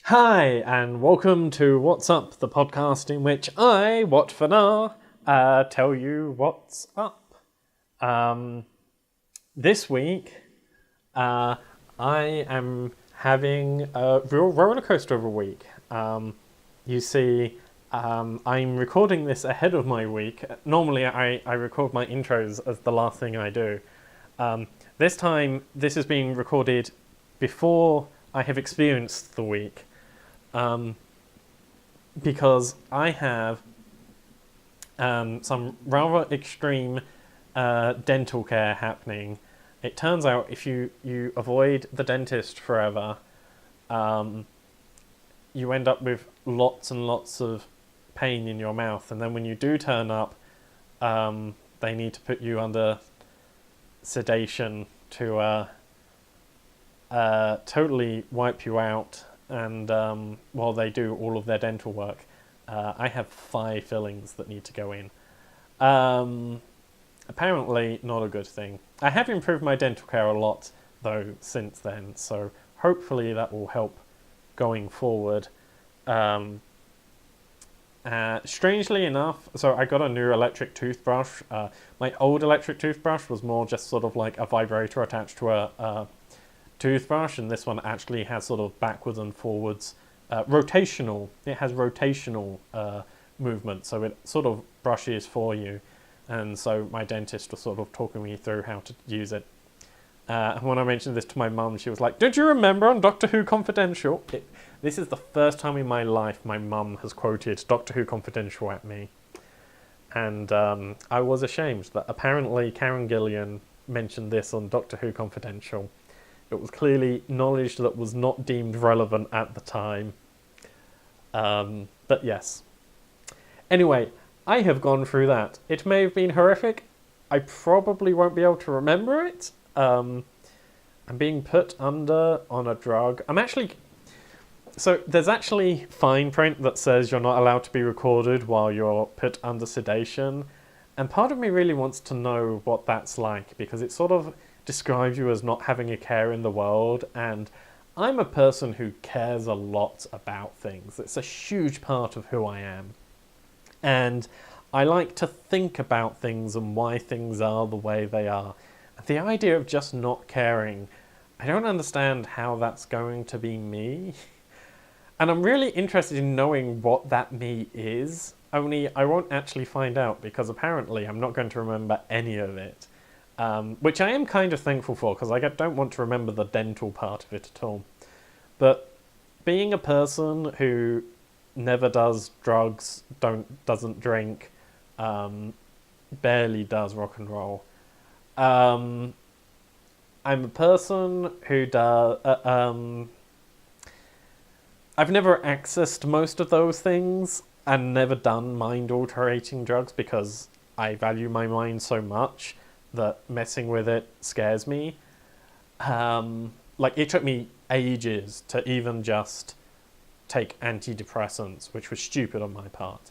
Hi, and welcome to What's Up, the podcast in which I, What for now, tell you what's up. This week, I am having a real roller coaster of a week. You see, I'm recording this ahead of my week. Normally, I record my intros as the last thing I do. This time, this is being recorded before I have experienced the week. Because I have some rather extreme dental care happening. It turns out if you avoid the dentist forever, you end up with lots and lots of pain in your mouth, and then when you do turn up, they need to put you under sedation to totally wipe you out. And while they do all of their dental work, I have 5 fillings that need to go in. Apparently not a good thing. I have improved my dental care a lot, though, since then, so hopefully that will help going forward. Strangely enough, so I got a new electric toothbrush. My old electric toothbrush was more just sort of like a vibrator attached to a toothbrush, and this one actually has sort of backwards and forwards rotational. It has rotational movement, so it sort of brushes for you. And so my dentist was sort of talking me through how to use it. And when I mentioned this to my mum, she was like, "Don't you remember on Doctor Who Confidential?" This is the first time in my life my mum has quoted Doctor Who Confidential at me. And I was ashamed that apparently Karen Gillian mentioned this on Doctor Who Confidential. It was clearly knowledge that was not deemed relevant at the time. But yes. Anyway, I have gone through that. It may have been horrific. I probably won't be able to remember it. I'm being put under on a drug. So there's actually fine print that says you're not allowed to be recorded while you're put under sedation. And part of me really wants to know what that's like, because it sort of describes you as not having a care in the world, and I'm a person who cares a lot about things. It's a huge part of who I am, and I like to think about things and why things are the way they are. The idea of just not caring, I don't understand how that's going to be me, and I'm really interested in knowing what that me is, only I won't actually find out, because apparently I'm not going to remember any of it. Which I am kind of thankful for, because I don't want to remember the dental part of it at all. But being a person who never does drugs, doesn't drink, barely does rock and roll, I'm a person who does... I've never accessed most of those things and never done mind-alterating drugs because I value my mind so much that messing with it scares me. It took me ages to even just take antidepressants, which was stupid on my part.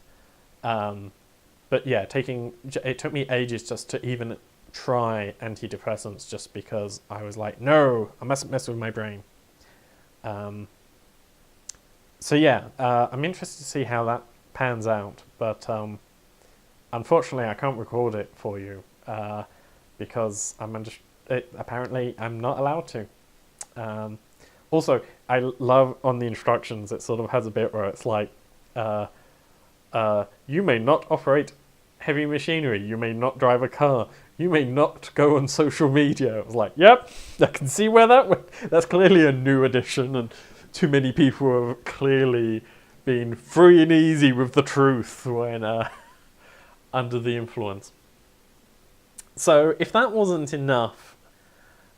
But yeah, it took me ages just to even try antidepressants, just because I was like, no, I mustn't mess with my brain. So yeah, I'm interested to see how that pans out, but unfortunately I can't record it for you. Because apparently I'm not allowed to. Also, I love on the instructions, it sort of has a bit where it's like, you may not operate heavy machinery, you may not drive a car, you may not go on social media. I was like, yep, I can see where that went. That's clearly a new addition, and too many people have clearly been free and easy with the truth when under the influence. So if that wasn't enough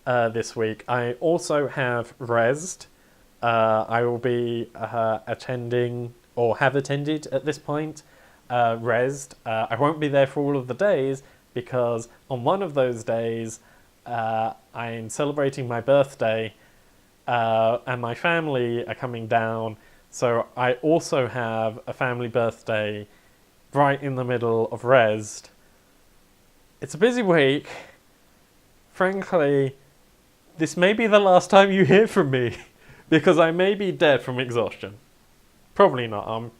this week, I also have Resed. I will be attending, or have attended at this point, Resed. I won't be there for all of the days, because on one of those days I'm celebrating my birthday, and my family are coming down, so I also have a family birthday right in the middle of Resed. It's a busy week. Frankly, this may be the last time you hear from me, Because I may be dead from exhaustion. Probably not. I'm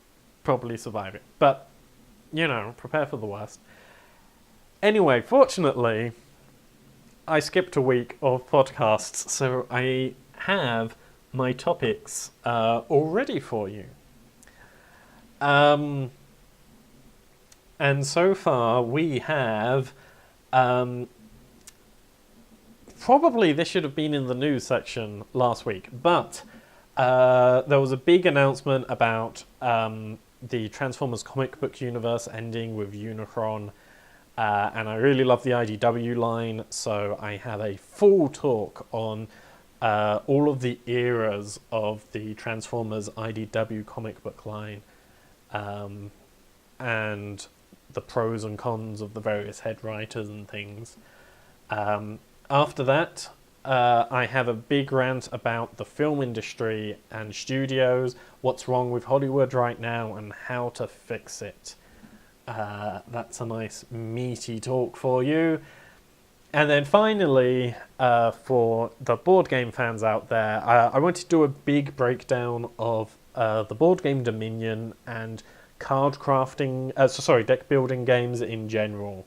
probably surviving. But, prepare for the worst. Anyway, fortunately, I skipped a week of podcasts, so I have my topics all ready for you. And so far we have... probably this should have been in the news section last week, but there was a big announcement about the Transformers comic book universe ending with Unicron, and I really love the IDW line, so I had a full talk on all of the eras of the Transformers IDW comic book line, and the pros and cons of the various head writers and things. After that, I have a big rant about the film industry and studios, what's wrong with Hollywood right now, and how to fix it. That's a nice meaty talk for you. And then finally, for the board game fans out there, I wanted to do a big breakdown of the board game Dominion and card crafting, deck building games in general.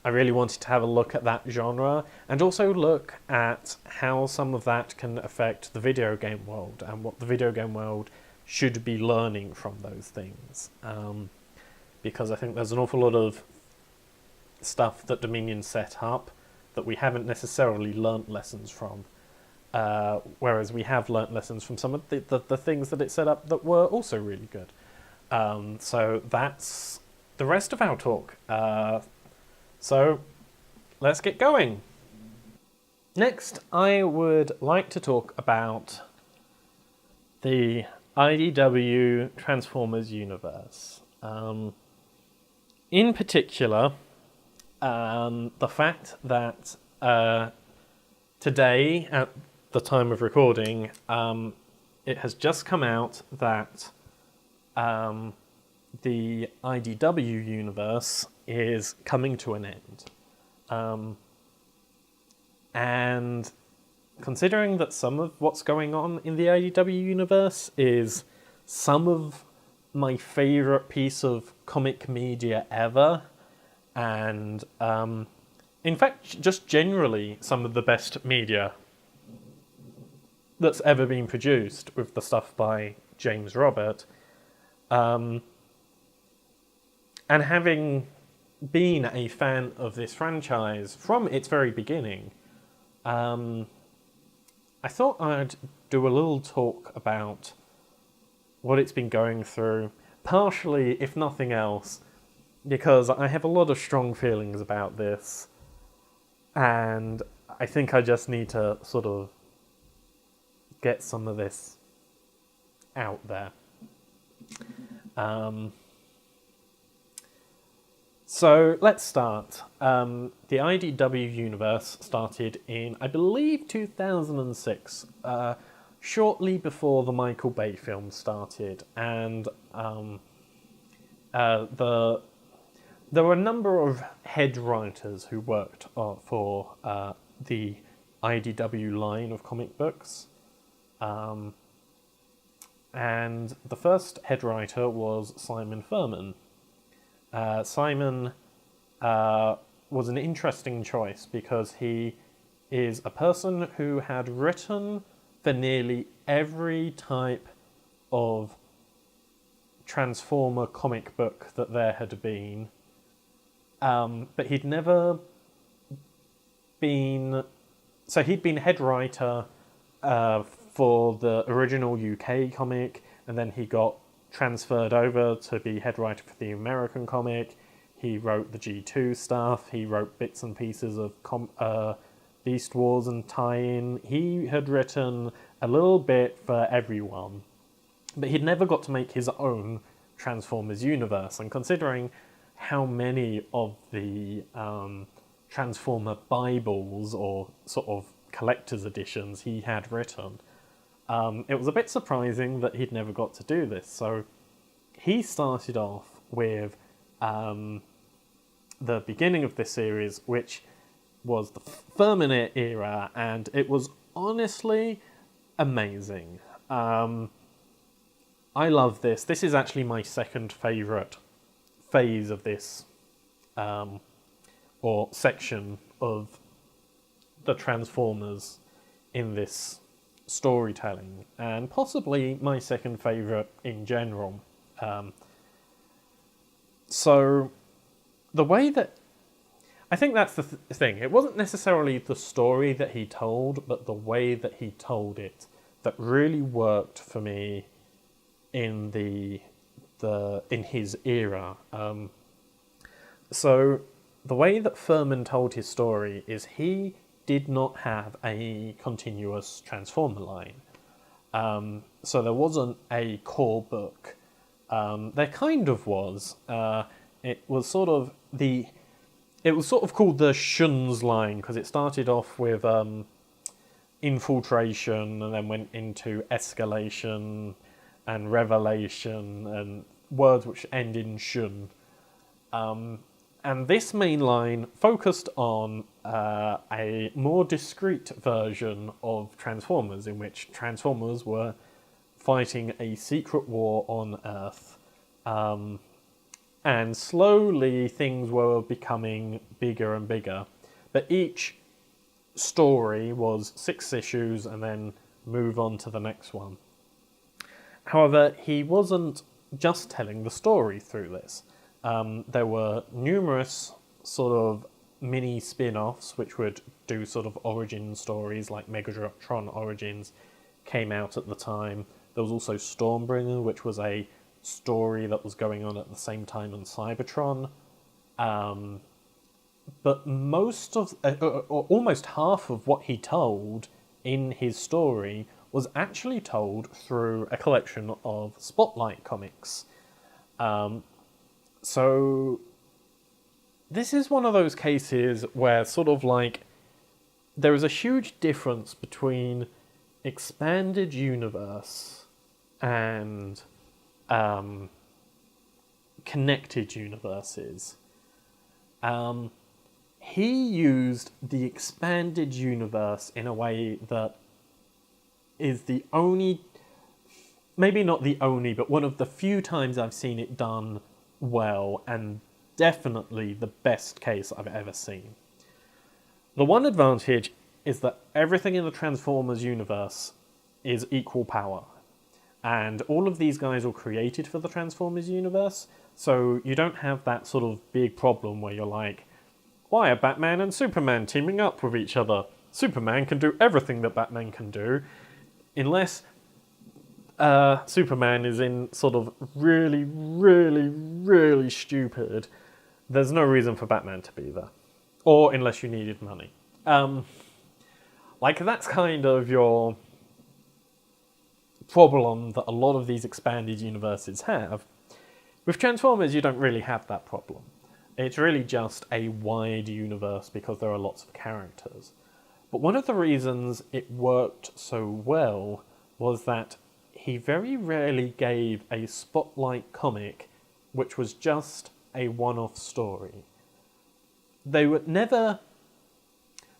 I really wanted to have a look at that genre and also look at how some of that can affect the video game world and what the video game world should be learning from those things. Because I think there's an awful lot of stuff that Dominion set up that we haven't necessarily learnt lessons from, whereas we have learnt lessons from some of the things that it set up that were also really good. So that's the rest of our talk. So let's get going. Next, I would like to talk about the IDW Transformers universe. In particular, the fact that today, at the time of recording, it has just come out that the IDW universe is coming to an end. And considering that some of what's going on in the IDW universe is some of my favourite piece of comic media ever, and in fact just generally some of the best media that's ever been produced with the stuff by James Robert, and having been a fan of this franchise from its very beginning, I thought I'd do a little talk about what it's been going through, partially, if nothing else, because I have a lot of strong feelings about this, and I think I just need to sort of get some of this out there. So let's start. The IDW universe started in, I believe, 2006, shortly before the Michael Bay film started, and there were a number of head writers who worked for the IDW line of comic books, and the first head writer was Simon Furman. Simon was an interesting choice because he is a person who had written for nearly every type of Transformer comic book that there had been, but he'd never been... So he'd been head writer for the original UK comic, and then he got transferred over to be head writer for the American comic. He wrote the G2 stuff. He wrote bits and pieces of Beast Wars and tie-in. He had written a little bit for everyone, but he'd never got to make his own Transformers universe. And considering how many of the Transformer Bibles or sort of collector's editions he had written, it was a bit surprising that he'd never got to do this. So he started off with the beginning of this series, which was the Furman era, and it was honestly amazing. I love this. This is actually my second favourite phase of this, or section of the Transformers in this storytelling, and possibly my second favourite in general. So, the way that... I think that's the thing. It wasn't necessarily the story that he told, but the way that he told it that really worked for me in in his era. So the way that Furman told his story is he did not have a continuous Transformer line. So there wasn't a core book. There kind of was. It was sort of called the Shun's line because it started off with infiltration and then went into escalation and revelation and words which end in shun. And this main line focused on a more discreet version of Transformers, in which Transformers were fighting a secret war on Earth. And slowly things were becoming bigger and bigger. But each story was 6 issues and then move on to the next one. However, he wasn't just telling the story through this. There were numerous sort of mini spin-offs which would do sort of origin stories, like Megatron Origins came out at the time. There was also Stormbringer, which was a story that was going on at the same time on Cybertron. But most of, or almost half of what he told in his story was actually told through a collection of Spotlight comics. So this is one of those cases where sort of like there is a huge difference between expanded universe and connected universes. He used the expanded universe in a way that is the only, maybe not the only, but one of the few times I've seen it done well, and definitely the best case I've ever seen. The one advantage is that everything in the Transformers universe is equal power. And all of these guys were created for the Transformers universe, so you don't have that sort of big problem where you're like, why are Batman and Superman teaming up with each other? Superman can do everything that Batman can do, unless Superman is in sort of really, really, really stupid. There's no reason for Batman to be there. Or unless you needed money. Like, that's kind of your problem that a lot of these expanded universes have. With Transformers, you don't really have that problem. It's really just a wide universe because there are lots of characters. But one of the reasons it worked so well was that he very rarely gave a Spotlight comic which was just a one-off story. They were never...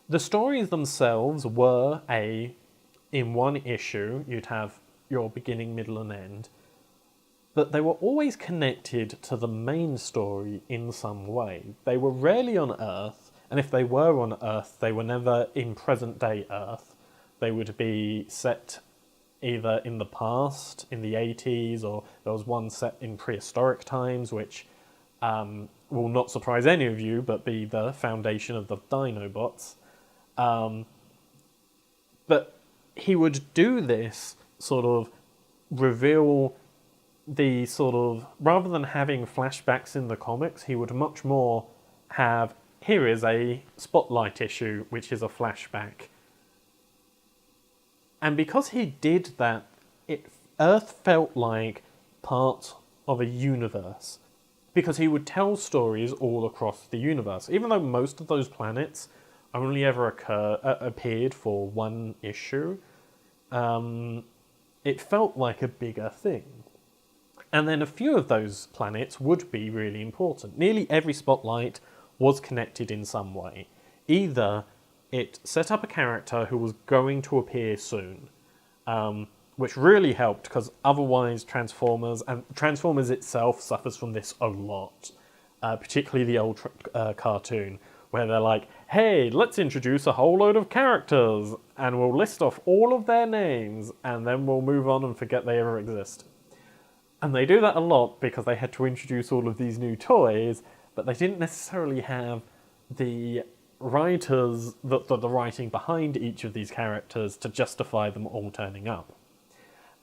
The stories themselves were in one issue, you'd have your beginning, middle and end, but they were always connected to the main story in some way. They were rarely on Earth, and if they were on Earth, they were never in present-day Earth. They would be set either in the past, in the 80s, or there was one set in prehistoric times, which will not surprise any of you, but be the foundation of the Dinobots. But he would do this sort of reveal the sort of, rather than having flashbacks in the comics, he would much more have, here is a Spotlight issue, which is a flashback. And because he did that, Earth felt like part of a universe, because he would tell stories all across the universe. Even though most of those planets only ever appeared for one issue, it felt like a bigger thing. And then a few of those planets would be really important. Nearly every Spotlight was connected in some way. Either it set up a character who was going to appear soon, which really helped because otherwise Transformers itself suffers from this a lot, particularly the old cartoon, where they're like, hey, let's introduce a whole load of characters and we'll list off all of their names and then we'll move on and forget they ever exist. And they do that a lot because they had to introduce all of these new toys, but they didn't necessarily have the writers, the writing behind each of these characters to justify them all turning up.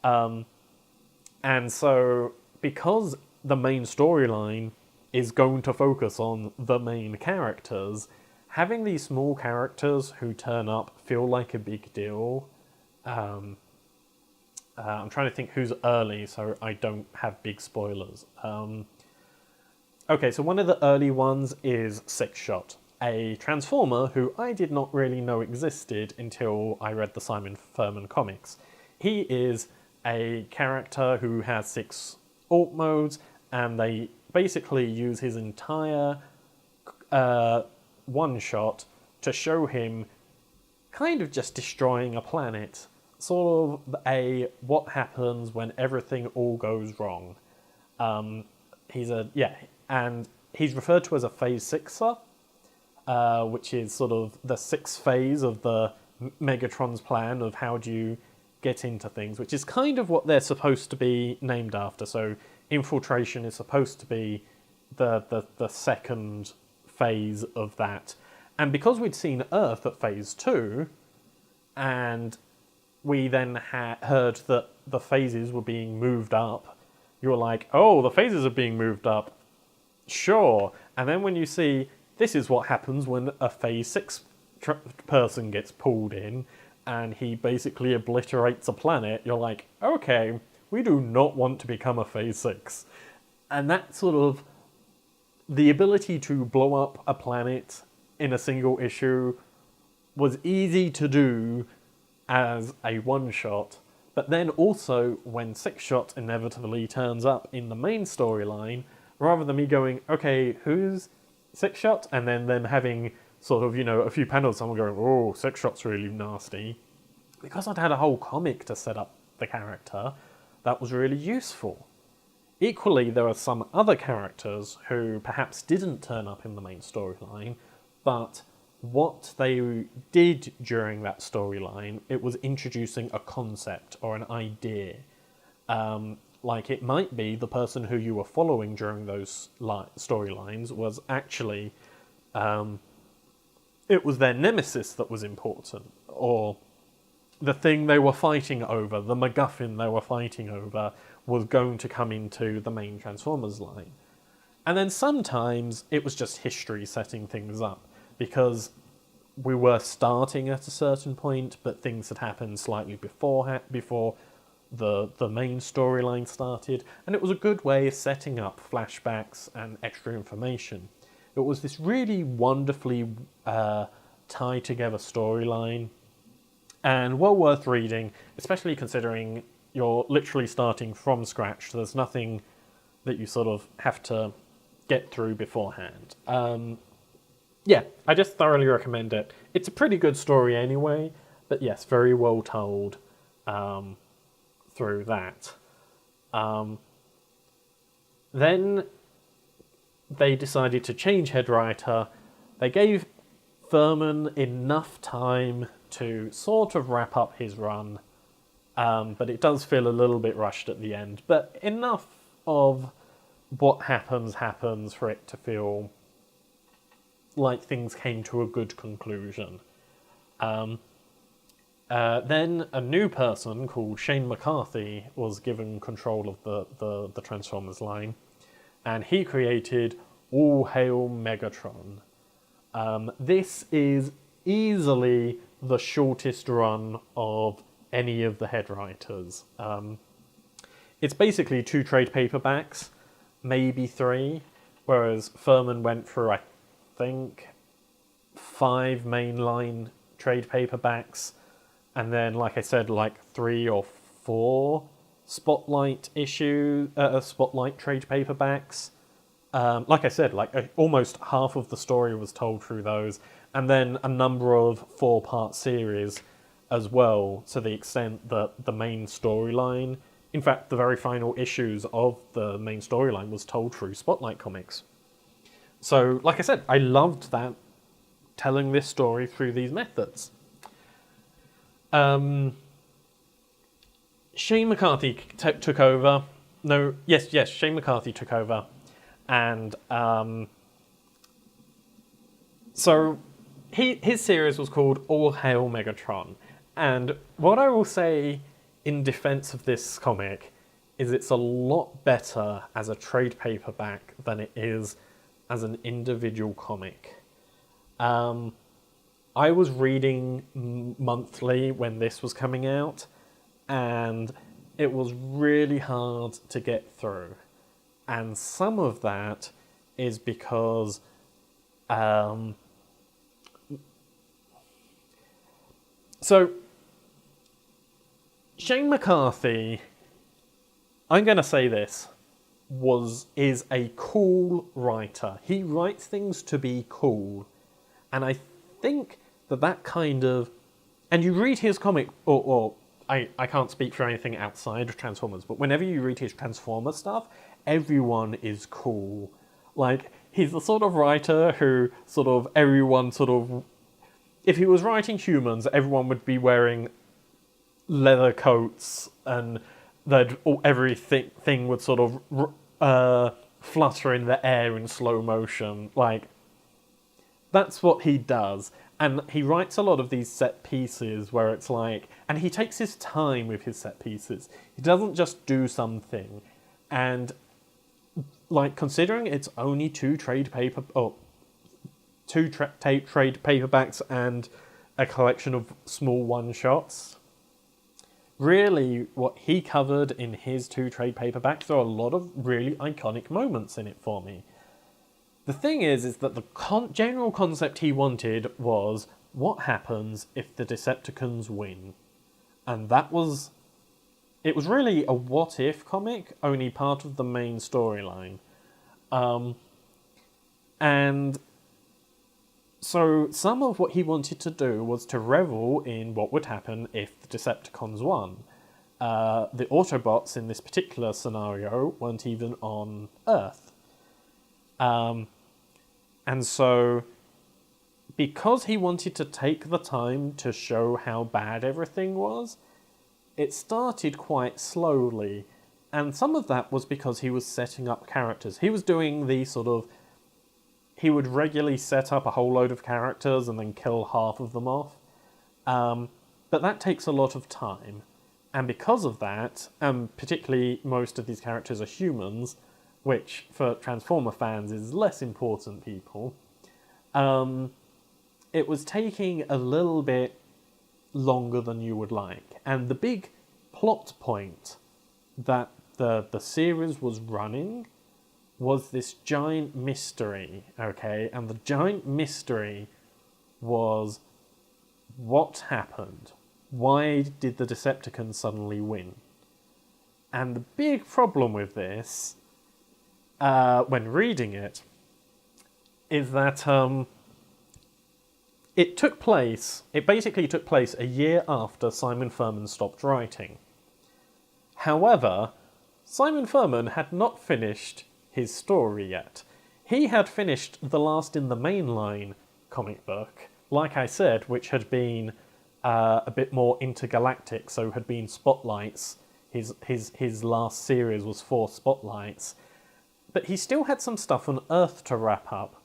And so, because the main storyline is going to focus on the main characters, having these small characters who turn up feel like a big deal. I'm trying to think who's early so I don't have big spoilers. Okay, so one of the early ones is Six Shot, a Transformer who I did not really know existed until I read the Simon Furman comics. He is a character who has 6 alt modes, and they basically use his entire one-shot to show him kind of just destroying a planet. Sort of what happens when everything all goes wrong. And he's referred to as a Phase 6er, which is sort of the 6th phase of the Megatron's plan of how do you get into things, which is kind of what they're supposed to be named after. So infiltration is supposed to be the second phase of that. And because we'd seen Earth at Phase 2, and we then heard that the phases were being moved up, you were like, oh, the phases are being moved up. Sure. And then when you see this is what happens when a Phase 6 person gets pulled in and he basically obliterates a planet, you're like, okay, we do not want to become a Phase 6. And that sort of, the ability to blow up a planet in a single issue was easy to do as a one-shot, but then also when Six Shot inevitably turns up in the main storyline, rather than me going, okay, who's Six Shot? And then them having sort of, a few panels, someone going, oh, Six Shot's really nasty. Because I'd had a whole comic to set up the character, that was really useful. Equally, there are some other characters who perhaps didn't turn up in the main storyline, but what they did during that storyline, it was introducing a concept or an idea. Like it might be the person who you were following during those storylines was actually, it was their nemesis that was important, or the thing they were fighting over, the MacGuffin they were fighting over, was going to come into the main Transformers line. And then sometimes it was just history setting things up, because we were starting at a certain point, but things had happened slightly before the main storyline started, and it was a good way of setting up flashbacks and extra information. It was this really wonderfully tied together storyline, and well worth reading, especially considering you're literally starting from scratch. There's nothing that you sort of have to get through beforehand. Yeah, I just thoroughly recommend it. It's a pretty good story anyway, but yes, very well told through that. Then they decided to change head writer. They gave Furman enough time to sort of wrap up his run, but it does feel a little bit rushed at the end. But enough of what happens for it to feel like things came to a good conclusion. Then a new person called Shane McCarthy was given control of the Transformers line, and he created All Hail Megatron. This is easily the shortest run of any of the head writers. It's basically 2 trade paperbacks, maybe 3, whereas Furman went through, I think, 5 mainline trade paperbacks, and then, like I said, like 3 or 4 spotlight spotlight trade paperbacks. Like I said, almost half of the story was told through those, and then a number of 4-part series as well, to the extent that the main storyline, in fact, the very final issues of the main storyline was told through Spotlight Comics. So, like I said, I loved that, telling this story through these methods. Shane McCarthy took over. Yes, Shane McCarthy took over. And so his series was called All Hail Megatron. And what I will say in defense of this comic is it's a lot better as a trade paperback than it is as an individual comic. I was reading monthly when this was coming out, and it was really hard to get through. And some of that is because so Shane McCarthy, I'm going to say this, is a cool writer. He writes things to be cool. And I think that kind of... And you read his comic, I can't speak for anything outside of Transformers, but whenever you read his Transformers stuff, everyone is cool. Like, he's the sort of writer who everyone if he was writing humans, everyone would be wearing leather coats, and everything would flutter in the air in slow motion. Like, that's what he does. And he writes a lot of these set pieces where it's like... And he takes his time with his set pieces. He doesn't just do something. And, like, considering it's only two trade paperbacks and a collection of small one-shots, really what he covered in his 2 trade paperbacks, there are a lot of really iconic moments in it for me. The thing is that the general concept he wanted was, what happens if the Decepticons win? And it was really a what-if comic, only part of the main storyline. And so some of what he wanted to do was to revel in what would happen if the Decepticons won. The Autobots in this particular scenario weren't even on Earth. And so, because he wanted to take the time to show how bad everything was, it started quite slowly. And some of that was because he was setting up characters. He was doing the he would regularly set up a whole load of characters and then kill half of them off. But that takes a lot of time. And because of that, particularly most of these characters are humans, which for Transformer fans is less important people, it was taking a little bit longer than you would like. And the big plot point that the series was running was this giant mystery, okay? And the giant mystery was, what happened? Why did the Decepticons suddenly win? And the big problem with this, when reading it, is that it basically took place a year after Simon Furman stopped writing. However, Simon Furman had not finished his story yet. He had finished the last in the mainline comic book, like I said, which had been a bit more intergalactic, so had been Spotlights. His last series was 4 Spotlights. But he still had some stuff on Earth to wrap up.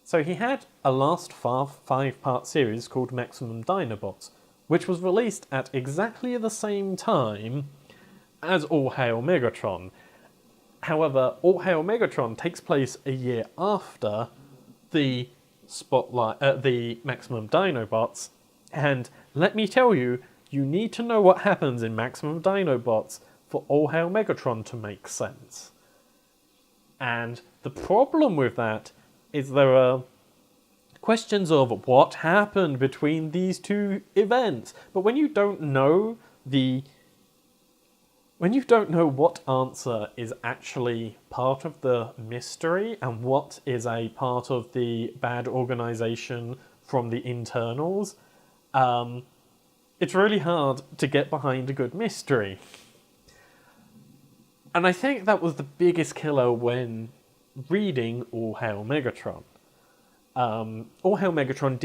So he had a last 5-part series called Maximum Dinobots, which was released at exactly the same time as All Hail Megatron. However, All Hail Megatron takes place a year after the Maximum Dinobots, and let me tell you, you need to know what happens in Maximum Dinobots for All Hail Megatron to make sense. And the problem with that is there are questions of what happened between these 2 events. But when you don't know what answer is actually part of the mystery and what is a part of the bad organization from the internals. It's really hard to get behind a good mystery. And I think that was the biggest killer when reading All Hail Megatron. All Hail Megatron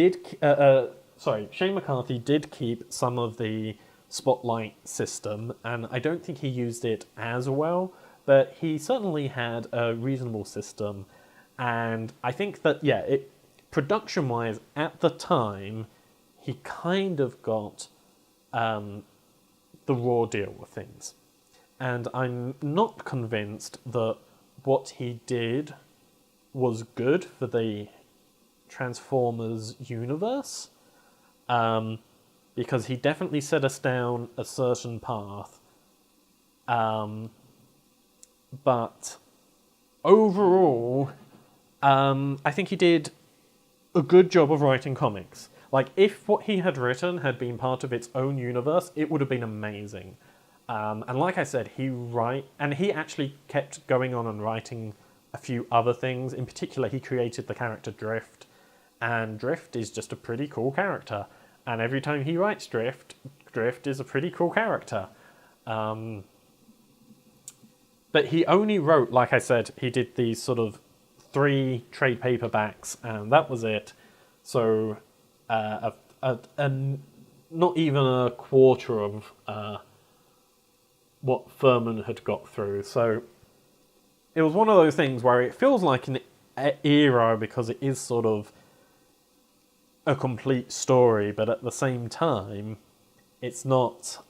Shane McCarthy did keep some of the spotlight system, and I don't think he used it as well, but he certainly had a reasonable system, and I think that, production-wise, at the time, he kind of got the raw deal with things. And I'm not convinced that what he did was good for the Transformers universe, because he definitely set us down a certain path. But overall, I think he did a good job of writing comics. Like, if what he had written had been part of its own universe, it would have been amazing. And like I said, he actually kept going on and writing a few other things. In particular, he created the character Drift, and Drift is just a pretty cool character. And every time he writes Drift is a pretty cool character. But he only wrote, like I said, he did these sort of 3 trade paperbacks, and that was it. So, not even a quarter of what Furman had got through. So it was one of those things where it feels like an era because it is sort of a complete story, but at the same time, it's not.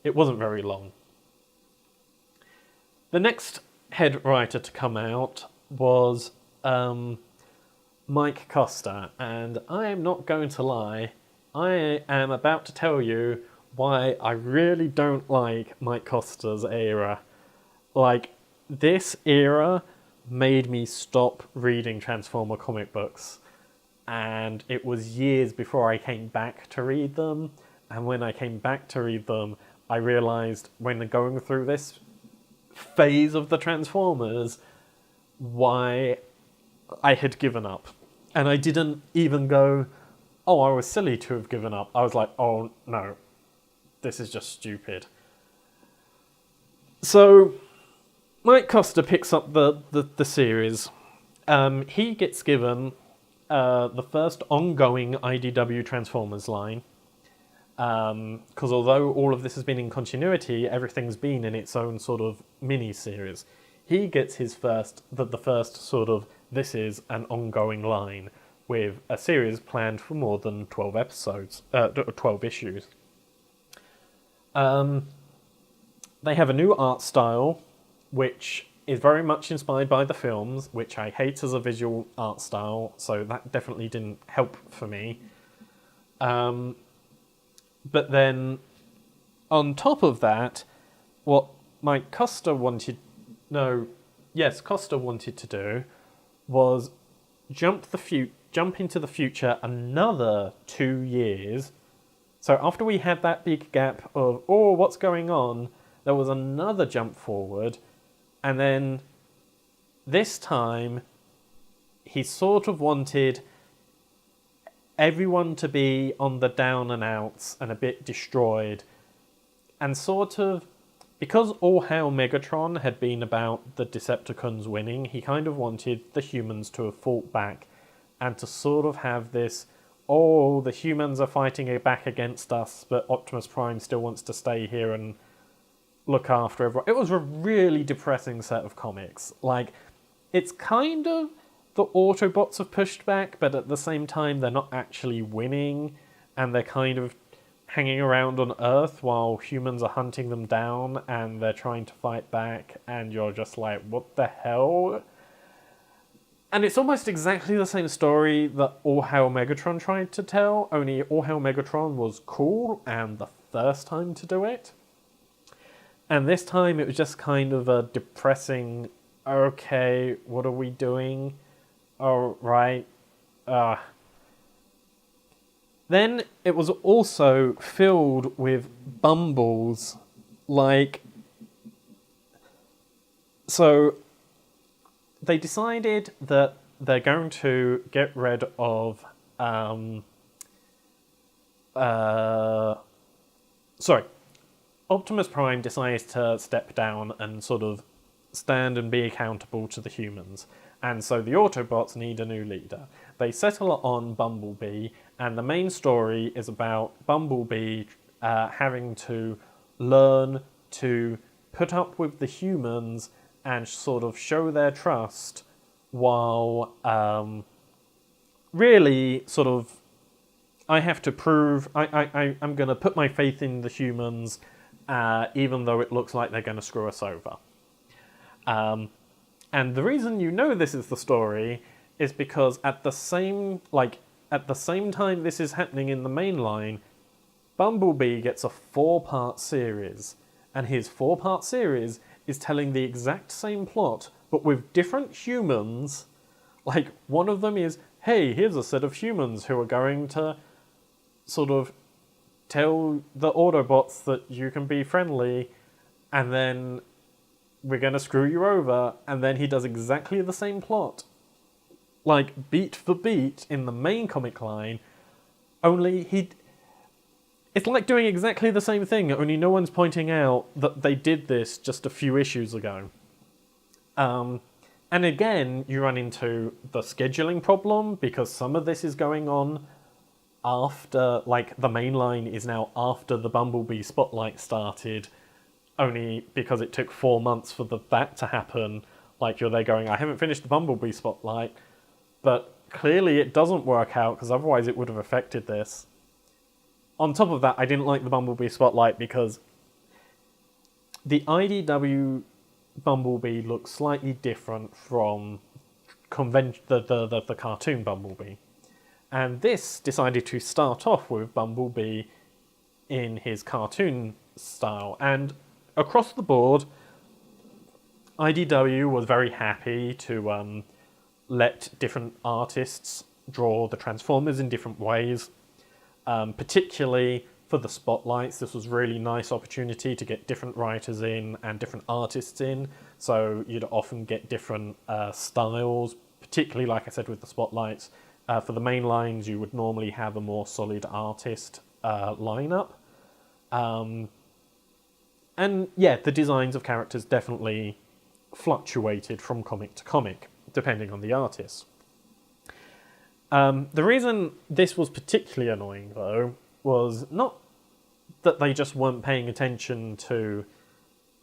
It wasn't very long. The next head writer to come out was Mike Costa, and I am not going to lie, I am about to tell you why I really don't like Mike Costa's era. Like, this era made me stop reading Transformer comic books, and it was years before I came back to read them, and when I came back to read them, I realised when going through this phase of the Transformers why I had given up. And I didn't even go, oh, I was silly to have given up. I was like, oh no, this is just stupid. So Mike Costa picks up the series. He gets given the first ongoing IDW Transformers line, because although all of this has been in continuity, everything's been in its own sort of mini-series. He gets his the first sort of, this is an ongoing line, with a series planned for more than 12 episodes, 12 issues. They have a new art style, which is very much inspired by the films, which I hate as a visual art style, so that definitely didn't help for me. But then, on top of that, what Costa wanted to do was jump into the future another 2 years. So after we had that big gap of, oh, what's going on, there was another jump forward, and then this time he sort of wanted everyone to be on the down and outs and a bit destroyed, and sort of, because All Hail Megatron had been about the Decepticons winning, he kind of wanted the humans to have fought back and to sort of have this, oh, the humans are fighting back against us, but Optimus Prime still wants to stay here and look after everyone. It was a really depressing set of comics. Like, it's kind of the Autobots have pushed back, but at the same time they're not actually winning, and they're kind of hanging around on Earth while humans are hunting them down, and they're trying to fight back, and you're just like, what the hell? And it's almost exactly the same story that All Hail Megatron tried to tell, only All Hail Megatron was cool and the first time to do it. And this time it was just kind of a depressing, okay, what are we doing? Oh, right. Then it was also filled with bumbles. Like, so they decided that they're going to get rid of Sorry. Optimus Prime decides to step down and sort of stand and be accountable to the humans. And so the Autobots need a new leader. They settle on Bumblebee, and the main story is about Bumblebee having to learn to put up with the humans and sort of show their trust while really sort of I have to prove I'm going to put my faith in the humans even though it looks like they're going to screw us over. And the reason you know this is the story is because at the same time this is happening in the main line, Bumblebee gets a 4-part series, and his 4-part series is telling the exact same plot, but with different humans. Like, one of them is, hey, here's a set of humans who are going to sort of tell the Autobots that you can be friendly, and then we're going to screw you over, and then he does exactly the same plot, like beat for beat in the main comic line, only it's like doing exactly the same thing, only no one's pointing out that they did this just a few issues ago. And again, you run into the scheduling problem, because some of this is going on after, like, the main line is now after the Bumblebee Spotlight started, only because it took 4 months for that to happen. Like, you're there going, I haven't finished the Bumblebee Spotlight, but clearly it doesn't work out, because otherwise it would have affected this. On top of that, I didn't like the Bumblebee Spotlight because the IDW Bumblebee looks slightly different from the cartoon Bumblebee. And this decided to start off with Bumblebee in his cartoon style. And across the board, IDW was very happy to let different artists draw the Transformers in different ways. Particularly for the spotlights, this was a really nice opportunity to get different writers in and different artists in. So you'd often get different styles, particularly, like I said, with the spotlights. For the main lines, you would normally have a more solid artist lineup. And yeah, the designs of characters definitely fluctuated from comic to comic, depending on the artist. The reason this was particularly annoying, though, was not that they just weren't paying attention to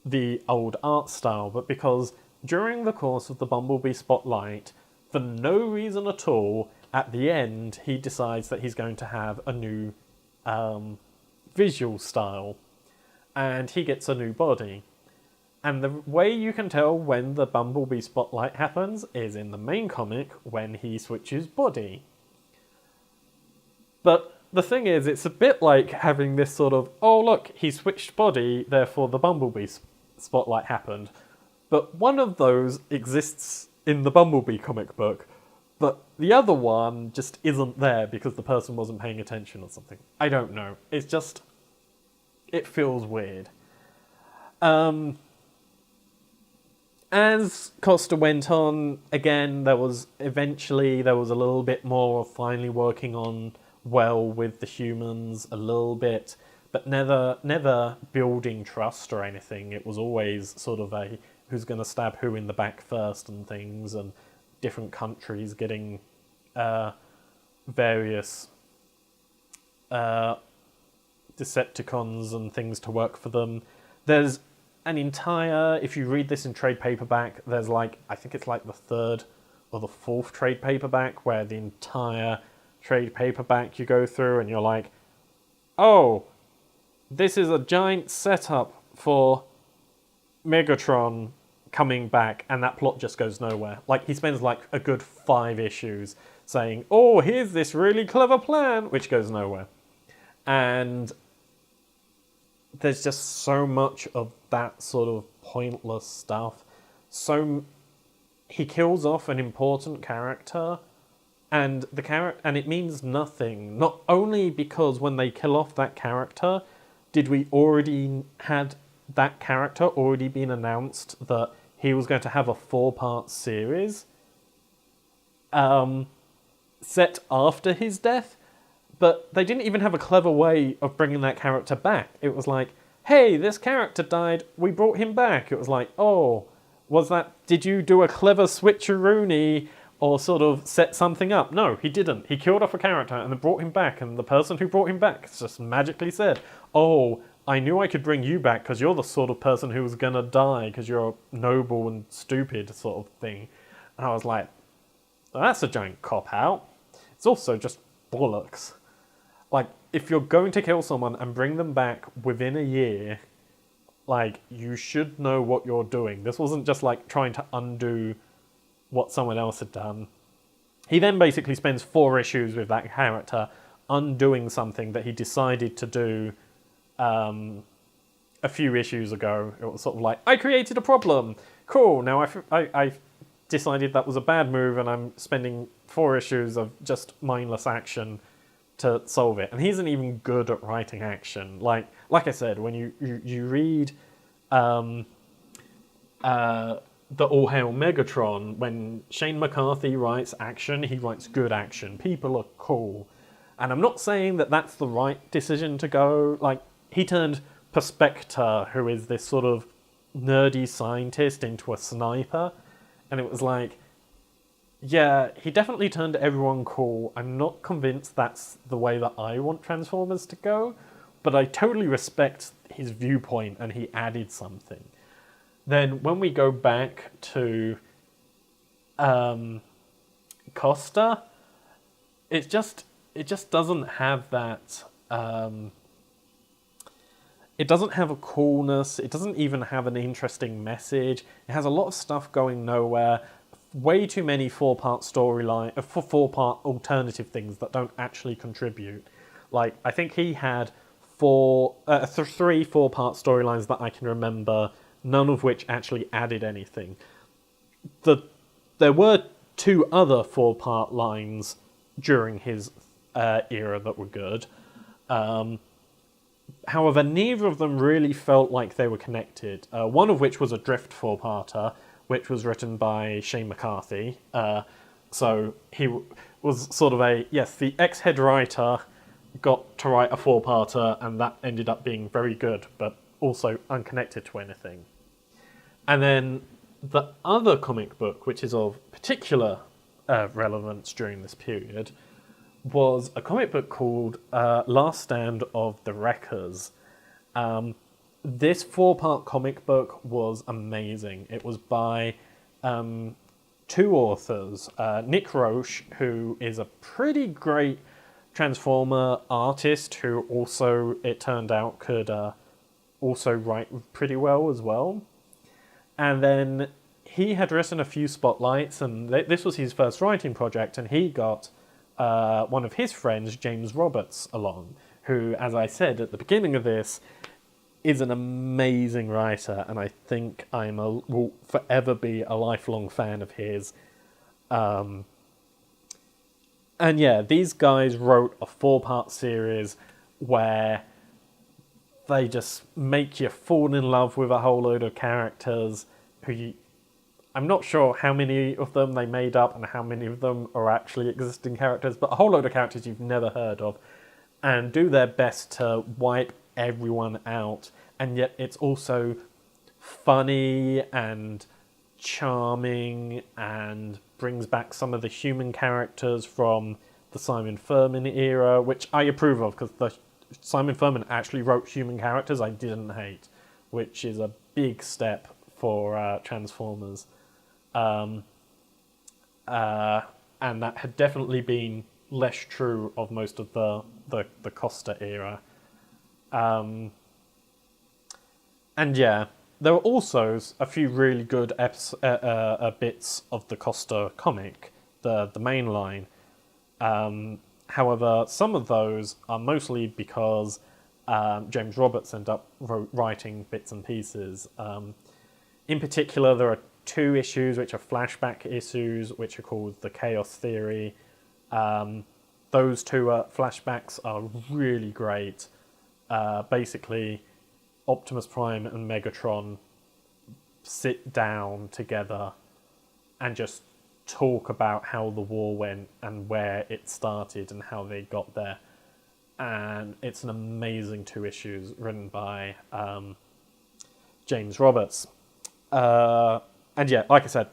the old art style, but because during the course of the Bumblebee Spotlight, for no reason at all, at the end, he decides that he's going to have a new visual style, and he gets a new body. And the way you can tell when the Bumblebee Spotlight happens is in the main comic when he switches body. But the thing is, it's a bit like having this sort of, oh look, he switched body, therefore the Bumblebee Spotlight happened. But one of those exists in the Bumblebee comic book, but the other one just isn't there because the person wasn't paying attention or something. I don't know. It's just, it feels weird. As Costa went on, again, there was a little bit more of finally working on well with the humans a little bit, but never building trust or anything. It was always sort of a who's going to stab who in the back first and things, and different countries getting various Decepticons and things to work for them. There's an entire, if you read this in trade paperback, there's like, I think it's like the 3rd or the 4th trade paperback where the entire trade paperback you go through and you're like, oh, this is a giant setup for Megatron coming back, and that plot just goes nowhere. Like, he spends like a good 5 issues saying, oh, here's this really clever plan, which goes nowhere. And there's just so much of that sort of pointless stuff. So he kills off an important character, and it means nothing. Not only because when they kill off that character, did we already had that character already been announced that he was going to have a 4-part series. set after his death, but they didn't even have a clever way of bringing that character back. It was like, hey, this character died, we brought him back. It was like, oh, did you do a clever switcheroony or sort of set something up? No, he didn't. He killed off a character and then brought him back, and the person who brought him back just magically said, oh, I knew I could bring you back because you're the sort of person who was going to die because you're noble and stupid sort of thing. And I was like, that's a giant cop-out. It's also just bollocks. Like, if you're going to kill someone and bring them back within a year, like, you should know what you're doing. This wasn't just, like, trying to undo what someone else had done. He then basically spends 4 issues with that character undoing something that he decided to do a few issues ago. It was sort of like, I created a problem. Cool, now I decided that was a bad move and I'm spending 4 issues of just mindless action to solve it. And he isn't even good at writing action. Like I said, when you read the All Hail Megatron, when Shane McCarthy writes action, he writes good action. People are cool. And I'm not saying that that's the right decision to go. Like, he turned Perspector, who is this sort of nerdy scientist, into a sniper. And it was like, yeah, he definitely turned everyone cool. I'm not convinced that's the way that I want Transformers to go, but I totally respect his viewpoint and he added something. Then when we go back to Costa, it just doesn't have that... it doesn't have a coolness. It doesn't even have an interesting message. It has a lot of stuff going nowhere. Way too many 4-part storyline, 4-part alternative things that don't actually contribute. Like, I think he had 3 4-part storylines that I can remember, none of which actually added anything. There were 2 other 4-part lines during his era that were good. However, neither of them really felt like they were connected. One of which was a Drift 4-parter, which was written by Shane McCarthy. So he was sort of the ex-head writer got to write a 4-parter, and that ended up being very good, but also unconnected to anything. And then the other comic book, which is of particular relevance during this period, was a comic book called Last Stand of the Wreckers. This 4-part comic book was amazing. It was by 2 authors. Nick Roche, who is a pretty great Transformer artist, who also, it turned out, could also write pretty well as well. And then he had written a few spotlights, and this was his first writing project, and he got one of his friends, James Roberts, along, who, as I said at the beginning of this, is an amazing writer, and I think will forever be a lifelong fan of his. And yeah, these guys wrote a 4-part series where they just make you fall in love with a whole load of characters I'm not sure how many of them they made up and how many of them are actually existing characters, but a whole load of characters you've never heard of, and do their best to wipe everyone out. And yet it's also funny and charming and brings back some of the human characters from the Simon Furman era, which I approve of, because Simon Furman actually wrote human characters I didn't hate, which is a big step for Transformers. And that had definitely been less true of most of the Costa era. And yeah, there were also a few really good bits of the Costa comic, the main line. However, some of those are mostly because James Roberts ended up writing bits and pieces. In particular, there are 2 issues which are flashback issues, which are called The Chaos Theory. Those 2 flashbacks are really great. Basically, Optimus Prime and Megatron sit down together and just talk about how the war went and where it started and how they got there. And it's an amazing 2 issues written by James Roberts. And yeah, like I said,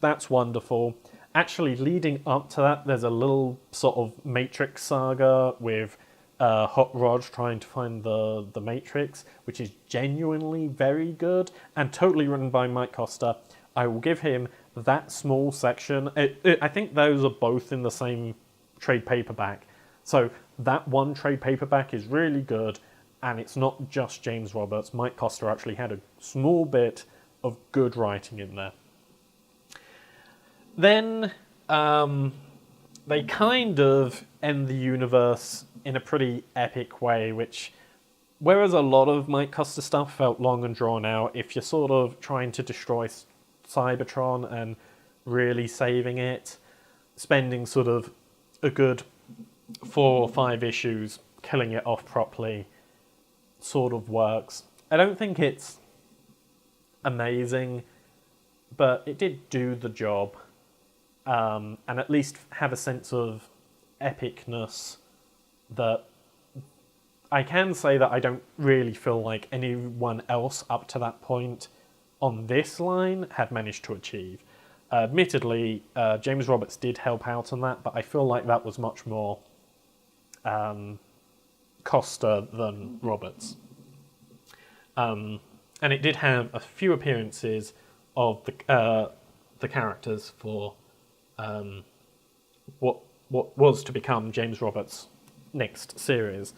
that's wonderful. Actually, leading up to that, there's a little sort of Matrix saga with Hot Rod trying to find the Matrix, which is genuinely very good and totally written by Mike Costa. I will give him that small section. I think those are both in the same trade paperback. So that one trade paperback is really good, and it's not just James Roberts. Mike Costa actually had a small bit of good writing in there. Then they kind of end the universe in a pretty epic way, which, whereas a lot of Mike Costa stuff felt long and drawn out, if you're sort of trying to destroy Cybertron and really saving it, spending sort of a good 4 or 5 issues killing it off properly sort of works. I don't think it's amazing, but it did do the job, and at least have a sense of epicness that I can say that I don't really feel like anyone else up to that point on this line had managed to achieve. Admittedly, James Roberts did help out on that, but I feel like that was much more Costa than Roberts. And it did have a few appearances of the characters for what was to become James Roberts' next series.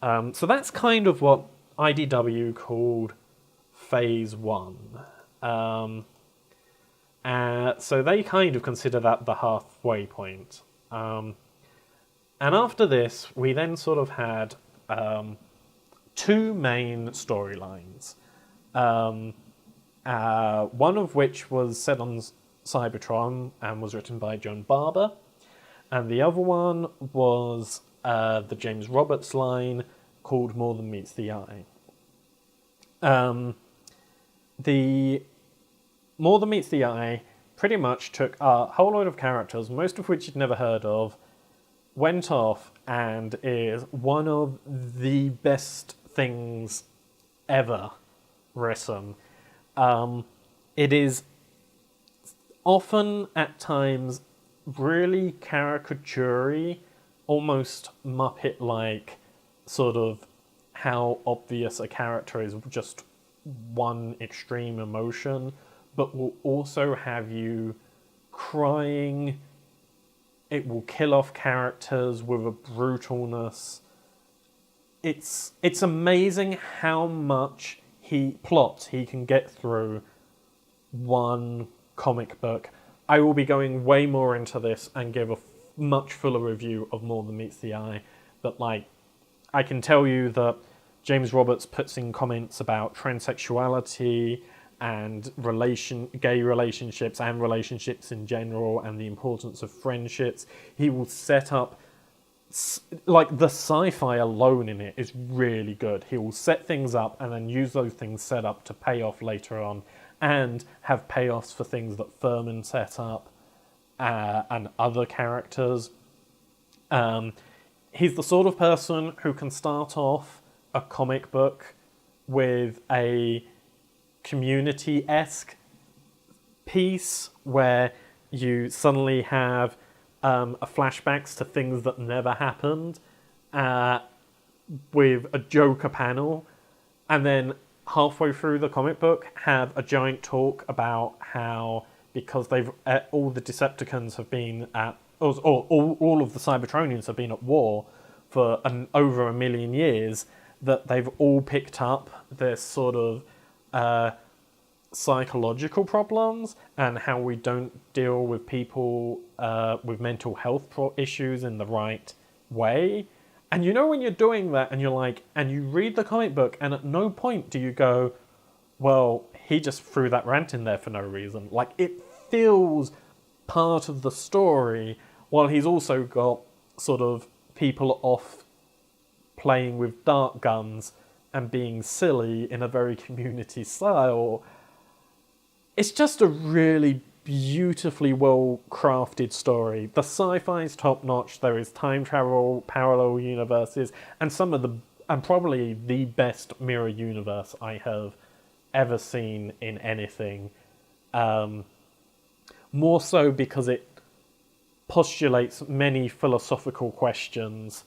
So that's kind of what IDW called Phase 1. So they kind of consider that the halfway point. And after this, we then sort of had 2 main storylines. One of which was set on Cybertron and was written by John Barber. And the other one was the James Roberts line called More Than Meets the Eye. The More Than Meets the Eye pretty much took a whole load of characters, most of which you'd never heard of, went off, and is one of the best things ever written. It is often, at times, really caricature-y, almost Muppet-like, sort of how obvious a character is just one extreme emotion, but will also have you crying. It will kill off characters with a brutalness. It's amazing how much plot he can get through one comic book. I will be going way more into this and give a much fuller review of More Than Meets the Eye, but I can tell you that James Roberts puts in comments about transsexuality and gay relationships and relationships in general and the importance of friendships. He will set up, the sci-fi alone in it is really good. He will set things up and then use those things set up to pay off later on, and have payoffs for things that Furman set up and other characters. He's the sort of person who can start off a comic book with a Community-esque piece where you suddenly have flashbacks to things that never happened with a Joker panel, and then halfway through the comic book have a giant talk about how, because all the Decepticons have been at, or all of the Cybertronians have been at war for over 1 million years, that they've all picked up this sort of psychological problems and how we don't deal with people with mental health issues in the right way. And you know when you're doing that and you're like, and you read the comic book and at no point do you go, well, he just threw that rant in there for no reason. Like, it feels part of the story, while he's also got sort of people off playing with dart guns and being silly in a very Community style. It's just a really beautifully well crafted story. The sci-fi is top notch. There is time travel, parallel universes, and probably the best mirror universe I have ever seen in anything. More so because it postulates many philosophical questions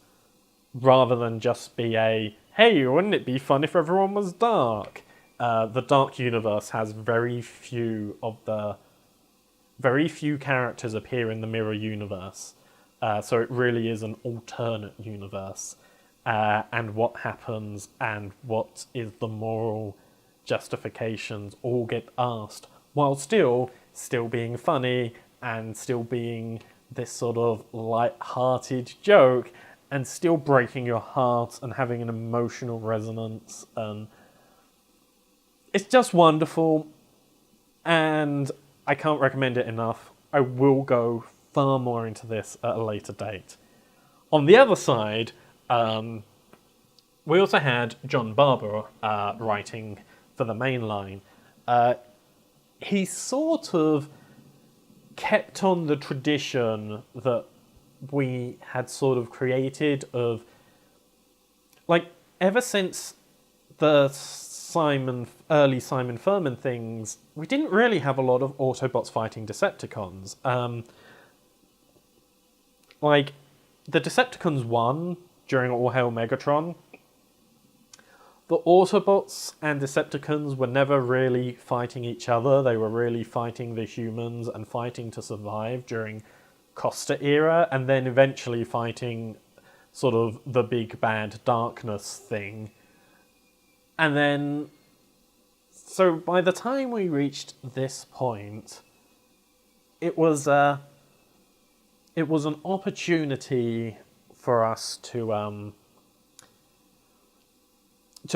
rather than just be a, hey, wouldn't it be fun if everyone was dark? The dark universe has very few characters appear in the mirror universe. So it really is an alternate universe. And what happens and what is the moral justifications all get asked, while still being funny and still being this sort of light-hearted joke and still breaking your heart and having an emotional resonance. And it's just wonderful, and I can't recommend it enough. I will go far more into this at a later date. On the other side, we also had John Barber writing for the main line. He sort of kept on the tradition that we had sort of created of, like, ever since the early Simon Furman things, we didn't really have a lot of Autobots fighting Decepticons. Like, the Decepticons won during All Hail Megatron. The Autobots and Decepticons were never really fighting each other. They were really fighting the humans and fighting to survive during Costa era, and then eventually fighting sort of the big bad darkness thing. And then, so by the time we reached this point, it was an opportunity for us to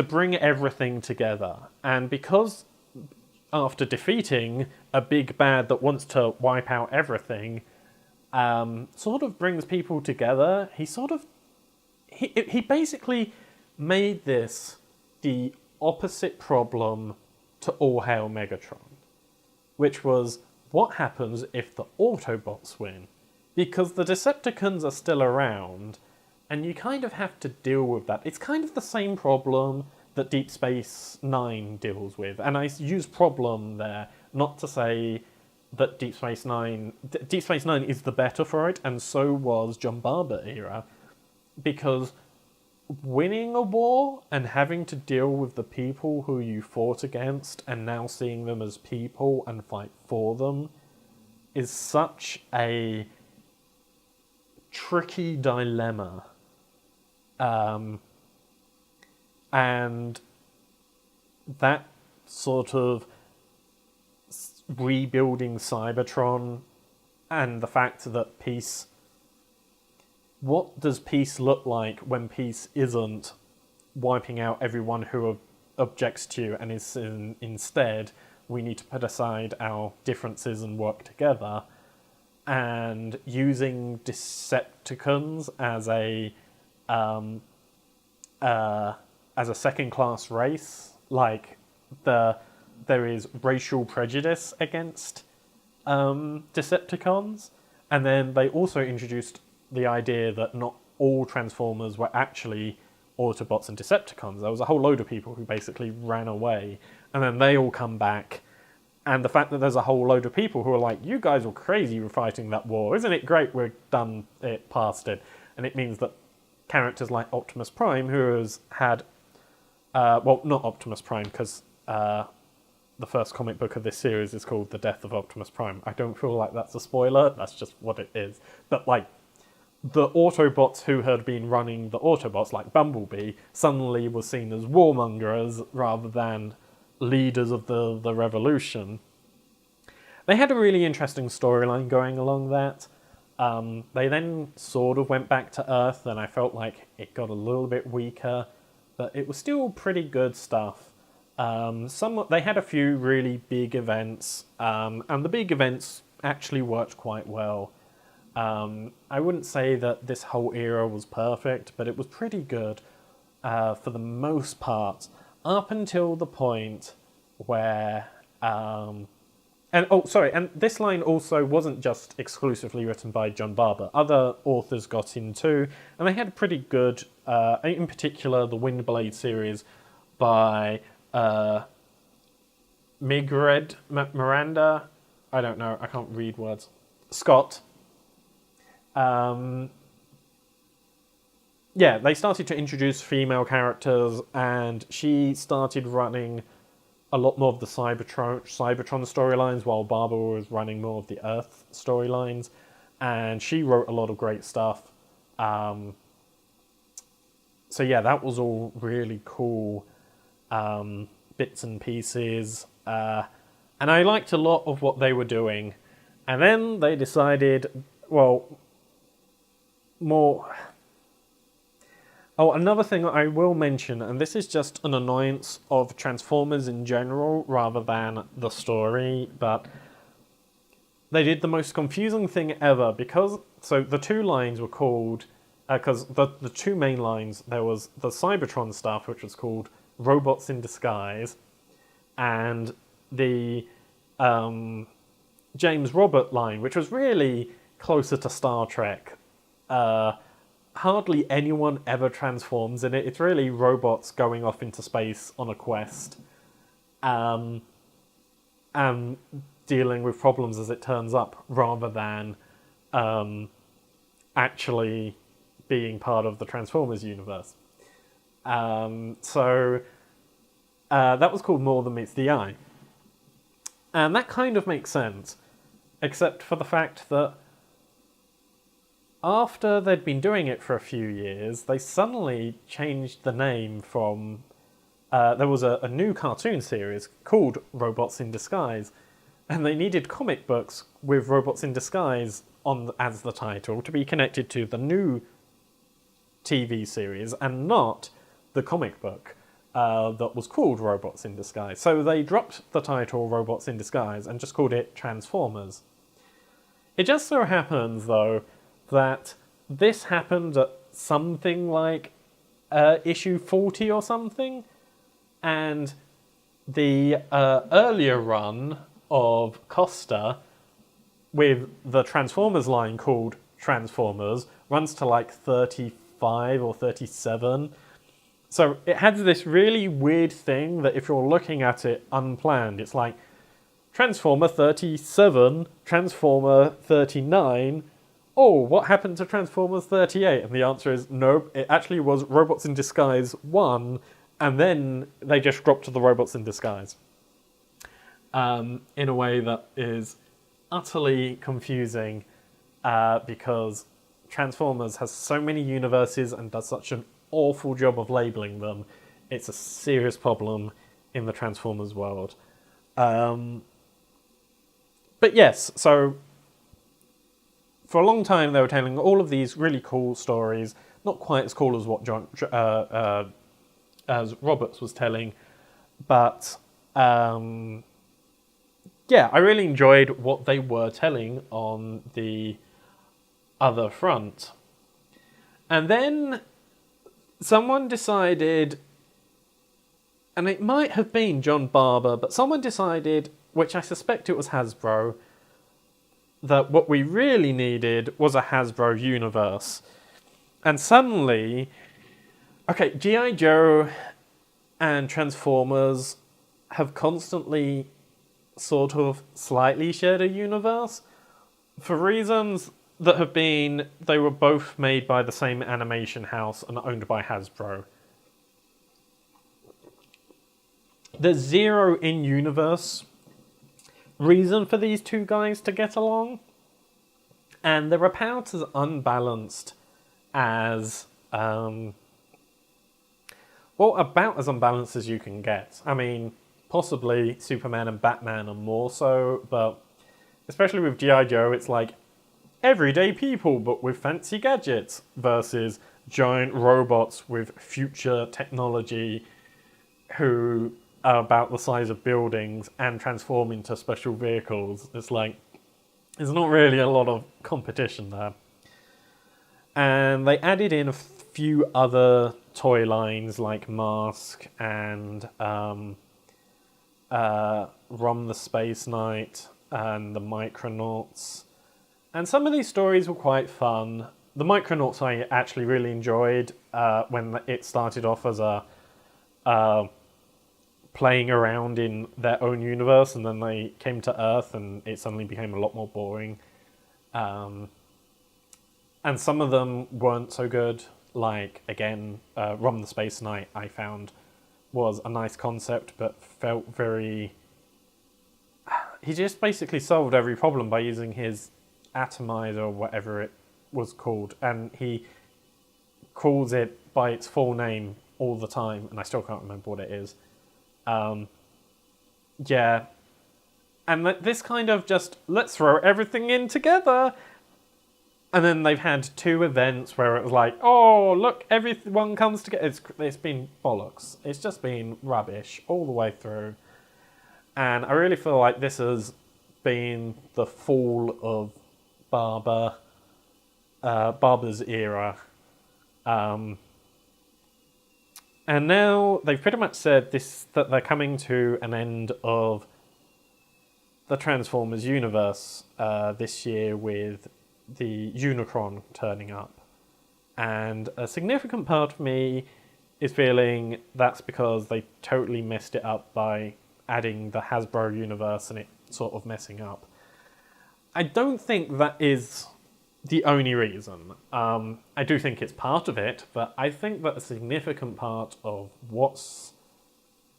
bring everything together. And because after defeating a big bad that wants to wipe out everything, sort of brings people together, he basically made this the opposite problem to All Hail Megatron, which was, what happens if the Autobots win? Because the Decepticons are still around, and you kind of have to deal with that. It's kind of the same problem that Deep Space Nine deals with, and I use problem there not to say that Deep Space Nine is the better for it, and so was John Barber era, because winning a war and having to deal with the people who you fought against and now seeing them as people and fight for them is such a tricky dilemma. And that sort of rebuilding Cybertron and the fact that peace... What does peace look like when peace isn't wiping out everyone who objects to you and is instead, we need to put aside our differences and work together, and using Decepticons as a second-class race, like there is racial prejudice against Decepticons, and then they also introduced the idea that not all Transformers were actually Autobots and Decepticons. There was a whole load of people who basically ran away, and then they all come back, and the fact that there's a whole load of people who are like, you guys were crazy for fighting that war, isn't it great we're done it, past it? And it means that characters like Optimus Prime, who has had... well, not Optimus Prime, because the first comic book of this series is called The Death of Optimus Prime. I don't feel like that's a spoiler, that's just what it is. But, like, the Autobots who had been running the Autobots, like Bumblebee, suddenly were seen as warmongers rather than leaders of the revolution. They had a really interesting storyline going along that. They then sort of went back to Earth, and I felt like it got a little bit weaker, but it was still pretty good stuff. They had a few really big events, and the big events actually worked quite well. I wouldn't say that this whole era was perfect, but it was pretty good for the most part, up until the point where And oh, sorry, and this line also wasn't just exclusively written by John Barber. Other authors got in too, and they had pretty good, in particular, the Windblade series by Miranda. I don't know, I can't read words. Scott. Yeah, they started to introduce female characters, and she started running a lot more of the Cybertron storylines, while Barbara was running more of the Earth storylines, and she wrote a lot of great stuff. So yeah, that was all really cool bits and pieces, and I liked a lot of what they were doing. And then they decided, well, more... Oh, another thing I will mention, and this is just an annoyance of Transformers in general rather than the story, but they did the most confusing thing ever because... So the two lines were called... Because the two main lines, there was the Cybertron stuff, which was called Robots in Disguise, and the James Robert line, which was really closer to Star Trek. Hardly anyone ever transforms in it. It's really robots going off into space on a quest, and dealing with problems as it turns up, rather than actually being part of the Transformers universe. So that was called More Than Meets the Eye. And that kind of makes sense, except for the fact that after they'd been doing it for a few years, they suddenly changed the name from... there was a new cartoon series called Robots in Disguise, and they needed comic books with Robots in Disguise as the title to be connected to the new TV series and not the comic book that was called Robots in Disguise. So they dropped the title Robots in Disguise and just called it Transformers. It just so happens, though, that this happened at something like issue 40 or something, and the earlier run of Costa with the Transformers line called Transformers runs to like 35 or 37. So it had this really weird thing that if you're looking at it unplanned, it's like Transformer 37, Transformer 39... Oh, what happened to Transformers 38? And the answer is nope, it actually was Robots in Disguise 1, and then they just dropped to the Robots in Disguise. In a way that is utterly confusing, because Transformers has so many universes and does such an awful job of labeling them. It's a serious problem in the Transformers world. But yes, so... For a long time, they were telling all of these really cool stories, not quite as cool as what as Roberts was telling, but yeah, I really enjoyed what they were telling on the other front. And then someone decided, and it might have been John Barber, but someone decided, which I suspect it was Hasbro, that what we really needed was a Hasbro universe. And suddenly, okay, G.I. Joe and Transformers have constantly sort of slightly shared a universe for reasons that have been, they were both made by the same animation house and owned by Hasbro. There's zero in-universe reason for these two guys to get along, and they're about as unbalanced as about as unbalanced as you can get. I mean, possibly Superman and Batman are more so, but especially with G.I. Joe, it's like everyday people but with fancy gadgets versus giant robots with future technology who are about the size of buildings and transform into special vehicles. It's like, there's not really a lot of competition there. And they added in a few other toy lines like Mask and Rom the Space Knight and the Micronauts. And some of these stories were quite fun. The Micronauts I actually really enjoyed when it started off as a playing around in their own universe, and then they came to Earth and it suddenly became a lot more boring. And some of them weren't so good. Like, again, Rom the Space Knight I found was a nice concept, but felt very... He just basically solved every problem by using his atomizer or whatever it was called, and he calls it by its full name all the time, and I still can't remember what it is. Yeah. And this kind of just, let's throw everything in together. And then they've had 2 events where it was like, oh, look, everyone comes together. It's been bollocks. It's just been rubbish all the way through. And I really feel like this has been the fall of Barber's era. And now they've pretty much said that they're coming to an end of the Transformers universe this year with the Unicron turning up. And a significant part of me is feeling that's because they totally messed it up by adding the Hasbro universe and it sort of messing up. I don't think that is the only reason. I do think it's part of it, but I think that a significant part of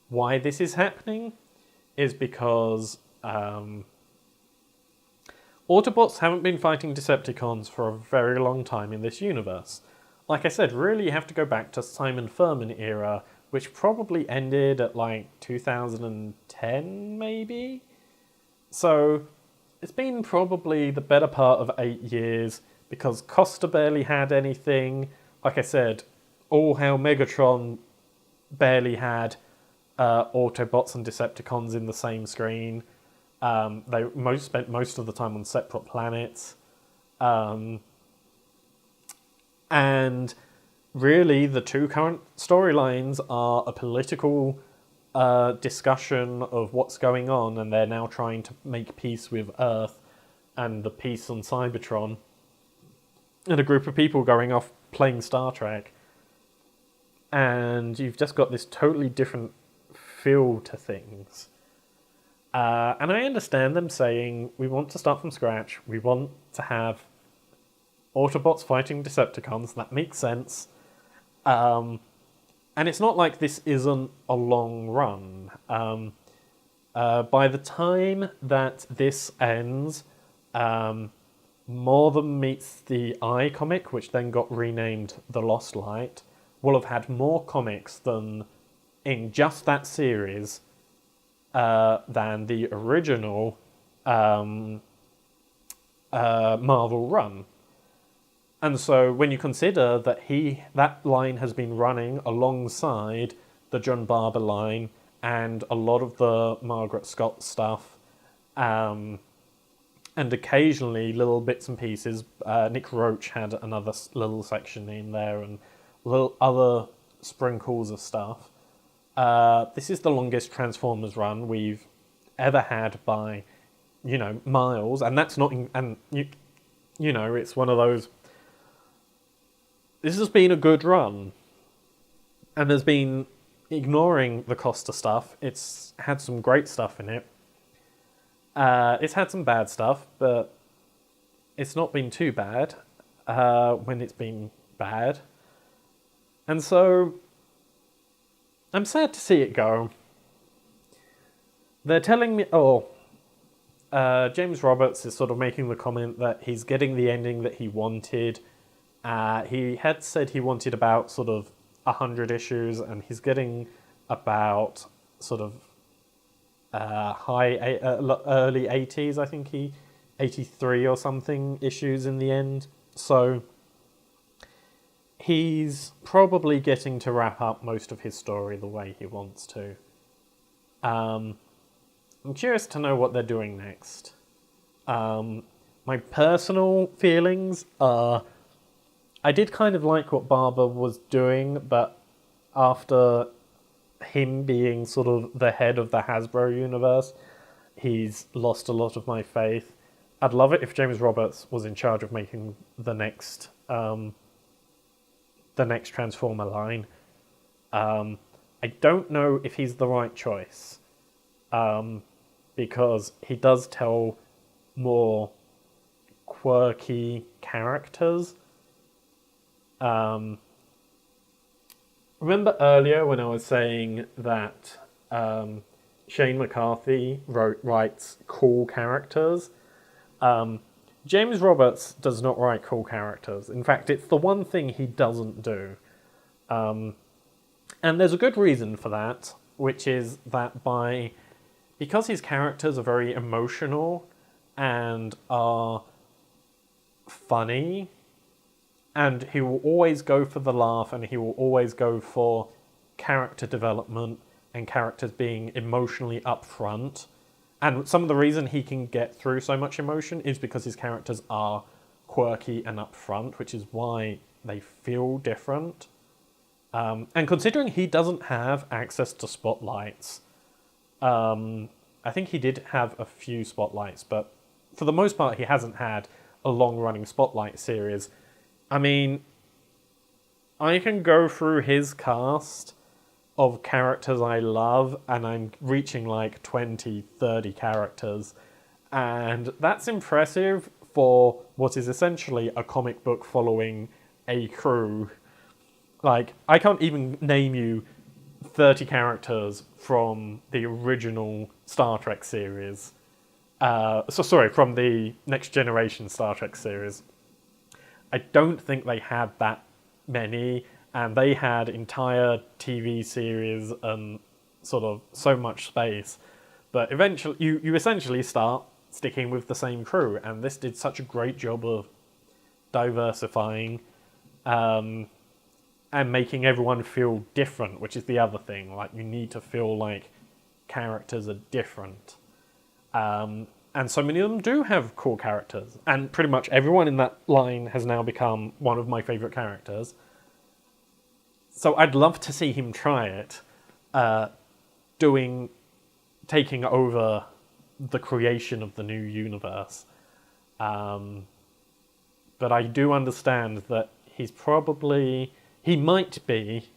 why this is happening is because Autobots haven't been fighting Decepticons for a very long time in this universe. Like I said, really you have to go back to Simon Furman era, which probably ended at like 2010 maybe? So it's been probably the better part of 8 years because Costa barely had anything. Like I said, All Hail Megatron barely had Autobots and Decepticons in the same screen. They spent most of the time on separate planets. And really, the 2 current storylines are a political discussion of what's going on, and they're now trying to make peace with Earth and the peace on Cybertron, and a group of people going off playing Star Trek. And you've just got this totally different feel to things. And I understand them saying, we want to start from scratch, we want to have Autobots fighting Decepticons, that makes sense. And it's not like this isn't a long run. By the time that this ends, More Than Meets the Eye comic, which then got renamed The Lost Light, will have had more comics than in just that series than the original Marvel run. And so when you consider that that line has been running alongside the John Barber line and a lot of the Margaret Scott stuff, and occasionally little bits and pieces, Nick Roach had another little section in there and little other sprinkles of stuff. This is the longest Transformers run we've ever had by, miles, and that's not, it's one of those. This has been a good run, and there's been, ignoring the Costa stuff, it's had some great stuff in it. It's had some bad stuff, but it's not been too bad when it's been bad. And so I'm sad to see it go. They're telling me... James Roberts is sort of making the comment that he's getting the ending that he wanted. He had said he wanted about sort of 100 issues, and he's getting about sort of early 80s, I think 83 or something issues in the end. So he's probably getting to wrap up most of his story the way he wants to. I'm curious to know what they're doing next. My personal feelings are, I did kind of like what Barber was doing, but after him being sort of the head of the Hasbro universe, he's lost a lot of my faith. I'd love it if James Roberts was in charge of making the next Transformer line. I don't know if he's the right choice, because he does tell more quirky characters. Remember earlier when I was saying that Shane McCarthy writes cool characters? James Roberts does not write cool characters. In fact, it's the one thing he doesn't do. And there's a good reason for that, which is that because his characters are very emotional and are funny, and he will always go for the laugh, and he will always go for character development and characters being emotionally upfront. And some of the reason he can get through so much emotion is because his characters are quirky and upfront, which is why they feel different. And considering he doesn't have access to spotlights, I think he did have a few spotlights, but for the most part, he hasn't had a long-running spotlight series. I mean, I can go through his cast of characters I love, and I'm reaching like 20, 30 characters. And that's impressive for what is essentially a comic book following a crew. Like, I can't even name you 30 characters from the original Star Trek series. From the Next Generation Star Trek series. I don't think they had that many, and they had entire TV series and sort of so much space. But eventually, you essentially start sticking with the same crew, and this did such a great job of diversifying and making everyone feel different, which is the other thing. Like, you need to feel like characters are different. And so many of them do have cool characters. And pretty much everyone in that line has now become one of my favourite characters. So I'd love to see him try it, taking over the creation of the new universe. But I do understand that he might be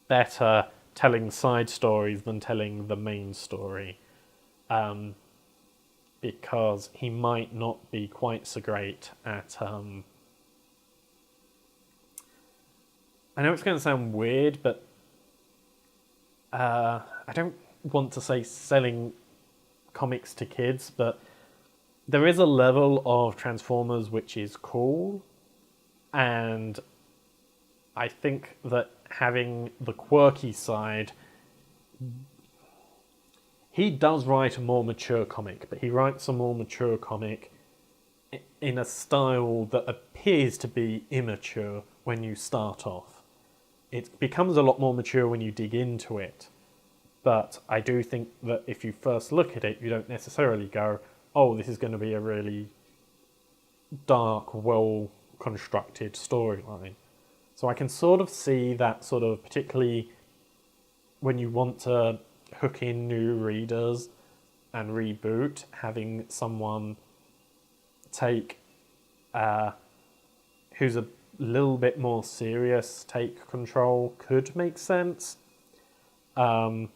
better telling side stories than telling the main story. Because he might not be quite so great at... I know it's going to sound weird, but I don't want to say selling comics to kids, but there is a level of Transformers which is cool, and I think that having the quirky side... He does write a more mature comic, but he writes a more mature comic in a style that appears to be immature when you start off. It becomes a lot more mature when you dig into it, but I do think that if you first look at it, you don't necessarily go, oh, this is going to be a really dark, well-constructed storyline. So I can sort of see that sort of, particularly when you want to hook in new readers and reboot, having someone take who's a little bit more serious take control could make sense. I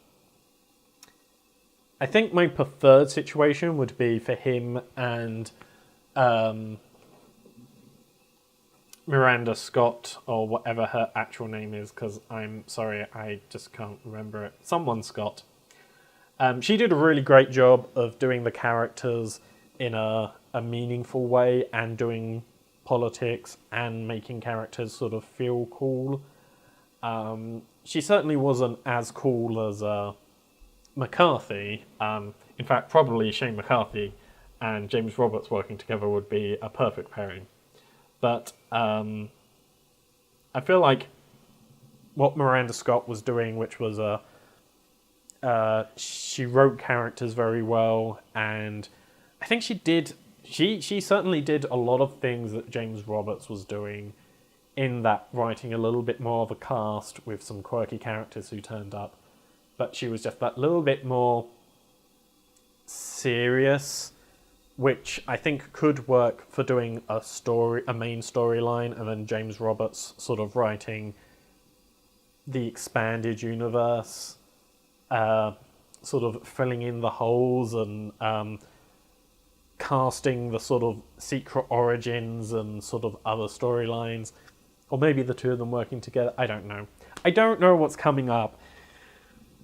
think my preferred situation would be for him and Miranda Scott, or whatever her actual name is, because I'm sorry, I just can't remember it. Someone Scott. She did a really great job of doing the characters in a meaningful way and doing politics and making characters sort of feel cool. She certainly wasn't as cool as McCarthy. In fact, probably Shane McCarthy and James Roberts working together would be a perfect pairing. But I feel like what Miranda Scott was doing, which was she wrote characters very well, and I think she certainly did a lot of things that James Roberts was doing, in that writing a little bit more of a cast with some quirky characters who turned up, but she was just that little bit more serious, which I think could work for doing a main storyline, and then James Roberts sort of writing the expanded universe, sort of filling in the holes and casting the sort of secret origins and sort of other storylines, or maybe the two of them working together. I don't know. I don't know what's coming up.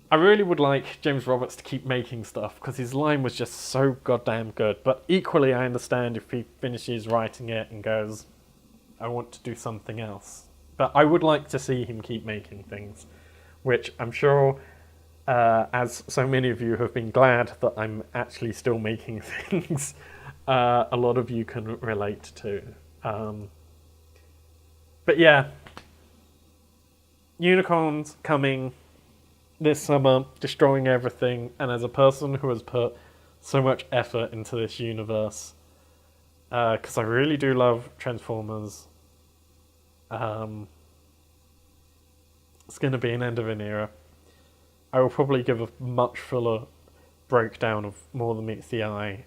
I really would like James Roberts to keep making stuff because his line was just so goddamn good. But equally, I understand if he finishes writing it and goes, I want to do something else. But I would like to see him keep making things, which I'm sure, as so many of you have been glad that I'm actually still making things, a lot of you can relate to. But yeah, unicorns coming this summer, destroying everything, and as a person who has put so much effort into this universe, because I really do love Transformers, it's going to be an end of an era. I will probably give a much fuller breakdown of More Than Meets the Eye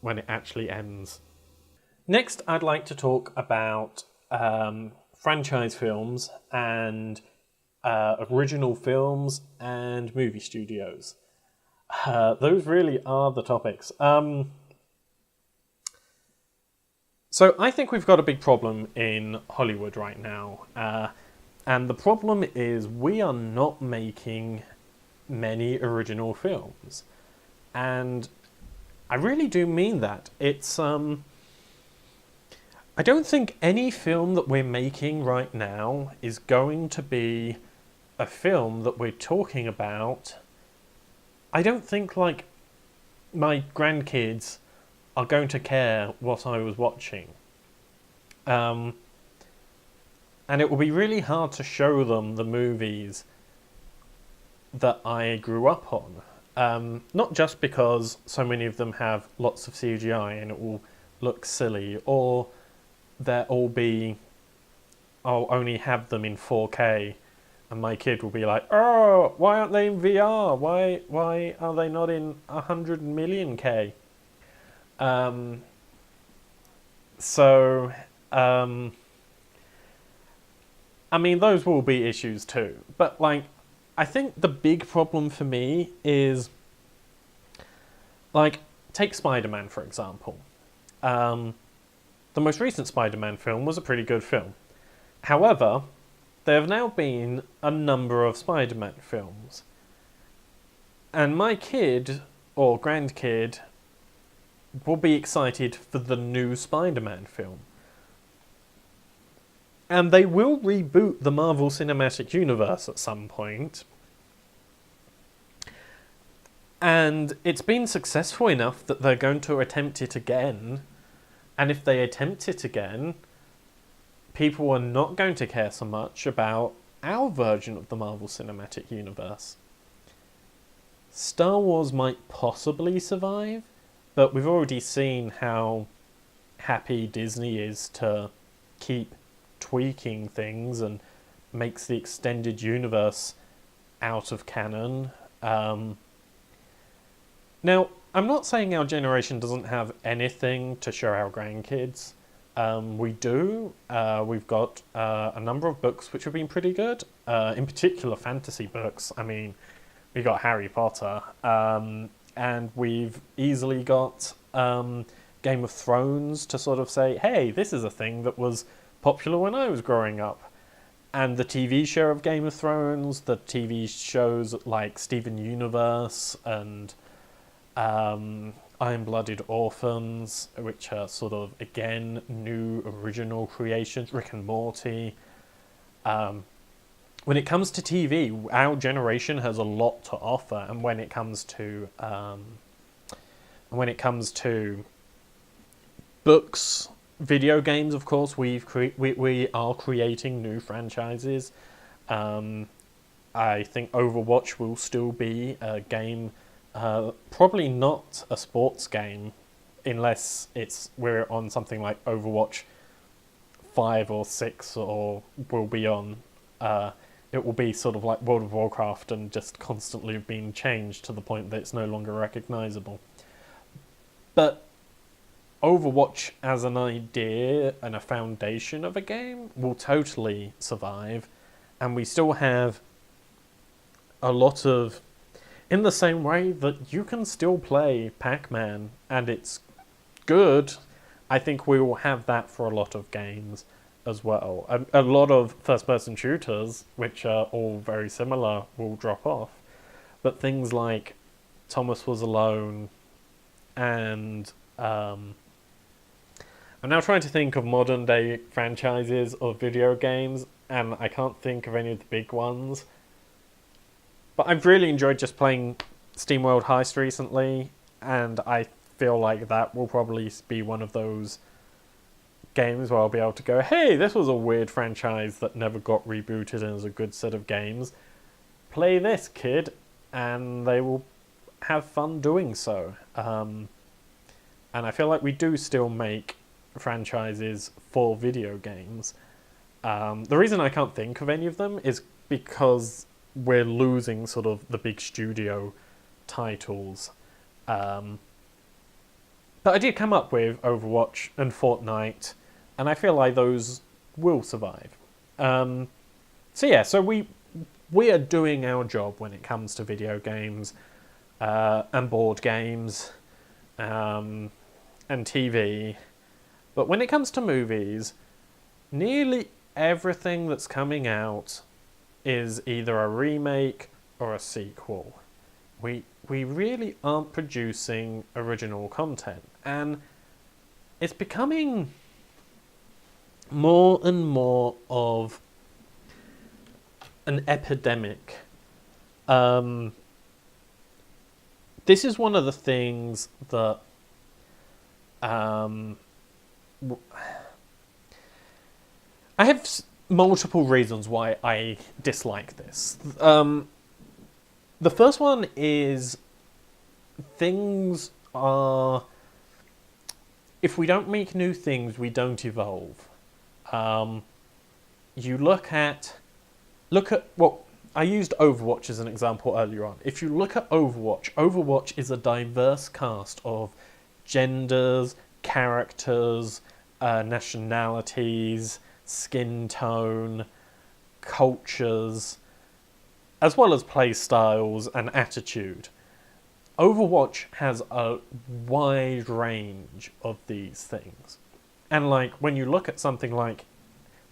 when it actually ends. Next, I'd like to talk about franchise films and original films and movie studios. Those really are the topics. So I think we've got a big problem in Hollywood right now. And the problem is we are not making many original films. And I really do mean that. It's I don't think any film that we're making right now is going to be a film that we're talking about. I don't think, like, my grandkids are going to care what I was watching. And it will be really hard to show them the movies that I grew up on. Not just because so many of them have lots of CGI and it will look silly, or they'll all be, I'll only have them in 4K, and my kid will be like, oh, why aren't they in VR? Why are they not in 100 million K? I mean, those will be issues too. But, like, I think the big problem for me is, like, take Spider-Man, for example. The most recent Spider-Man film was a pretty good film. However, there have now been a number of Spider-Man films. And my kid, or grandkid, will be excited for the new Spider-Man film. And they will reboot the Marvel Cinematic Universe at some point. And it's been successful enough that they're going to attempt it again. And if they attempt it again, people are not going to care so much about our version of the Marvel Cinematic Universe. Star Wars might possibly survive, but we've already seen how happy Disney is to keep tweaking things and makes the extended universe out of canon. Now, I'm not saying our generation doesn't have anything to show our grandkids. We do. We've got a number of books which have been pretty good. In particular, fantasy books. I mean, we got Harry Potter. And we've easily got Game of Thrones to sort of say, hey, this is a thing that was popular when I was growing up. And the TV show of Game of Thrones, the TV shows like Steven Universe and Iron-Blooded Orphans, which are sort of, again, new original creations, Rick and Morty. When it comes to TV, our generation has a lot to offer, and when it comes to books, video games, of course, we are creating new franchises. I think Overwatch will still be a game, probably not a sports game, unless we're on something like Overwatch 5 or 6, or will be on it will be sort of like World of Warcraft and just constantly being changed to the point that it's no longer recognizable. But Overwatch as an idea and a foundation of a game will totally survive, and we still have a lot of, in the same way that you can still play Pac-Man and it's good, I think we will have that for a lot of games as well. A lot of first-person shooters, which are all very similar, will drop off. But things like Thomas Was Alone and... I'm now trying to think of modern-day franchises of video games, and I can't think of any of the big ones. But I've really enjoyed just playing SteamWorld Heist recently, and I feel like that will probably be one of those games where I'll be able to go, hey, this was a weird franchise that never got rebooted and is a good set of games. Play this, kid, and they will have fun doing so. And I feel like we do still make franchises for video games. The reason I can't think of any of them is because we're losing sort of the big studio titles. But I did come up with Overwatch and Fortnite, and I feel like those will survive. So we are doing our job when it comes to video games and board games and TV. But when it comes to movies, nearly everything that's coming out is either a remake or a sequel. We really aren't producing original content, and it's becoming more and more of an epidemic. This is one of the things that I have multiple reasons why I dislike this. The first one is things are... If we don't make new things, we don't evolve. You look at... Well, I used Overwatch as an example earlier on. If you look at Overwatch, Overwatch is a diverse cast of genders, characters, nationalities, skin tone, cultures, as well as play styles and attitude. Overwatch has a wide range of these things. And like when you look at something like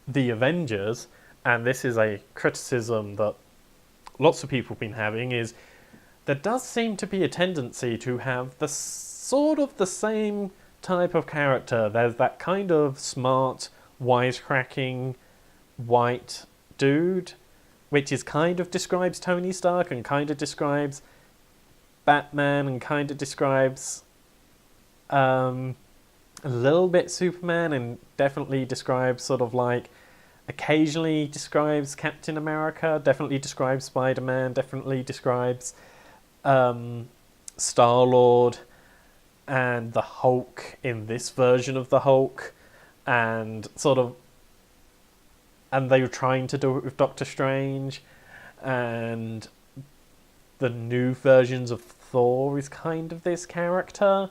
The Avengers, and this is a criticism that lots of people have been having, is there does seem to be a tendency to have the sort of the same type of character. There's that kind of smart, wisecracking white dude, which is kind of describes Tony Stark and kind of describes Batman and kind of describes a little bit Superman, and definitely describes sort of like occasionally describes Captain America, definitely describes Spider-Man, definitely describes Star-Lord and the Hulk in this version of the Hulk, and they were trying to do it with Doctor Strange, and the new versions of Thor is kind of this character,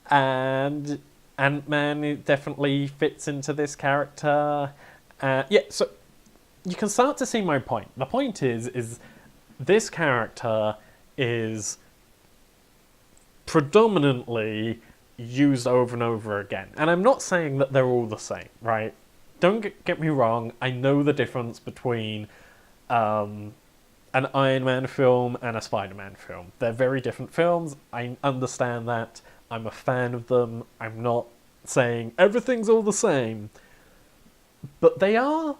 and Ant-Man definitely fits into this character. So you can start to see my point. The point is this character is predominantly used over and over again. And I'm not saying that they're all the same, right? Don't get me wrong, I know the difference between an Iron Man film and a Spider-Man film. They're very different films, I understand that. I'm a fan of them. I'm not saying everything's all the same. But they are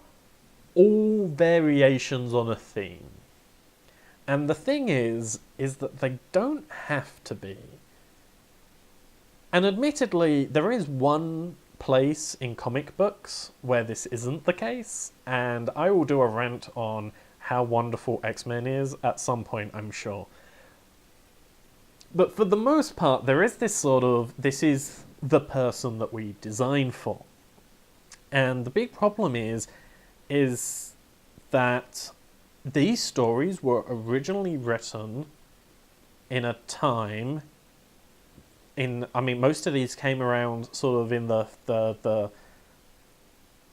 all variations on a theme. And the thing is that they don't have to be. And admittedly, there is one place in comic books where this isn't the case, and I will do a rant on how wonderful X-Men is at some point, I'm sure. But for the most part, there is this sort of, this is the person that we design for. And the big problem is that these stories were originally written in a time most of these came around sort of in the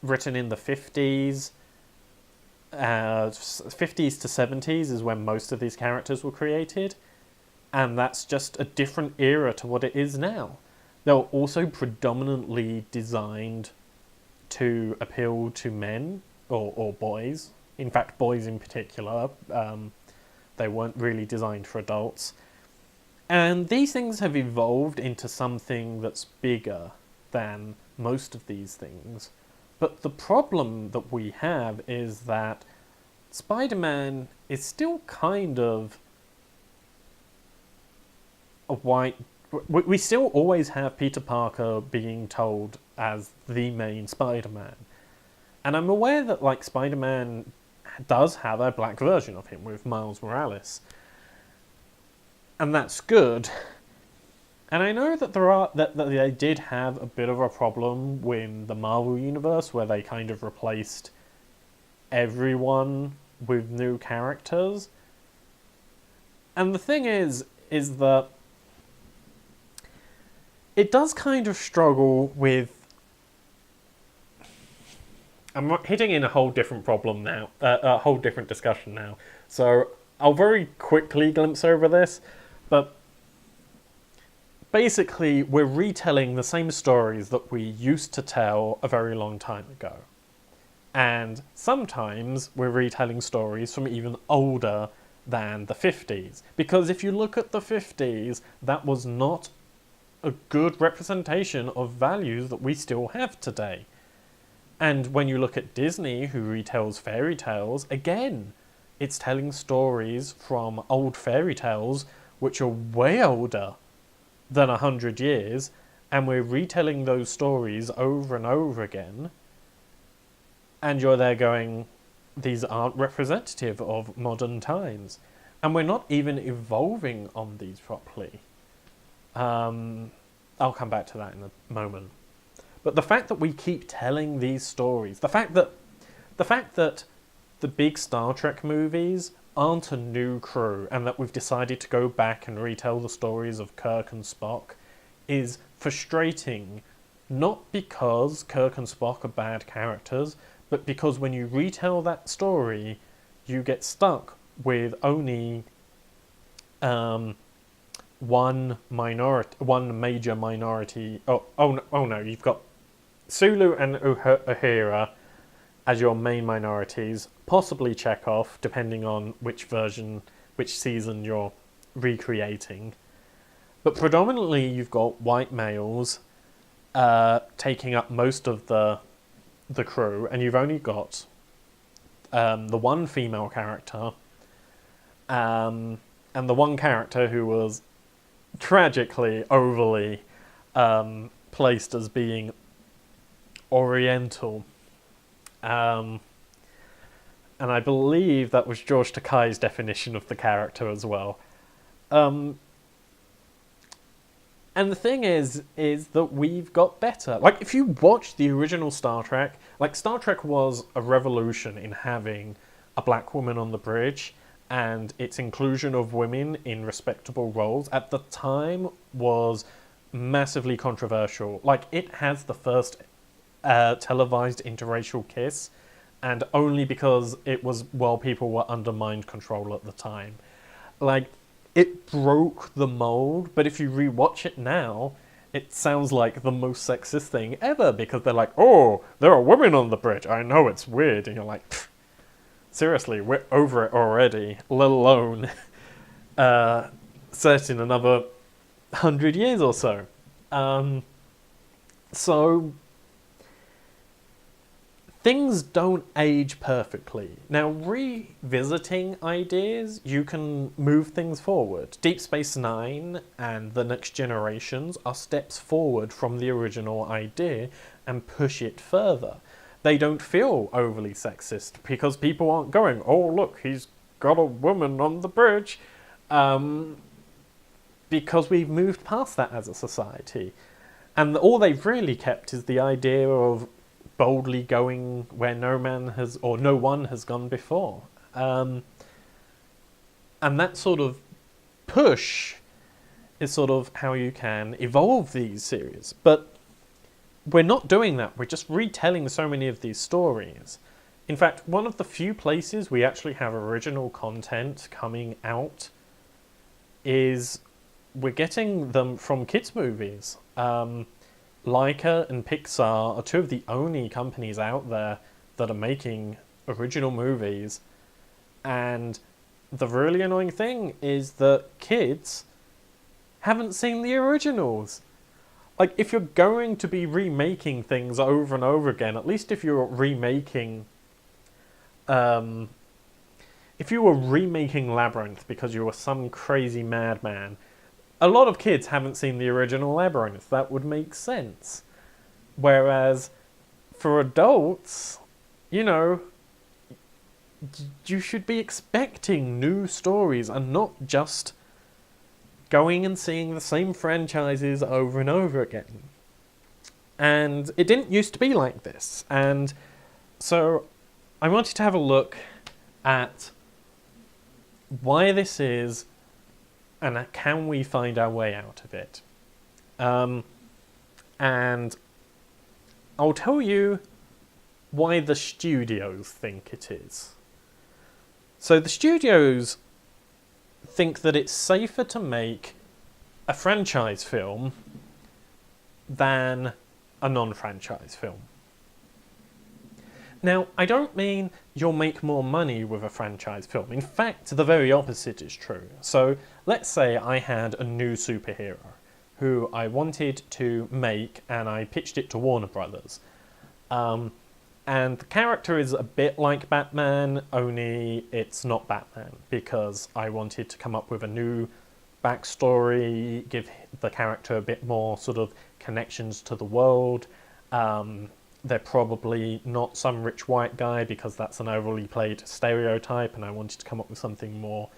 written in the 50s. 50s to 70s is when most of these characters were created, and that's just a different era to what it is now. They were also predominantly designed to appeal to men or boys. In fact, boys in particular. They weren't really designed for adults. And these things have evolved into something that's bigger than most of these things. But the problem that we have is that Spider-Man is still kind of a white... We still always have Peter Parker being told as the main Spider-Man. And I'm aware that, like, Spider-Man does have a black version of him with Miles Morales. And that's good. And I know that that they did have a bit of a problem with the Marvel Universe, where they kind of replaced everyone with new characters. And the thing is that it does kind of struggle with... I'm hitting in a whole different problem now, a whole different discussion now. So I'll very quickly glimpse over this, but basically we're retelling the same stories that we used to tell a very long time ago. And sometimes we're retelling stories from even older than the 50s. Because if you look at the 50s, that was not a good representation of values that we still have today. And when you look at Disney, who retells fairy tales, again, it's telling stories from old fairy tales which are way older than 100 years, and we're retelling those stories over and over again, and you're there going, these aren't representative of modern times. And we're not even evolving on these properly. I'll come back to that in a moment. But the fact that we keep telling these stories, the fact that the big Star Trek movies aren't a new crew, and that we've decided to go back and retell the stories of Kirk and Spock, is frustrating. Not because Kirk and Spock are bad characters, but because when you retell that story, you get stuck with only one major minority. Oh no, you've got Sulu and Uhura as your main minorities, possibly Chekhov, depending on which season you're recreating. But predominantly you've got white males taking up most of the crew, and you've only got the one female character, and the one character who was tragically overly placed as being Oriental. And I believe that was George Takei's definition of the character as well. And the thing is that we've got better. Like, if you watch the original Star Trek, like, Star Trek was a revolution in having a black woman on the bridge, and its inclusion of women in respectable roles at the time was massively controversial. Like, it has the first televised interracial kiss, and only because it was while people were under mind control at the time. Like, it broke the mold, but if you rewatch it now, it sounds like the most sexist thing ever, because they're like, oh, there are women on the bridge, I know it's weird, and you're like, seriously, we're over it already, let alone set in another 100 years or so. So things don't age perfectly. Now, revisiting ideas, you can move things forward. Deep Space Nine and The Next Generations are steps forward from the original idea and push it further. They don't feel overly sexist because people aren't going, oh, look, he's got a woman on the bridge. Because we've moved past that as a society. And all they've really kept is the idea of boldly going where no one has gone before. And that sort of push is sort of how you can evolve these series. But we're not doing that. We're just retelling so many of these stories. In fact, one of the few places we actually have original content coming out is we're getting them from kids' movies. Laika and Pixar are two of the only companies out there that are making original movies. And the really annoying thing is that kids haven't seen the originals. Like, if you're going to be remaking things over and over again, at least if you're remaking... if you were remaking Labyrinth because you were some crazy madman, a lot of kids haven't seen the original Labyrinth. That would make sense. Whereas, for adults, you know, you should be expecting new stories and not just going and seeing the same franchises over and over again. And it didn't used to be like this. And so I wanted to have a look at why this is and can we find our way out of it. And I'll tell you why the studios think it is. So the studios think that it's safer to make a franchise film than a non-franchise film. Now, I don't mean you'll make more money with a franchise film. In fact, the very opposite is true. So, let's say I had a new superhero who I wanted to make and I pitched it to Warner Brothers. And the character is a bit like Batman, only it's not Batman, because I wanted to come up with a new backstory, give the character a bit more sort of connections to the world. They're probably not some rich white guy, because that's an overly played stereotype, and I wanted to come up with something more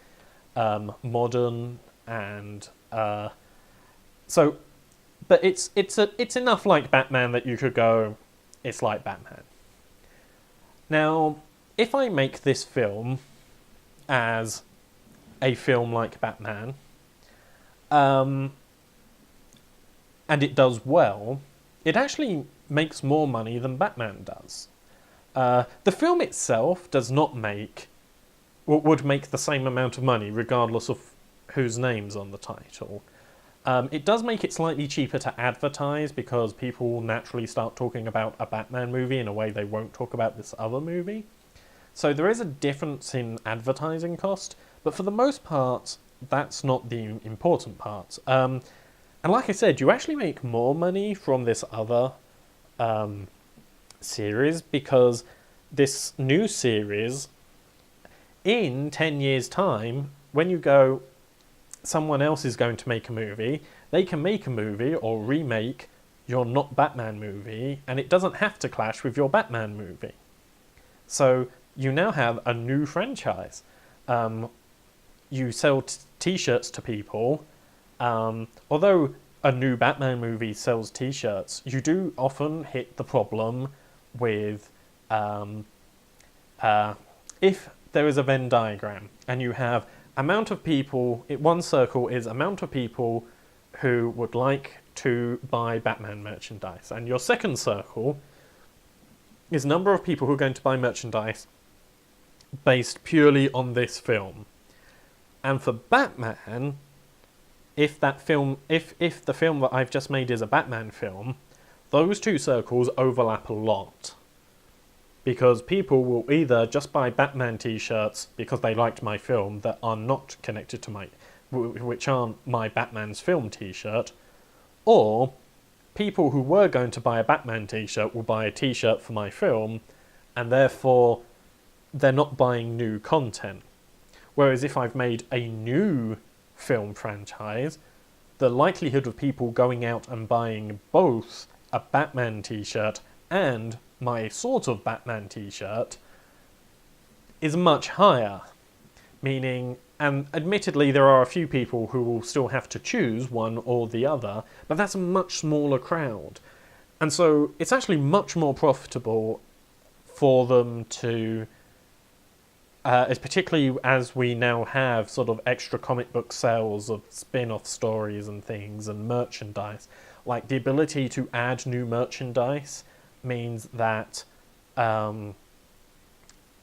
modern and so. But it's enough like Batman that you could go, it's like Batman. Now, if I make this film as a film like Batman, and it does well, it actually makes more money than Batman does. The film itself does not would make the same amount of money regardless of whose name's on the title. It does make it slightly cheaper to advertise because people will naturally start talking about a Batman movie in a way they won't talk about this other movie. So there is a difference in advertising cost, but for the most part, that's not the important part. And like I said, you actually make more money from this other series, because this new series, in 10 years' time, when you go, someone else is going to make a movie, they can make a movie or remake your not Batman movie, and it doesn't have to clash with your Batman movie. So you now have a new franchise. You sell t-shirts to people. Although a new Batman movie sells t-shirts, you do often hit the problem with if there is a Venn diagram and you have amount of people, one circle is amount of people who would like to buy Batman merchandise, and your second circle is number of people who are going to buy merchandise based purely on this film. And for Batman, if the film that I've just made is a Batman film, those two circles overlap a lot. Because people will either just buy Batman t-shirts because they liked my film that are not connected to which aren't my Batman's film t-shirt, or people who were going to buy a Batman t-shirt will buy a t-shirt for my film, and therefore they're not buying new content. Whereas if I've made a new film franchise, the likelihood of people going out and buying both a Batman t-shirt and my sort of Batman t-shirt is much higher. Meaning, and admittedly there are a few people who will still have to choose one or the other, but that's a much smaller crowd. And so it's actually much more profitable for them to It's particularly as we now have sort of extra comic book sales of spin-off stories and things and merchandise. Like, the ability to add new merchandise means that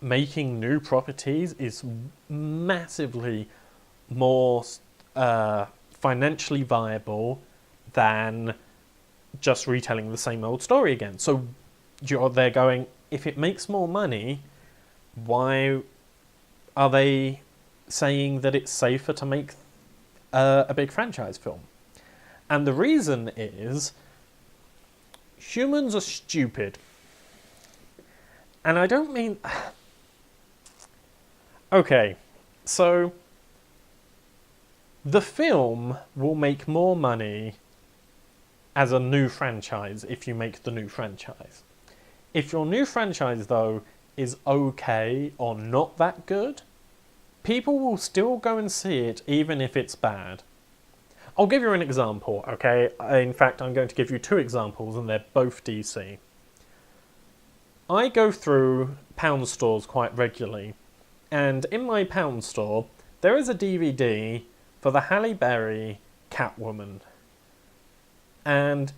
making new properties is massively more financially viable than just retelling the same old story again. So they're going, if it makes more money, why are they saying that it's safer to make a big franchise film? And the reason is humans are stupid. And I don't mean... Okay, so the film will make more money as a new franchise if you make the new franchise. If your new franchise, though, is okay or not that good, people will still go and see it even if it's bad. I'll give you an example, okay? In fact, I'm going to give you two examples and they're both DC. I go through pound stores quite regularly, and in my pound store, there is a DVD for the Halle Berry Catwoman. And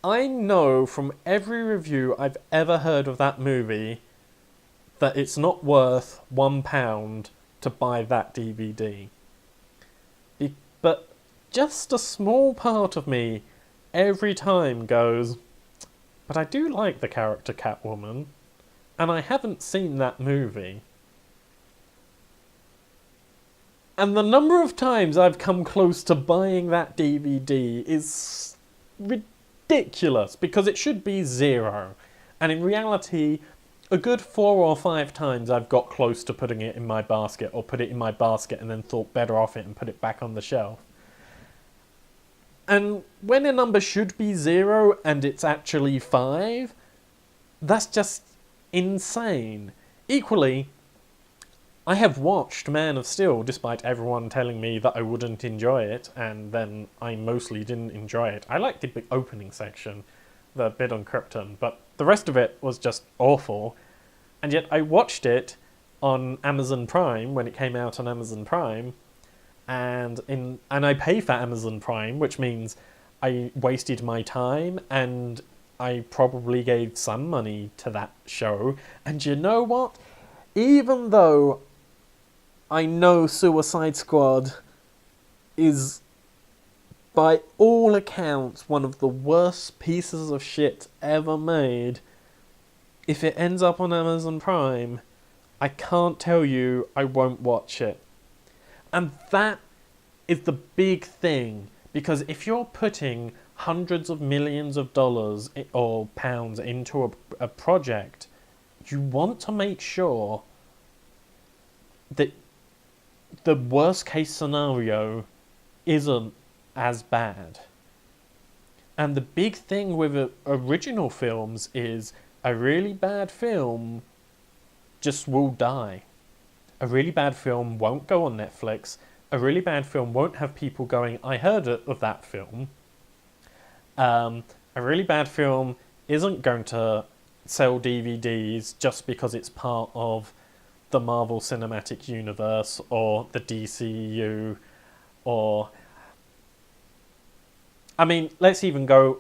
I know from every review I've ever heard of that movie that it's not worth £1 to buy that DVD. But just a small part of me every time goes, but I do like the character Catwoman, and I haven't seen that movie. And the number of times I've come close to buying that DVD is ridiculous, because it should be 0. And in reality, a good 4 or 5 times I've got close to putting it in my basket, or put it in my basket and then thought better off it and put it back on the shelf. And when a number should be 0 and it's actually 5, that's just insane. Equally, I have watched Man of Steel despite everyone telling me that I wouldn't enjoy it, and then I mostly didn't enjoy it. I liked the big opening section, the bit on Krypton, but the rest of it was just awful. And yet I watched it on Amazon Prime when it came out on Amazon Prime, and I pay for Amazon Prime, which means I wasted my time and I probably gave some money to that show. And you know what? Even though I know Suicide Squad is, by all accounts, one of the worst pieces of shit ever made, if it ends up on Amazon Prime, I can't tell you I won't watch it. And that is the big thing, because if you're putting hundreds of millions of dollars or pounds into a project, you want to make sure that the worst case scenario isn't as bad. And the big thing with original films is a really bad film just will die. A really bad film won't go on Netflix. A really bad film won't have people going, I heard of that film. A really bad film isn't going to sell DVDs just because it's part of the Marvel Cinematic Universe or the DCU, or... I mean, let's even go...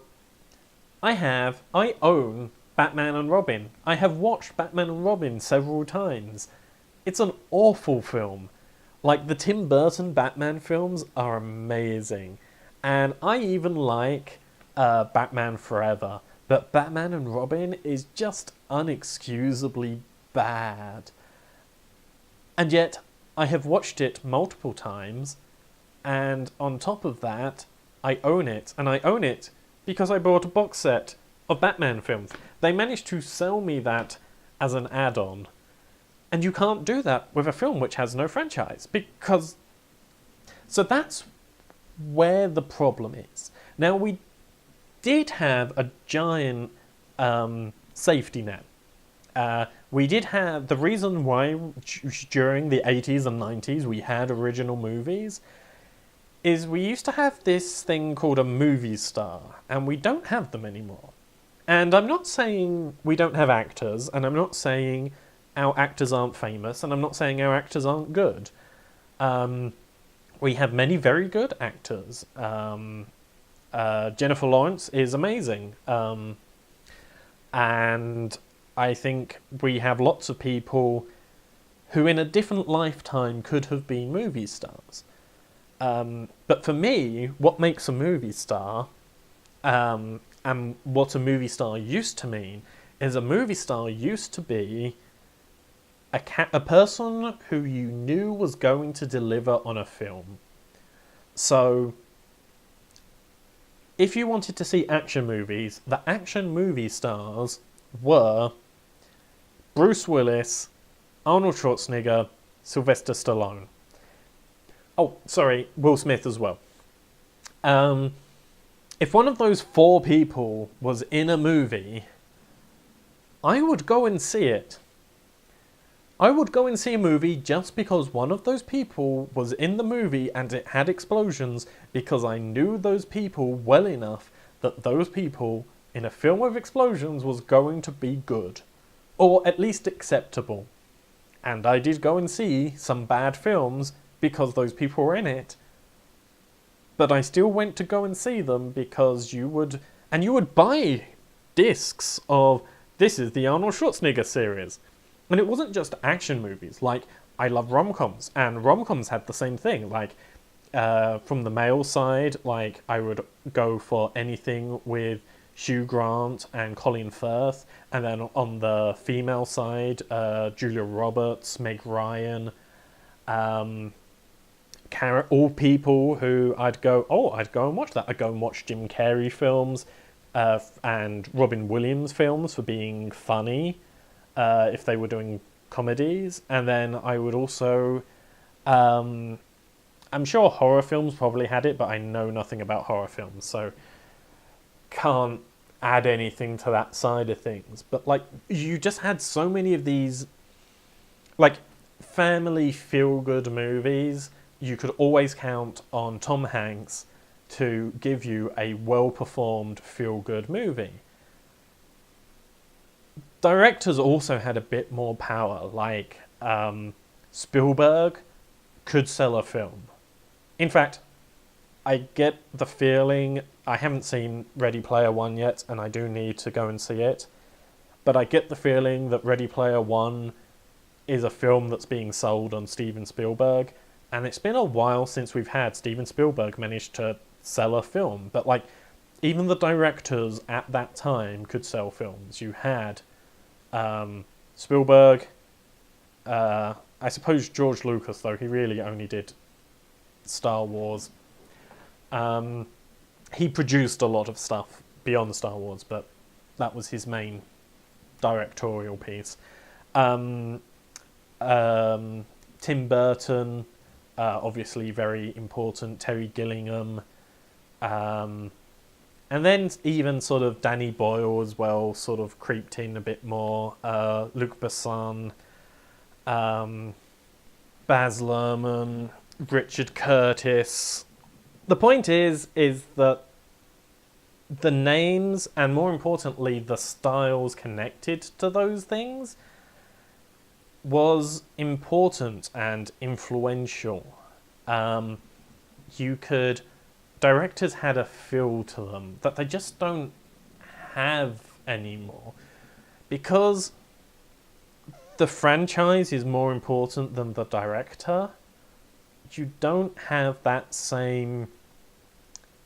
I own Batman and Robin. I have watched Batman and Robin several times. It's an awful film. Like, the Tim Burton Batman films are amazing. And I even like Batman Forever. But Batman and Robin is just unexcusably bad. And yet, I have watched it multiple times. And on top of that, I own it. And I own it because I bought a box set of Batman films. They managed to sell me that as an add-on. And you can't do that with a film which has no franchise, because... So that's where the problem is. Now, we did have a giant safety net. We did have... The reason why during the 80s and 90s we had original movies is we used to have this thing called a movie star, and we don't have them anymore. And I'm not saying we don't have actors, and I'm not saying our actors aren't famous, and I'm not saying our actors aren't good. We have many very good actors. Jennifer Lawrence is amazing. And I think we have lots of people who in a different lifetime could have been movie stars. But for me, what makes a movie star, and what a movie star used to mean, is a movie star used to be a person who you knew was going to deliver on a film. So, if you wanted to see action movies, the action movie stars were Bruce Willis, Arnold Schwarzenegger, Sylvester Stallone. Oh, sorry, Will Smith as well. If one of those four people was in a movie, I would go and see it. I would go and see a movie just because one of those people was in the movie and it had explosions, because I knew those people well enough that those people in a film with explosions was going to be good. Or at least acceptable. And I did go and see some bad films because those people were in it. But I still went to go and see them because you would buy discs of, this is the Arnold Schwarzenegger series. And it wasn't just action movies. Like, I love rom-coms, and rom-coms had the same thing. Like, from the male side, like, I would go for anything with Hugh Grant and Colin Firth, and then on the female side, Julia Roberts, Meg Ryan, all people who I'd go and watch that. I'd go and watch Jim Carrey films, and Robin Williams films for being funny. If they were doing comedies, and then I would also, I'm sure horror films probably had it, but I know nothing about horror films, so can't add anything to that side of things. But like, you just had so many of these, like, family feel-good movies. You could always count on Tom Hanks to give you a well-performed feel-good movie. Directors also had a bit more power, like Spielberg could sell a film. In fact, I get the feeling, I haven't seen Ready Player One yet, and I do need to go and see it, but I get the feeling that Ready Player One is a film that's being sold on Steven Spielberg, and it's been a while since we've had Steven Spielberg manage to sell a film, but like, even the directors at that time could sell films. You had Spielberg, I suppose George Lucas, though he really only did Star Wars. He produced a lot of stuff beyond Star Wars, but that was his main directorial piece. Tim Burton, obviously very important. Terry Gilliam, and then even sort of Danny Boyle as well, sort of creeped in a bit more. Luc Besson, Baz Luhrmann, Richard Curtis. The point is that the names, and more importantly, the styles connected to those things, was important and influential. Directors had a feel to them that they just don't have anymore. Because the franchise is more important than the director, you don't have that same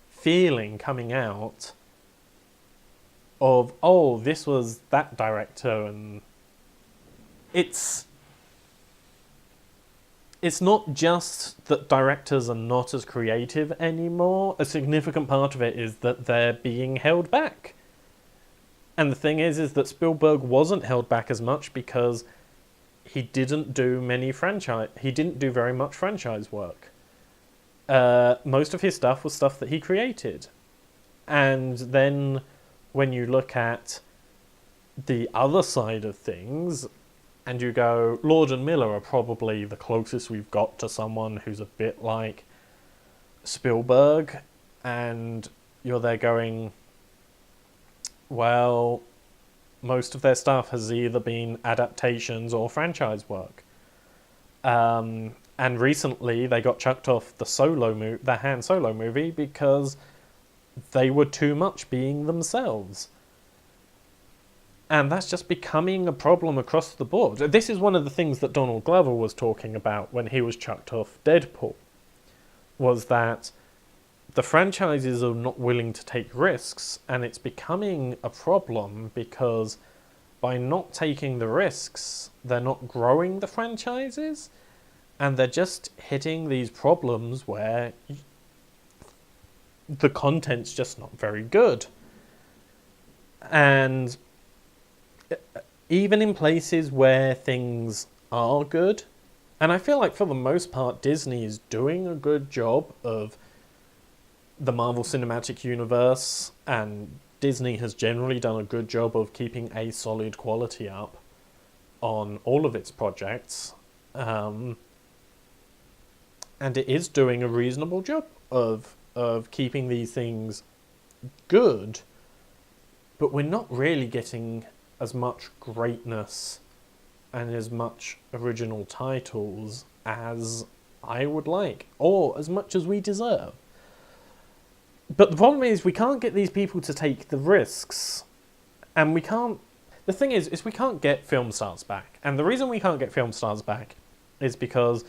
feeling coming out of, oh, this was that director, and it's not just that directors are not as creative anymore. A significant part of it is that they're being held back. And the thing is that Spielberg wasn't held back as much because he didn't do very much franchise work. Most of his stuff was stuff that he created. And then when you look at the other side of things, and you go, Lord and Miller are probably the closest we've got to someone who's a bit like Spielberg, and you're there going, well, most of their stuff has either been adaptations or franchise work. And recently they got chucked off the Han Solo movie because they were too much being themselves. And that's just becoming a problem across the board. This is one of the things that Donald Glover was talking about when he was chucked off Deadpool, was that the franchises are not willing to take risks, and it's becoming a problem because by not taking the risks, they're not growing the franchises, and they're just hitting these problems where the content's just not very good. And even in places where things are good, and I feel like for the most part Disney is doing a good job of the Marvel Cinematic Universe, and Disney has generally done a good job of keeping a solid quality up on all of its projects. And it is doing a reasonable job of keeping these things good, but we're not really getting as much greatness and as much original titles as I would like, or as much as we deserve. But the problem is we can't get these people to take the risks, and we can't... The thing is we can't get film stars back. And the reason we can't get film stars back is because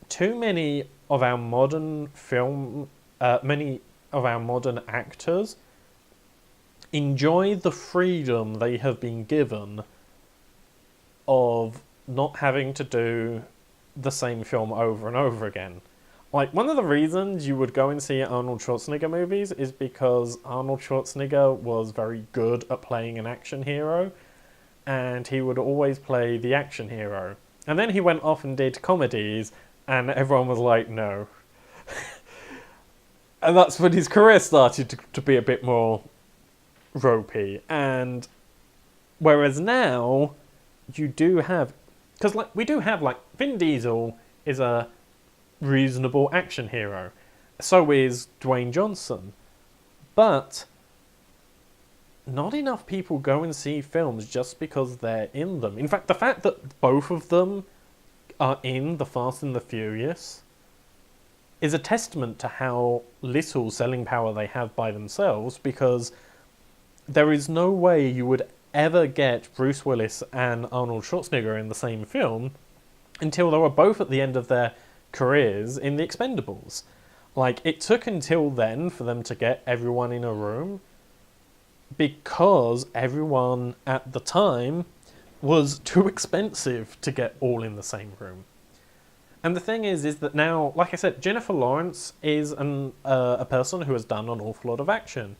too many of our modern actors enjoy the freedom they have been given of not having to do the same film over and over again. Like, one of the reasons you would go and see Arnold Schwarzenegger movies is because Arnold Schwarzenegger was very good at playing an action hero, and he would always play the action hero. And then he went off and did comedies, and everyone was like, no. And that's when his career started to be a bit more ropey. And whereas now, you do have... Because we do have, Vin Diesel is a reasonable action hero. So is Dwayne Johnson. But not enough people go and see films just because they're in them. In fact, the fact that both of them are in The Fast and the Furious is a testament to how little selling power they have by themselves, because there is no way you would ever get Bruce Willis and Arnold Schwarzenegger in the same film until they were both at the end of their careers in The Expendables. It took until then for them to get everyone in a room, because everyone at the time was too expensive to get all in the same room. And the thing is that now, like I said, Jennifer Lawrence is a person who has done an awful lot of action.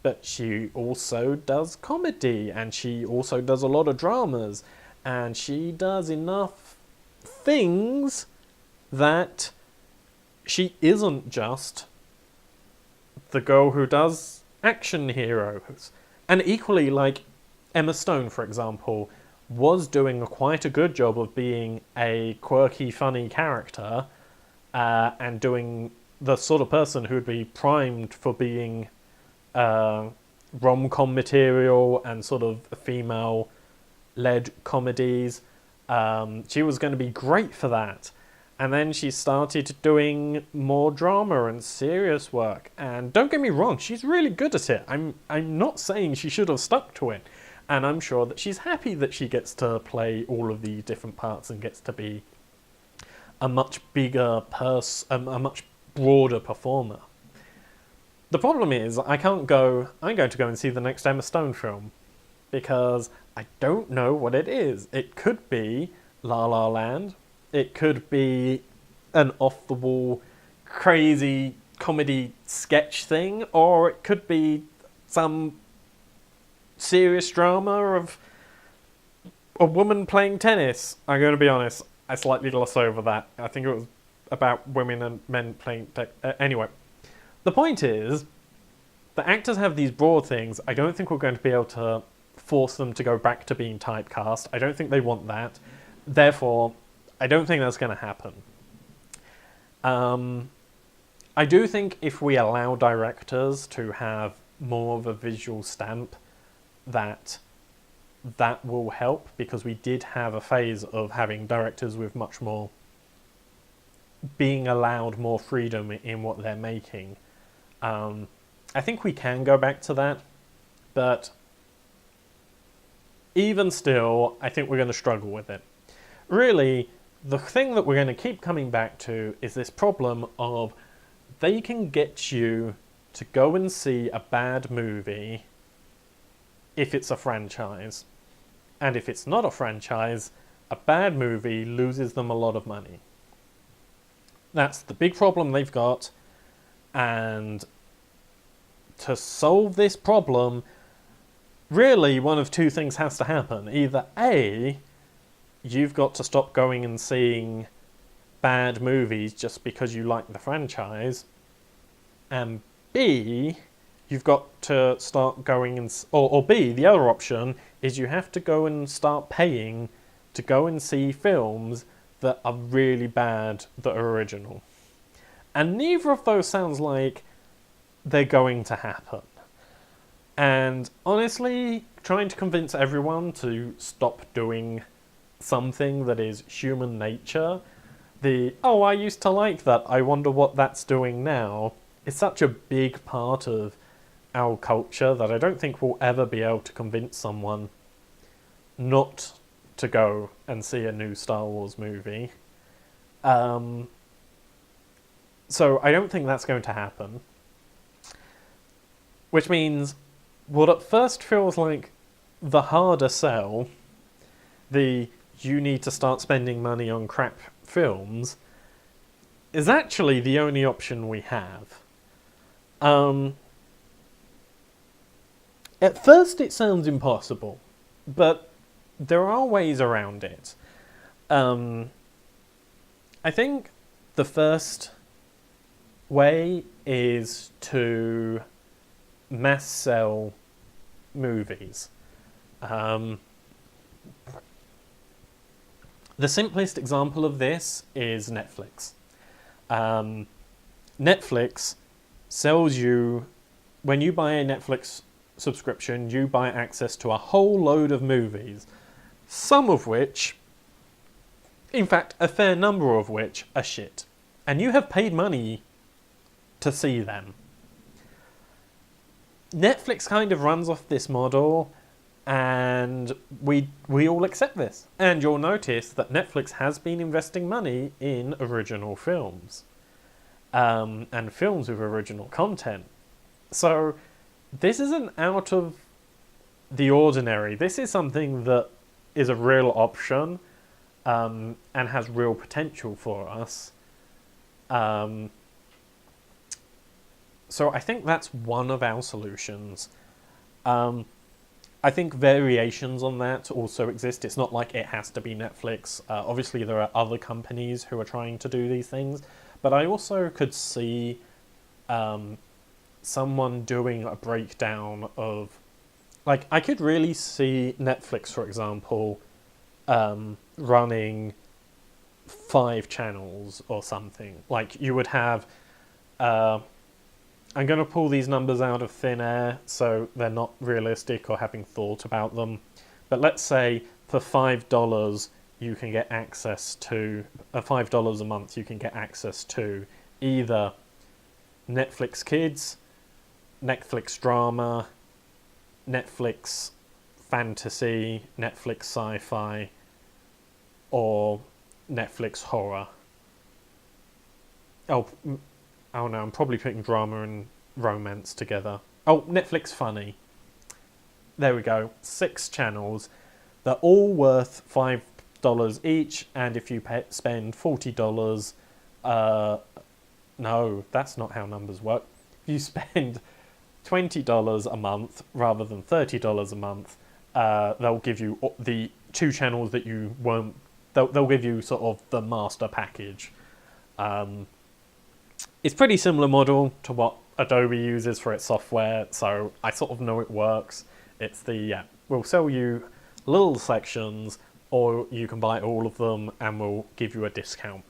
But she also does comedy, and she also does a lot of dramas, and she does enough things that she isn't just the girl who does action heroes. And equally, Emma Stone, for example, was doing quite a good job of being a quirky, funny character, and doing the sort of person who would be primed for being rom-com material and sort of female-led comedies. She was going to be great for that. And then she started doing more drama and serious work. And don't get me wrong, she's really good at it. I'm not saying she should have stuck to it. And I'm sure that she's happy that she gets to play all of these different parts and gets to be a much bigger a much broader performer. The problem is, I'm going to go and see the next Emma Stone film, because I don't know what it is. It could be La La Land. It could be an off-the-wall, crazy comedy sketch thing, or it could be some serious drama of a woman playing tennis. I'm going to be honest, I slightly glossed over that. I think it was about women and men playing anyway. The point is, the actors have these broad things. I don't think we're going to be able to force them to go back to being typecast. I don't think they want that. Therefore, I don't think that's going to happen. I do think if we allow directors to have more of a visual stamp that that will help, because we did have a phase of having directors with much more, being allowed more freedom in what they're making. I think we can go back to that, but even still, I think we're going to struggle with it. Really, the thing that we're going to keep coming back to is this problem of they can get you to go and see a bad movie if it's a franchise. And if it's not a franchise, a bad movie loses them a lot of money. That's the big problem they've got. And to solve this problem, really one of two things has to happen. Either A, you've got to stop going and seeing bad movies just because you like the franchise, and B, you've got to start going and... Or B, the other option is you have to go and start paying to go and see films that are really bad that are original. And neither of those sounds like they're going to happen. And honestly, trying to convince everyone to stop doing something that is human nature, oh, I used to like that, I wonder what that's doing now, is such a big part of our culture that I don't think we'll ever be able to convince someone not to go and see a new Star Wars movie. So I don't think that's going to happen. Which means what at first feels like the harder sell, you need to start spending money on crap films, is actually the only option we have. At first it sounds impossible, but there are ways around it. I think the first way is to mass sell movies. The simplest example of this is Netflix. Netflix sells you, when you buy a Netflix subscription, you buy access to a whole load of movies, some of which, in fact, a fair number of which are shit. And you have paid money to see them. Netflix kind of runs off this model, and we all accept this. And you'll notice that Netflix has been investing money in original films. And films with original content. So this isn't out of the ordinary. This is something that is a real option, and has real potential for us. So I think that's one of our solutions. I think variations on that also exist. It's not like it has to be Netflix. Obviously, there are other companies who are trying to do these things. But I also could see someone doing a breakdown of... Like, I could really see Netflix, for example, running 5 channels or something. Like, you would have... I'm going to pull these numbers out of thin air, so they're not realistic or having thought about them. But let's say for $5 you can get access to... $5 a month you can get access to either Netflix Kids, Netflix Drama, Netflix Fantasy, Netflix Sci-Fi, or Netflix Horror. Oh no, I'm probably putting drama and romance together. Oh, Netflix Funny. There we go. 6 channels. They're all worth $5 each, and if you spend $40... no, that's not how numbers work. If you spend $20 a month rather than $30 a month, they'll give you the 2 channels that you won't... They'll give you sort of the master package. It's pretty similar model to what Adobe uses for its software, so I sort of know it works. It's we'll sell you little sections, or you can buy all of them and we'll give you a discount.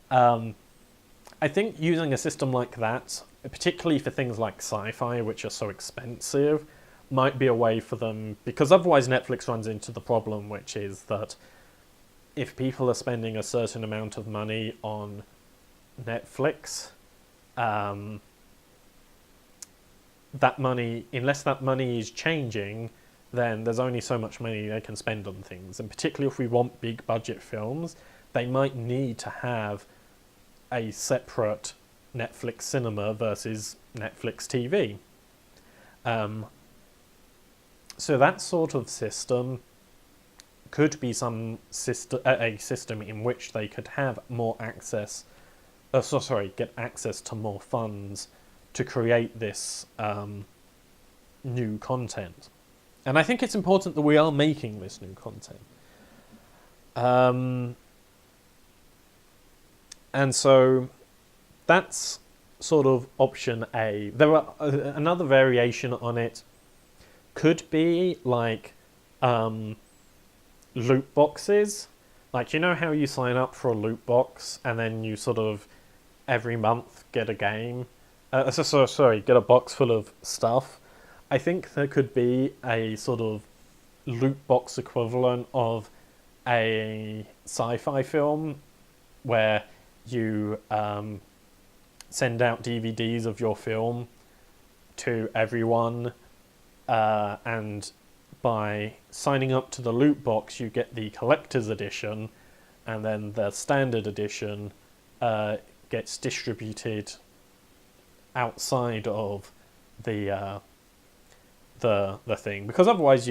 I think using a system like that, particularly for things like sci-fi, which are so expensive, might be a way for them, because otherwise Netflix runs into the problem, which is that if people are spending a certain amount of money on Netflix, that money, unless that money is changing, then there's only so much money they can spend on things. And particularly if we want big budget films, they might need to have a separate Netflix cinema versus Netflix TV. So that sort of system could be a system in which they could have more access, get access to more funds to create this new content. And I think it's important that we are making this new content. And so that's sort of option A. There are another variation on it could be like loot boxes. Like, you know how you sign up for a loot box and then you sort of every month get a game? Get a box full of stuff. I think there could be a sort of loot box equivalent of a sci-fi film where you send out DVDs of your film to everyone, and by signing up to the loot box you get the collector's edition, and then the standard edition gets distributed outside of the thing, because otherwise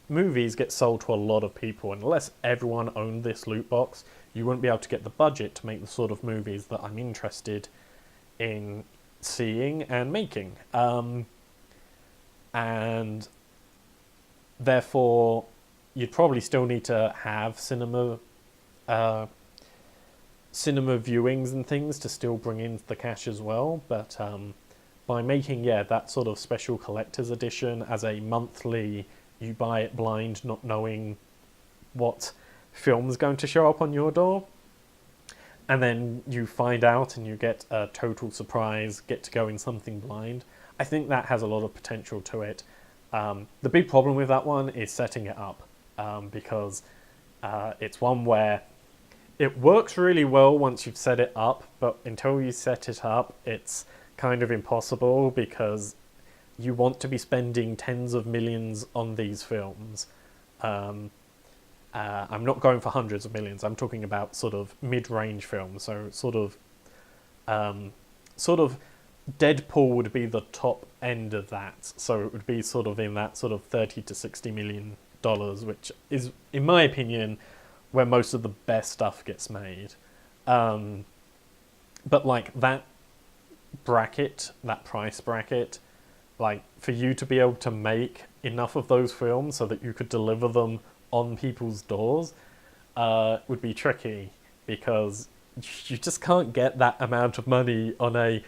movies get sold to a lot of people, and unless everyone owned this loot box, you wouldn't be able to get the budget to make the sort of movies that I'm interested in seeing and making. And therefore, you'd probably still need to have cinema viewings and things to still bring in the cash as well. But by making, that sort of special collector's edition as a monthly, you buy it blind, not knowing what film's going to show up on your door, and then you find out and you get a total surprise, get to go in something blind. I think that has a lot of potential to it. The big problem with that one is setting it up, because it's one where it works really well once you've set it up, but until you set it up, it's kind of impossible, because you want to be spending tens of millions on these films. I'm not going for hundreds of millions. I'm talking about sort of mid-range films. So sort of Deadpool would be the top end of that. So it would be sort of in that sort of $30 to $60 million, which is, in my opinion, where most of the best stuff gets made. But like that bracket, that price bracket, like for you to be able to make enough of those films so that you could deliver them on people's doors would be tricky, because you just can't get that amount of money on a...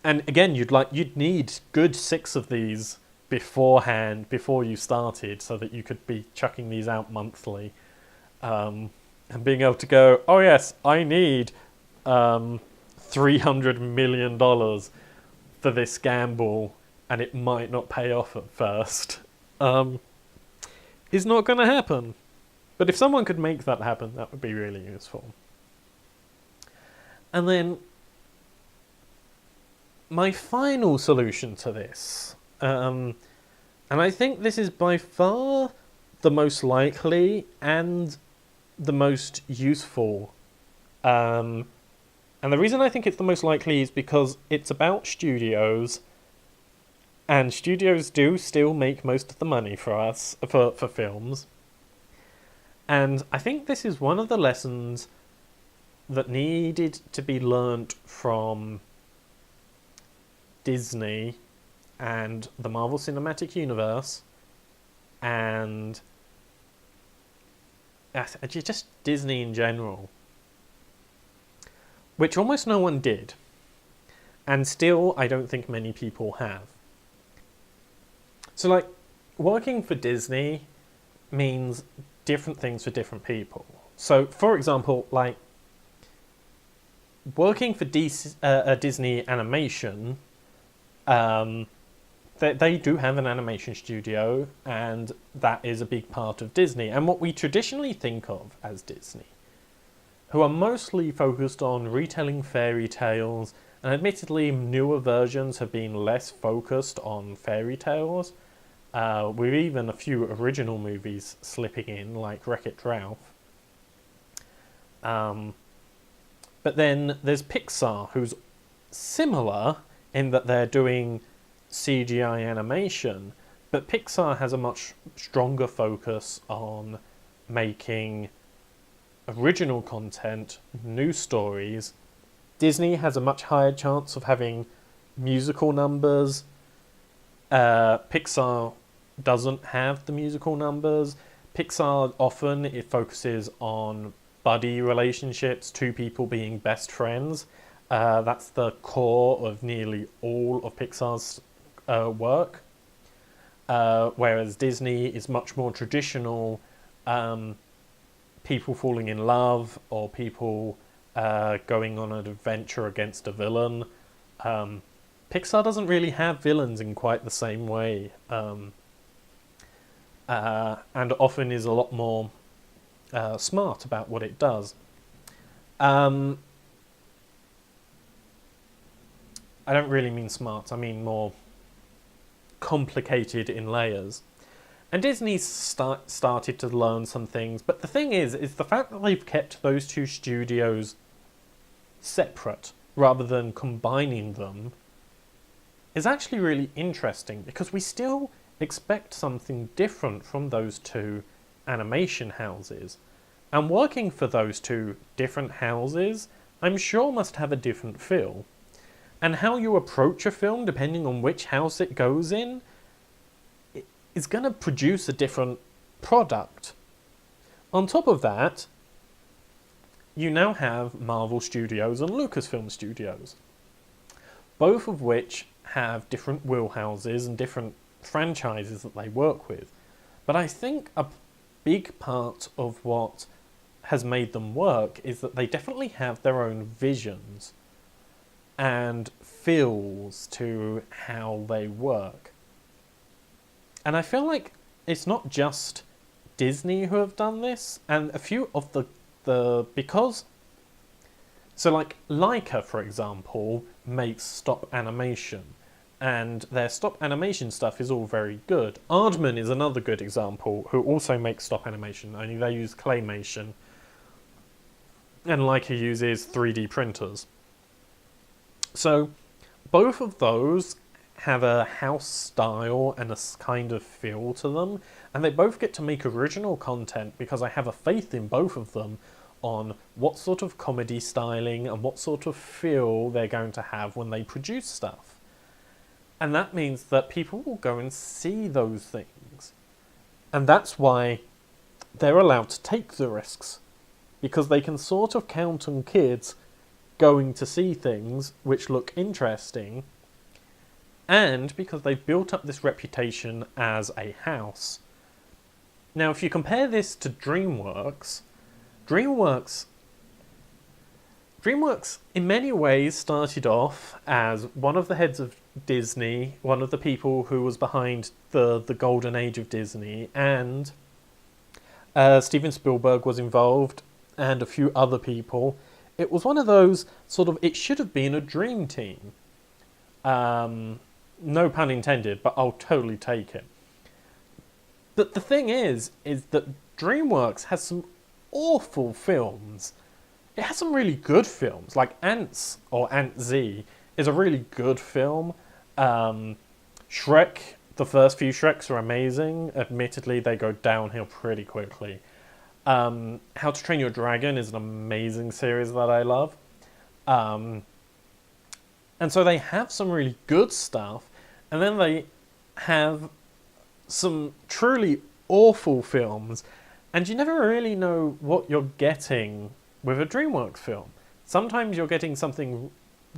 And again, you'd need good 6 of these beforehand, before you started, so that you could be chucking these out monthly, and being able to go, oh yes, I need $300 million for this gamble, and it might not pay off at first, is not going to happen. But if someone could make that happen, that would be really useful. And then my final solution to this, and I think this is by far the most likely and the most useful, and the reason I think it's the most likely is because it's about studios, and studios do still make most of the money for us, for films. And I think this is one of the lessons that needed to be learnt from Disney and the Marvel Cinematic Universe, and just Disney in general, which almost no one did, and still I don't think many people have. So like, working for Disney means different things for different people. So for example, like, working for Disney Animation, there they do have an animation studio, and that is a big part of Disney. And what we traditionally think of as Disney, who are mostly focused on retelling fairy tales, and admittedly newer versions have been less focused on fairy tales, with even a few original movies slipping in, like Wreck-It Ralph. But then there's Pixar, who's similar in that they're doing CGI animation, but Pixar has a much stronger focus on making original content, new stories. Disney has a much higher chance of having musical numbers. Pixar doesn't have the musical numbers. Pixar often it focuses on buddy relationships, two people being best friends. That's the core of nearly all of Pixar's work. Whereas Disney is much more traditional, people falling in love or people going on an adventure against a villain. Pixar doesn't really have villains in quite the same way, and often is a lot more smart about what it does. I don't really mean smart, I mean more complicated in layers. And Disney started to learn some things, but the thing is the fact that they've kept those two studios separate rather than combining them is actually really interesting, because we still expect something different from those two animation houses. And working for those two different houses, I'm sure must have a different feel. And how you approach a film, depending on which house it goes in, is going to produce a different product. On top of that, you now have Marvel Studios and Lucasfilm Studios, both of which have different wheelhouses and different franchises that they work with. But I think a big part of what has made them work is that they definitely have their own visions and feels to how they work. And I feel like it's not just Disney who have done this, and a few of because... So like Leica, for example, makes stop animation, and their stop animation stuff is all very good. Aardman is another good example, who also makes stop animation, only they use claymation, and Leica uses 3D printers. So both of those have a house style and a kind of feel to them, and they both get to make original content because I have a faith in both of them on what sort of comedy styling and what sort of feel they're going to have when they produce stuff. And that means that people will go and see those things. And that's why they're allowed to take the risks, because they can sort of count on kids going to see things which look interesting, and because they've built up this reputation as a house. Now, if you compare this to DreamWorks in many ways started off as one of the heads of Disney, one of the people who was behind the golden age of Disney, and Steven Spielberg was involved, and a few other people. It was one of those sort of, it should have been a dream team. No pun intended, but I'll totally take it. But the thing is that DreamWorks has some awful films. It has some really good films, like Ants, or Ant Z, is a really good film. Shrek, the first few Shreks are amazing. Admittedly, they go downhill pretty quickly. How to Train Your Dragon is an amazing series that I love. And so they have some really good stuff, and then they have some truly awful films, and you never really know what you're getting with a DreamWorks film. Sometimes you're getting something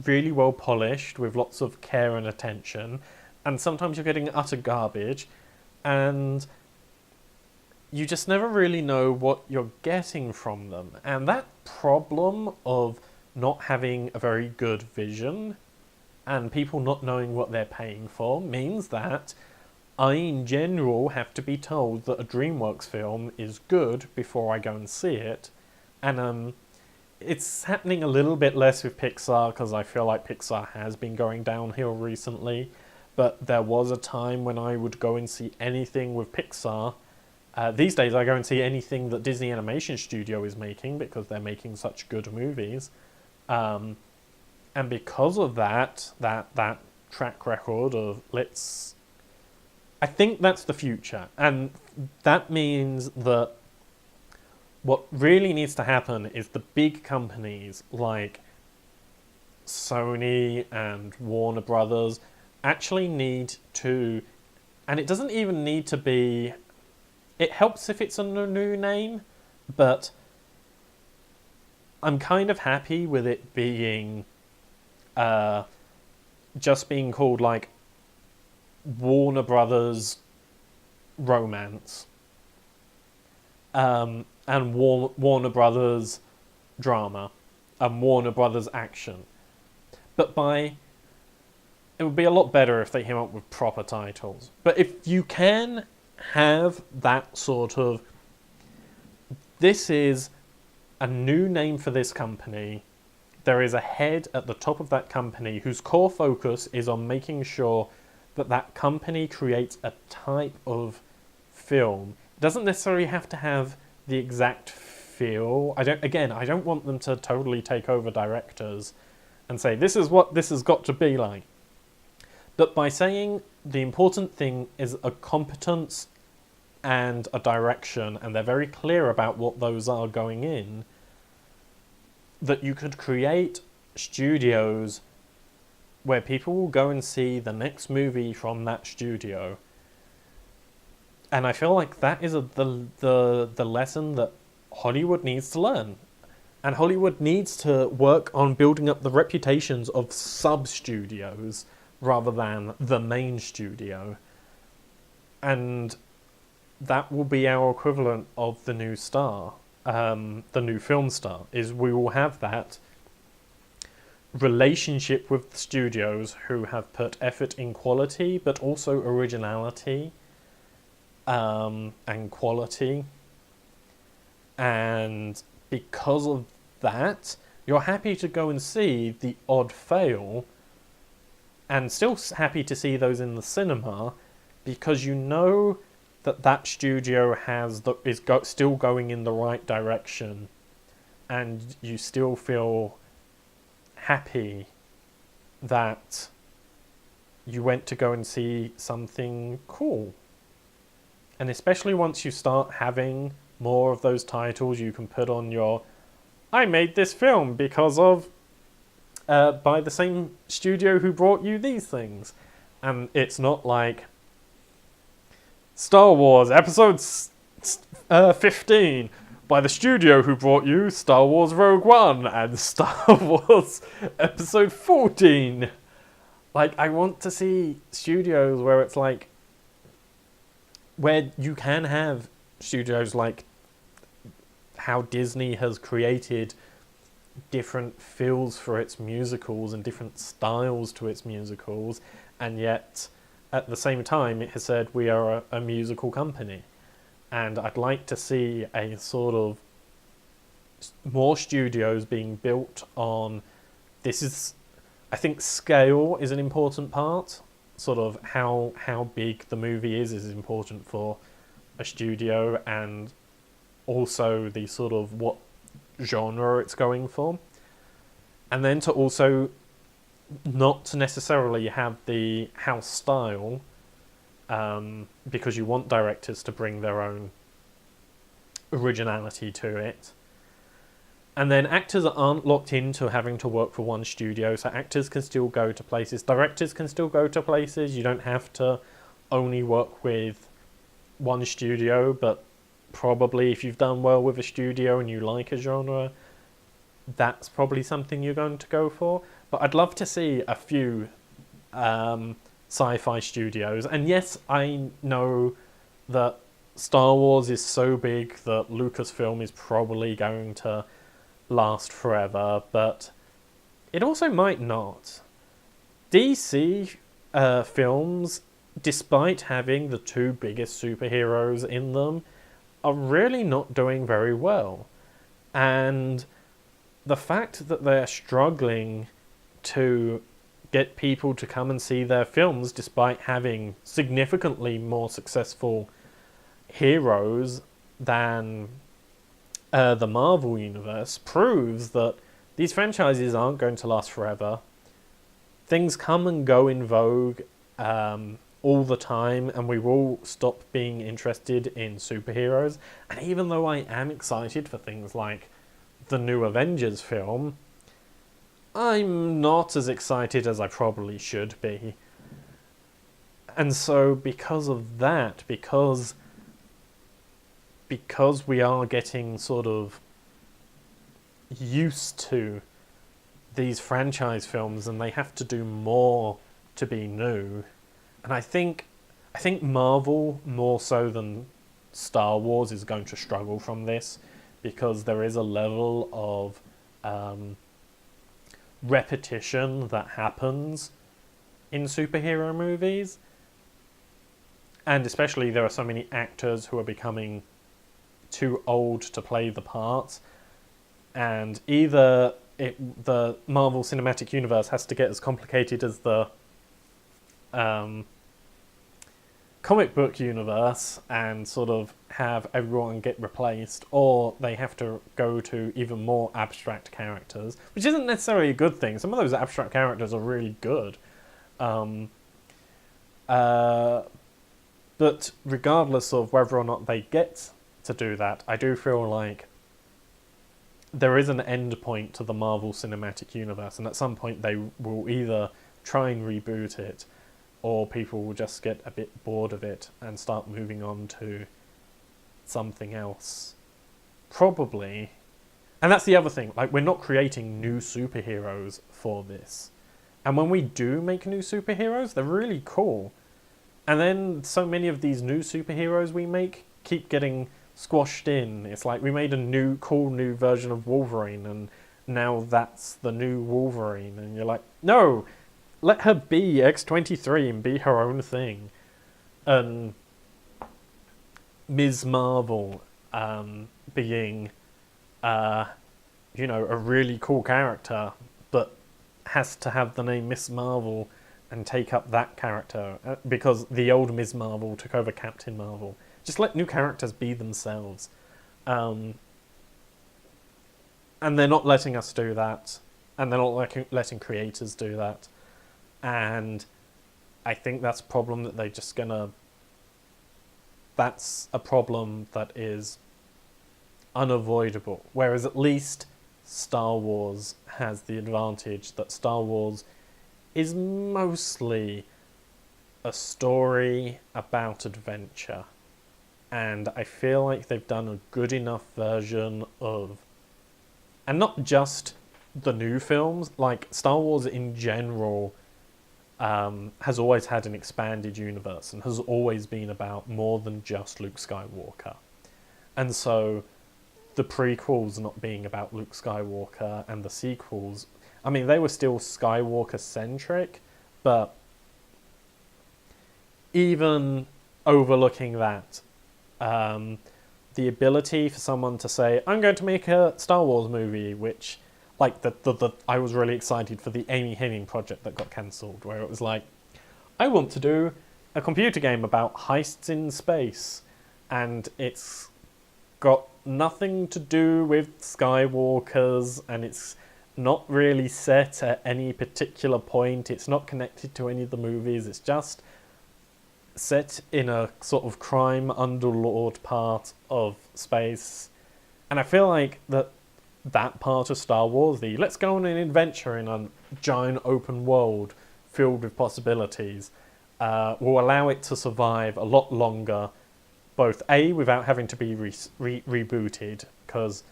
really well polished with lots of care and attention, and sometimes you're getting utter garbage, and you just never really know what you're getting from them. And that problem of not having a very good vision and people not knowing what they're paying for means that I, in general, have to be told that a DreamWorks film is good before I go and see it. And it's happening a little bit less with Pixar, because I feel like Pixar has been going downhill recently. But there was a time when I would go and see anything with Pixar. These days I go and see anything that Disney Animation Studio is making, because they're making such good movies. And because of that track record of I think that's the future. And that means that what really needs to happen is the big companies like Sony and Warner Brothers actually need to, and it doesn't even need to be, it helps if it's a new name, but I'm kind of happy with it being just being called like Warner Brothers Romance and Warner Brothers Drama and Warner Brothers Action. But it would be a lot better if they came up with proper titles. But if you can have that sort of, this is a new name for this company, there is a head at the top of that company whose core focus is on making sure that that company creates a type of film. It doesn't necessarily have to have the exact feel. I don't want them to totally take over directors and say, this is what this has got to be like. But by saying the important thing is a competence and a direction, and they're very clear about what those are going in, that you could create studios where people will go and see the next movie from that studio. And I feel like that is the lesson that Hollywood needs to learn. And Hollywood needs to work on building up the reputations of sub-studios rather than the main studio. And that will be our equivalent of the new star, the new film star, is we will have that relationship with the studios who have put effort in quality, but also originality and quality. And because of that, you're happy to go and see the odd fail, and still happy to see those in the cinema, because you know that that studio is still going in the right direction, and you still feel happy that you went to go and see something cool. And especially once you start having more of those titles, you can put on your, I made this film because of by the same studio who brought you these things. And it's not like Star Wars Episode 15 by the studio who brought you Star Wars Rogue One and Star Wars Episode 14. Like, I want to see studios where it's like, where you can have studios like how Disney has created different feels for its musicals and different styles to its musicals, and yet at the same time it has said we are a musical company. And I'd like to see a sort of more studios being built on, this is, I think scale is an important part. Sort of how big the movie is important for a studio, and also the sort of what genre it's going for. And then to also not to necessarily have the house style, because you want directors to bring their own originality to it. And then actors aren't locked into having to work for one studio, so actors can still go to places, directors can still go to places. You don't have to only work with one studio, but probably if you've done well with a studio and you like a genre, that's probably something you're going to go for. But I'd love to see a few sci-fi studios. And yes, I know that Star Wars is so big that Lucasfilm is probably going to last forever, but it also might not. DC films, despite having the two biggest superheroes in them, are really not doing very well. And the fact that they're struggling to get people to come and see their films despite having significantly more successful heroes than the Marvel Universe proves that these franchises aren't going to last forever. Things come and go in vogue all the time, and we will stop being interested in superheroes. And even though I am excited for things like the new Avengers film, I'm not as excited as I probably should be. And so because of that, because we are getting sort of used to these franchise films and they have to do more to be new. And I think Marvel, more so than Star Wars, is going to struggle from this, because there is a level of repetition that happens in superhero movies. And especially there are so many actors who are becoming too old to play the parts. And either the Marvel Cinematic Universe has to get as complicated as the comic book universe and sort of have everyone get replaced, or they have to go to even more abstract characters, which isn't necessarily a good thing. Some of those abstract characters are really good. But regardless of whether or not they get to do that, I do feel like there is an end point to the Marvel Cinematic Universe, and at some point they will either try and reboot it, or people will just get a bit bored of it and start moving on to something else. Probably. And that's the other thing, like, we're not creating new superheroes for this. And when we do make new superheroes, they're really cool. And then so many of these new superheroes we make keep getting squashed in. It's like we made a cool new version of Wolverine, and now that's the new Wolverine. And you're like, no! Let her be X-23 and be her own thing. And Ms. Marvel being, a really cool character, but has to have the name Miss Marvel and take up that character, because the old Ms. Marvel took over Captain Marvel. Just let new characters be themselves. And they're not letting us do that. And they're not letting creators do that. And I think that's a problem that they're just gonna... That's a problem that is unavoidable. Whereas at least Star Wars has the advantage that Star Wars is mostly a story about adventure. And I feel like they've done a good enough version of... And not just the new films, like Star Wars in general has always had an expanded universe and has always been about more than just Luke Skywalker. And so the prequels not being about Luke Skywalker and the sequels, I mean, they were still Skywalker-centric, but even overlooking that, the ability for someone to say, I'm going to make a Star Wars movie, which, like, I was really excited for the Amy Hennig project that got cancelled, where it was like, I want to do a computer game about heists in space, and it's got nothing to do with Skywalkers, and it's not really set at any particular point, it's not connected to any of the movies, it's just set in a sort of crime underlord part of space. And I feel like that part of Star Wars, the let's go on an adventure in a giant open world filled with possibilities, will allow it to survive a lot longer, both A, without having to be rebooted, because,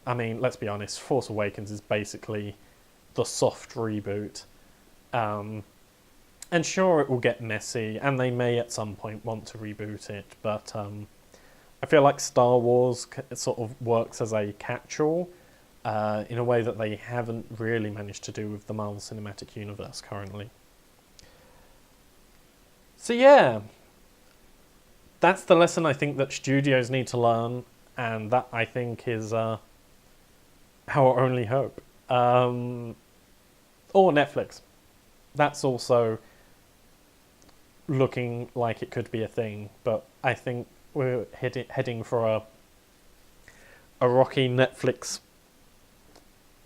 I mean, let's be honest, Force Awakens is basically the soft reboot. And sure, it will get messy, and they may at some point want to reboot it, but I feel like Star Wars sort of works as a catch-all in a way that they haven't really managed to do with the Marvel Cinematic Universe currently. So yeah, that's the lesson I think that studios need to learn, and that I think is our only hope. Or Netflix. That's also looking like it could be a thing, but I think we're heading for a rocky Netflix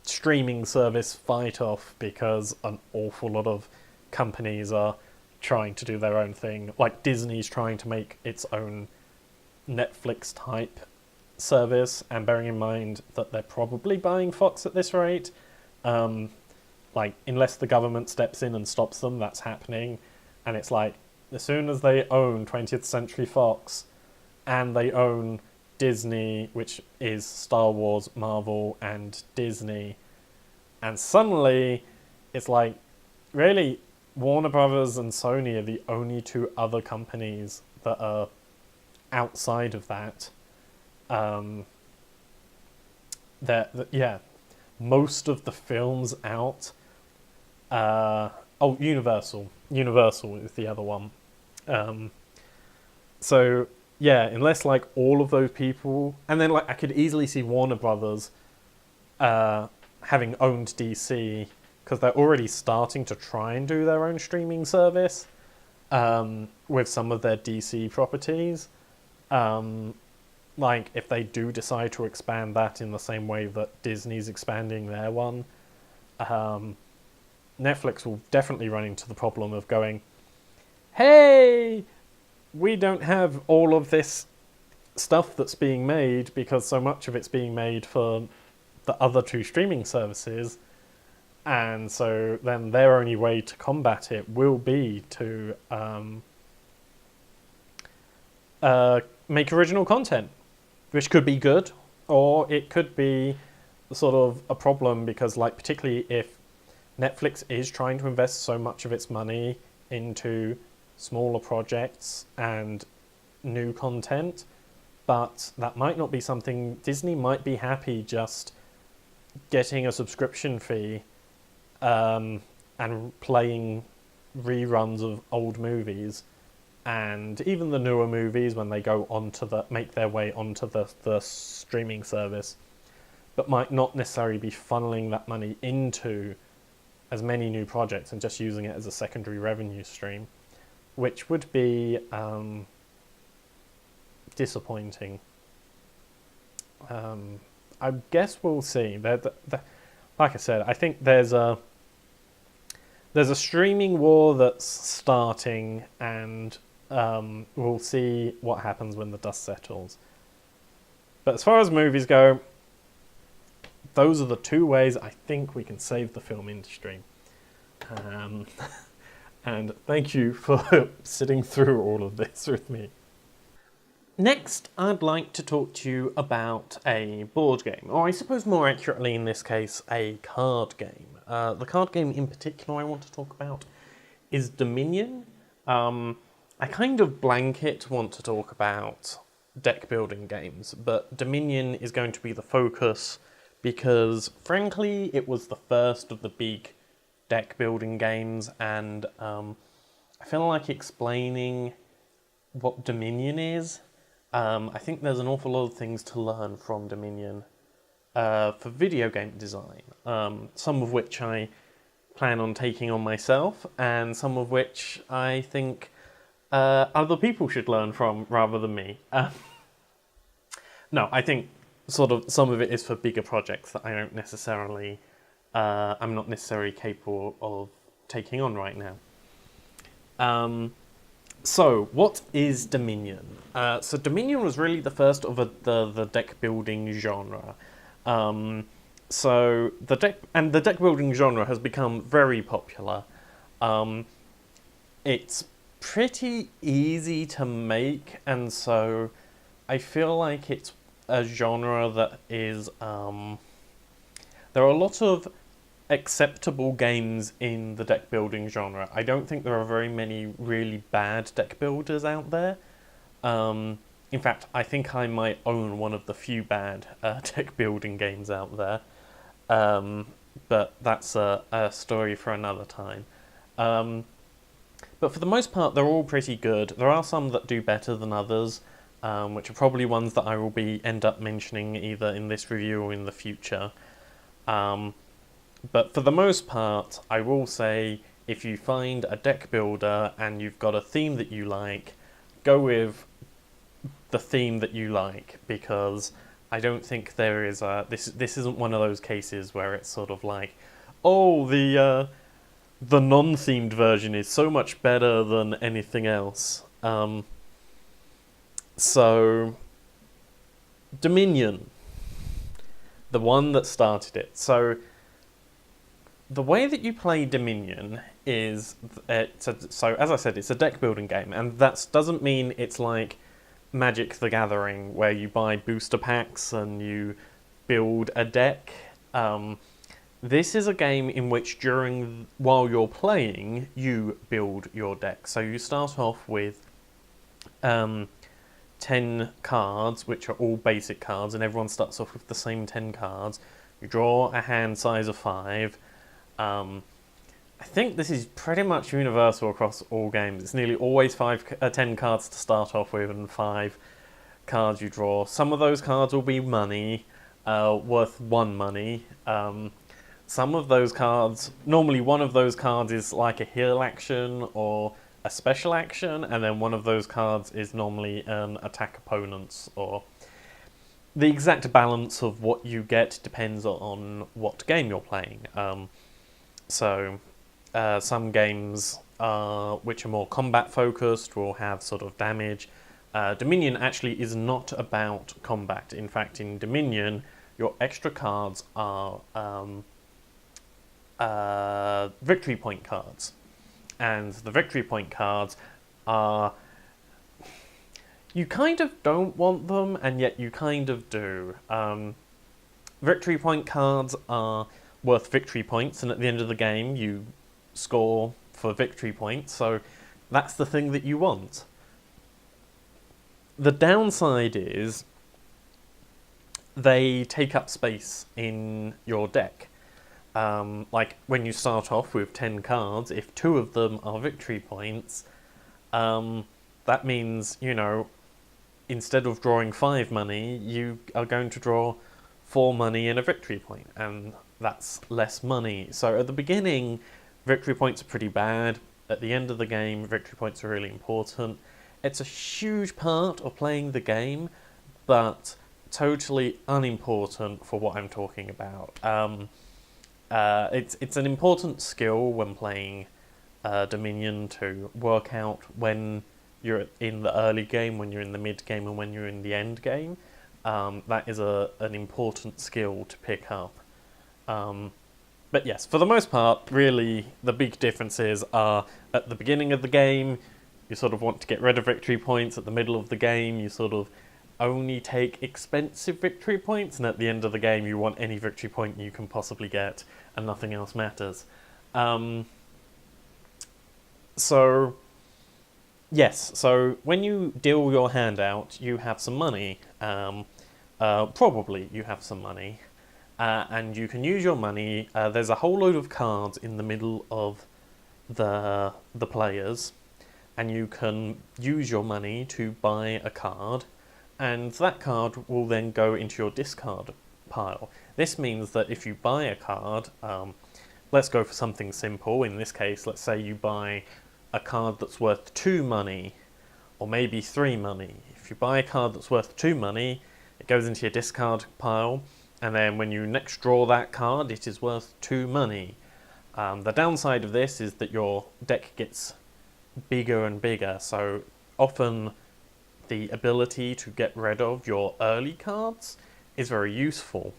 streaming service fight off, because an awful lot of companies are trying to do their own thing. Like Disney's trying to make its own Netflix type service, and bearing in mind that they're probably buying Fox at this rate, like unless the government steps in and stops them, that's happening. And it's like, as soon as they own 20th Century Fox and they own Disney, which is Star Wars, Marvel, and Disney, and suddenly it's like, really, Warner Brothers and Sony are the only two other companies that are outside of that. Yeah, most of the films out. Universal. Universal is the other one. So yeah, unless like all of those people, and then like I could easily see Warner Brothers having owned DC, because they're already starting to try and do their own streaming service with some of their DC properties. Like if they do decide to expand that in the same way that Disney's expanding their one, Netflix will definitely run into the problem of going, hey, we don't have all of this stuff that's being made because so much of it's being made for the other two streaming services, and so then their only way to combat it will be to make original content, which could be good, or it could be sort of a problem, because like particularly if Netflix is trying to invest so much of its money into smaller projects and new content, but that might not be something Disney might be happy just getting a subscription fee and playing reruns of old movies, and even the newer movies when they go onto make their way onto the streaming service, but might not necessarily be funneling that money into as many new projects and just using it as a secondary revenue stream, which would be disappointing. I guess we'll see. Like I said, I think there's a streaming war that's starting, and we'll see what happens when the dust settles. But as far as movies go, those are the two ways I think we can save the film industry. And thank you for sitting through all of this with me. Next, I'd like to talk to you about a board game, or I suppose more accurately in this case, a card game. The card game in particular I want to talk about is Dominion. I kind of blanket want to talk about deck building games, but Dominion is going to be the focus because, frankly, it was the first of the big deck building games, and I feel like explaining what Dominion is. I think there's an awful lot of things to learn from Dominion for video game design, some of which I plan on taking on myself, and some of which I think other people should learn from rather than me. No, I think sort of some of it is for bigger projects that I don't necessarily, I'm not necessarily capable of taking on right now. So, what is Dominion? So Dominion was really the first of the deck building genre. So the deck building genre has become very popular. It's pretty easy to make, and so I feel like it's a genre that is there are a lot of acceptable games in the deck building genre. I don't think there are very many really bad deck builders out there. In fact, I think I might own one of the few bad deck building games out there. But that's a story for another time. But for the most part, they're all pretty good. There are some that do better than others, which are probably ones that I will end up mentioning either in this review or in the future. But for the most part, I will say if you find a deck builder and you've got a theme that you like, go with the theme that you like, because I don't think there is a... This isn't one of those cases where it's sort of like, oh, the non-themed version is so much better than anything else. So, Dominion, the one that started it. So, the way that you play Dominion is, so as I said, it's a deck building game, and that doesn't mean it's like Magic the Gathering, where you buy booster packs and you build a deck. This is a game in which while you're playing, you build your deck. So you start off with 10 cards, which are all basic cards, and everyone starts off with the same 10 cards. You draw a hand size of 5. I think this is pretty much universal across all games. It's nearly always 10 cards to start off with and 5 cards you draw. Some of those cards will be money, worth 1 money. Some of those cards, normally one of those cards is like a heal action or a special action, and then one of those cards is normally an attack opponents, or the exact balance of what you get depends on what game you're playing. Some games which are more combat focused will have sort of damage. Dominion actually is not about combat. In fact, in Dominion, your extra cards are victory point cards. And the victory point cards are... You kind of don't want them, and yet you kind of do. Victory point cards are worth victory points, and at the end of the game you score for victory points, so that's the thing that you want. The downside is they take up space in your deck. Like when you start off with 10 cards, if 2 of them are victory points, that means, instead of drawing 5 money, you are going to draw 4 money and a victory point, and that's less money. So at the beginning, victory points are pretty bad. At the end of the game, victory points are really important. It's a huge part of playing the game, but totally unimportant for what I'm talking about. It's an important skill when playing Dominion to work out when you're in the early game, when you're in the mid game, and when you're in the end game. That is an important skill to pick up. But yes, for the most part, really, the big differences are at the beginning of the game, you sort of want to get rid of victory points. At the middle of the game, you sort of only take expensive victory points, and at the end of the game, you want any victory point you can possibly get, and nothing else matters. So when you deal your hand out, you have some money. Probably you have some money. And you can use your money. There's a whole load of cards in the middle of the players, and you can use your money to buy a card, and that card will then go into your discard pile. This means that if you buy a card, let's go for something simple. In this case, let's say you buy a card that's worth 2 money, or maybe 3 money. If you buy a card that's worth 2 money, it goes into your discard pile, and then when you next draw that card, it is worth 2 money. The downside of this is that your deck gets bigger and bigger, so often the ability to get rid of your early cards is very useful.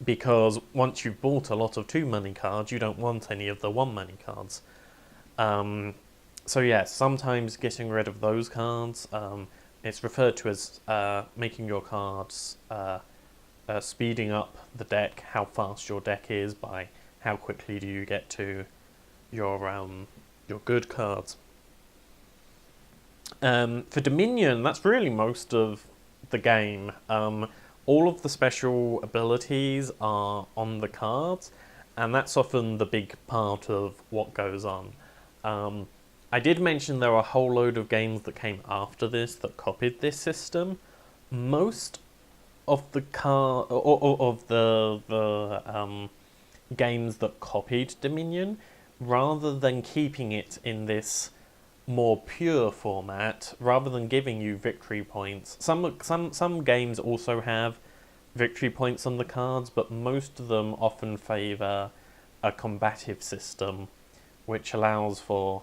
Because once you've bought a lot of 2 money cards, you don't want any of the 1 money cards. So yes, sometimes getting rid of those cards, it's referred to as making your cards, speeding up the deck, how fast your deck is by how quickly do you get to your good cards. For Dominion, that's really most of the game. All of the special abilities are on the cards, and that's often the big part of what goes on. I did mention there are a whole load of games that came after this that copied this system. Most of the games that copied Dominion, rather than keeping it in this more pure format, rather than giving you victory points. Some games also have victory points on the cards, but most of them often favour a combative system, which allows for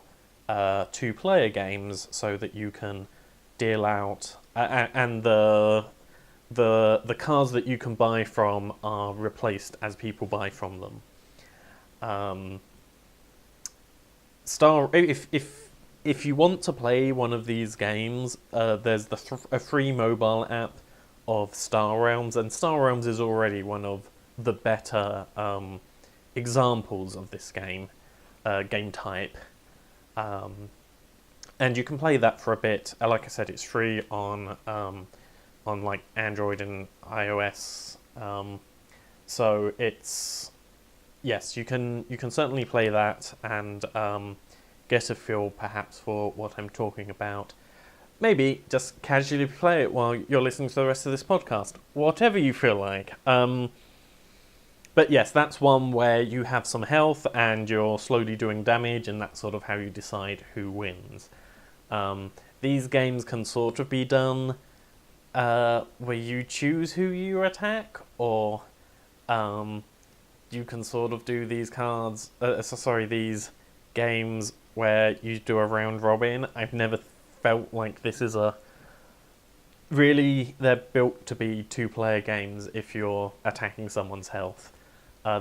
two-player games, so that you can deal out and the cards that you can buy from are replaced as people buy from them. If you want to play one of these games, there's a free mobile app of Star Realms, and Star Realms is already one of the better examples of this game type. And you can play that for a bit. Like I said, it's free on like Android and iOS. So it's, yes, you can certainly play that and get a feel perhaps for what I'm talking about. Maybe just casually play it while you're listening to the rest of this podcast. Whatever you feel like. But yes, that's one where you have some health and you're slowly doing damage, and that's sort of how you decide who wins. These games can sort of be done where you choose who you attack, or you can sort of do these these games where you do a round robin. I've never felt like this is really, they're built to be two-player games if you're attacking someone's health.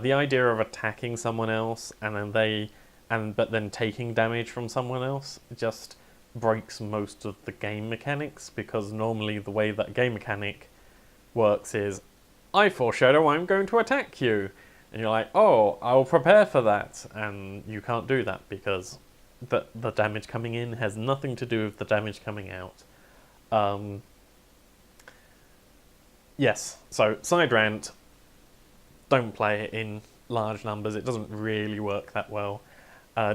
The idea of attacking someone else but then taking damage from someone else just breaks most of the game mechanics, because normally the way that game mechanic works is, I foreshadow I'm going to attack you, and you're like, oh, I'll prepare for that, and you can't do that because the damage coming in has nothing to do with the damage coming out. Yes, so side rant, don't play it in large numbers. It doesn't really work that well.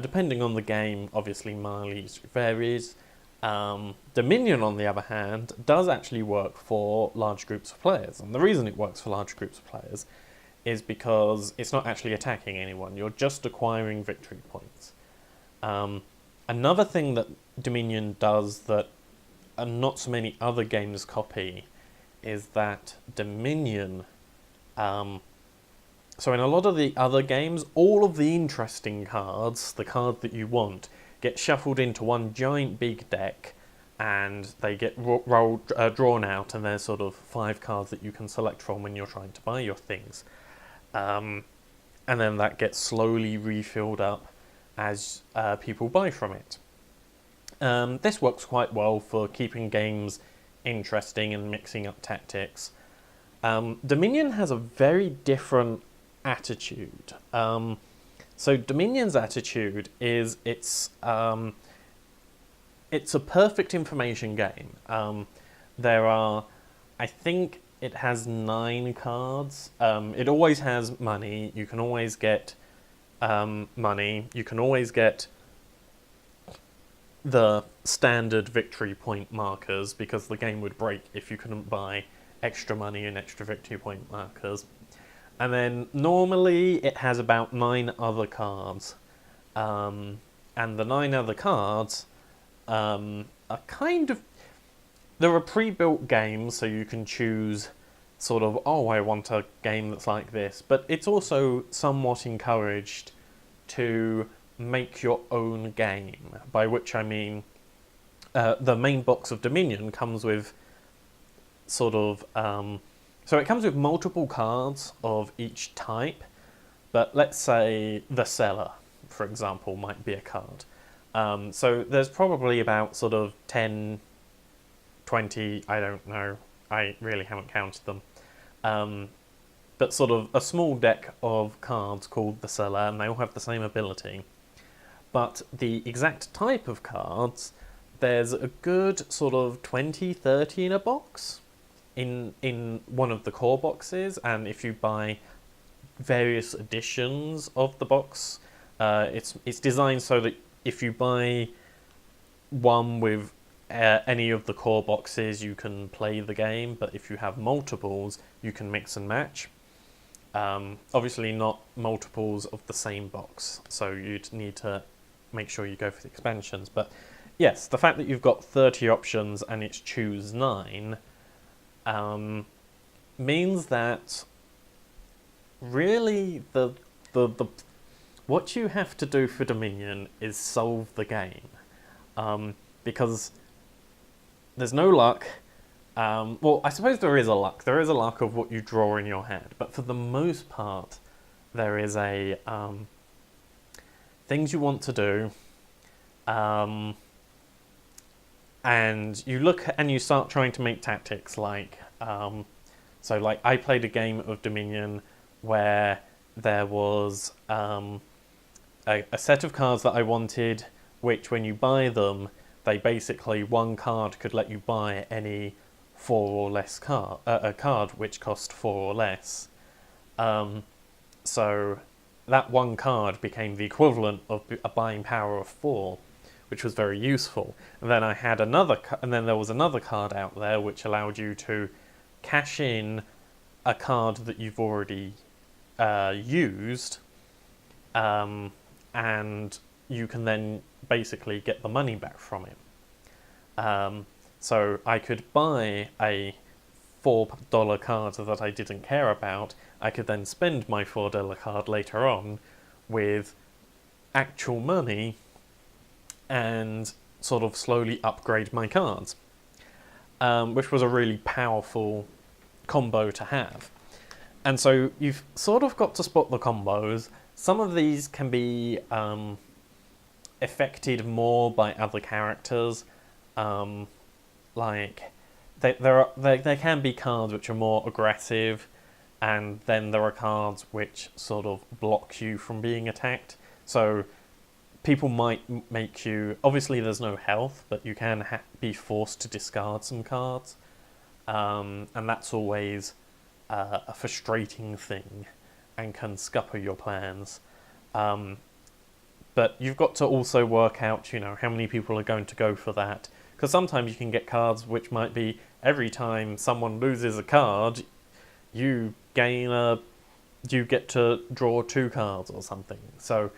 Depending on the game, obviously mileage varies. Dominion, on the other hand, does actually work for large groups of players. And the reason it works for large groups of players is because it's not actually attacking anyone. You're just acquiring victory points. Another thing that Dominion does that not so many other games copy is that Dominion... So in a lot of the other games, all of the interesting cards, the cards that you want, get shuffled into one giant big deck, and they get drawn out, and there's sort of 5 cards that you can select from when you're trying to buy your things. And then that gets slowly refilled up as people buy from it. This works quite well for keeping games interesting and mixing up tactics. Dominion has a very different attitude. So Dominion's attitude is it's a perfect information game. There are, I think it has 9 cards. It always has money. You can always get money. You can always get the standard victory point markers, because the game would break if you couldn't buy extra money and extra victory point markers. And then normally it has about 9 other cards. And the 9 other cards are kind of... There are pre-built games, so you can choose sort of, oh, I want a game that's like this. But it's also somewhat encouraged to make your own game, by which I mean the main box of Dominion comes with sort of... So it comes with multiple cards of each type, but let's say the Cellar, for example, might be a card. So there's probably about sort of 10, 20, I don't know, I really haven't counted them. But sort of a small deck of cards called the Cellar, and they all have the same ability. But the exact type of cards, there's a good sort of 20, 30 in a box. In one of the core boxes, and if you buy various editions of the box, it's designed so that if you buy one with any of the core boxes, you can play the game, but if you have multiples, you can mix and match. Obviously not multiples of the same box, so you'd need to make sure you go for the expansions. But yes, the fact that you've got 30 options and it's choose 9 means that really the what you have to do for Dominion is solve the game, because there's no luck. Well, I suppose there is a luck. There is a luck of what you draw in your hand, but for the most part, there is a things you want to do, and you look and you start trying to make tactics. Like, so like I played a game of Dominion where there was a set of cards that I wanted, which when you buy them, they basically, one card could let you buy any 4 or less card, a card which cost 4 or less. So that one card became the equivalent of a buying power of 4, which was very useful. And then I had and then there was another card out there which allowed you to cash in a card that you've already used, and you can then basically get the money back from it. So I could buy a $4 card that I didn't care about. I could then spend my $4 card later on with actual money and sort of slowly upgrade my cards, which was a really powerful combo to have. And so you've sort of got to spot the combos. Some of these can be affected more by other characters. Like there can be cards which are more aggressive, and then there are cards which sort of block you from being attacked. So people might make you... Obviously there's no health, but you can be forced to discard some cards. And that's always a frustrating thing and can scupper your plans. But you've got to also work out, how many people are going to go for that. Because sometimes you can get cards which might be every time someone loses a card, you get to draw 2 cards or something. So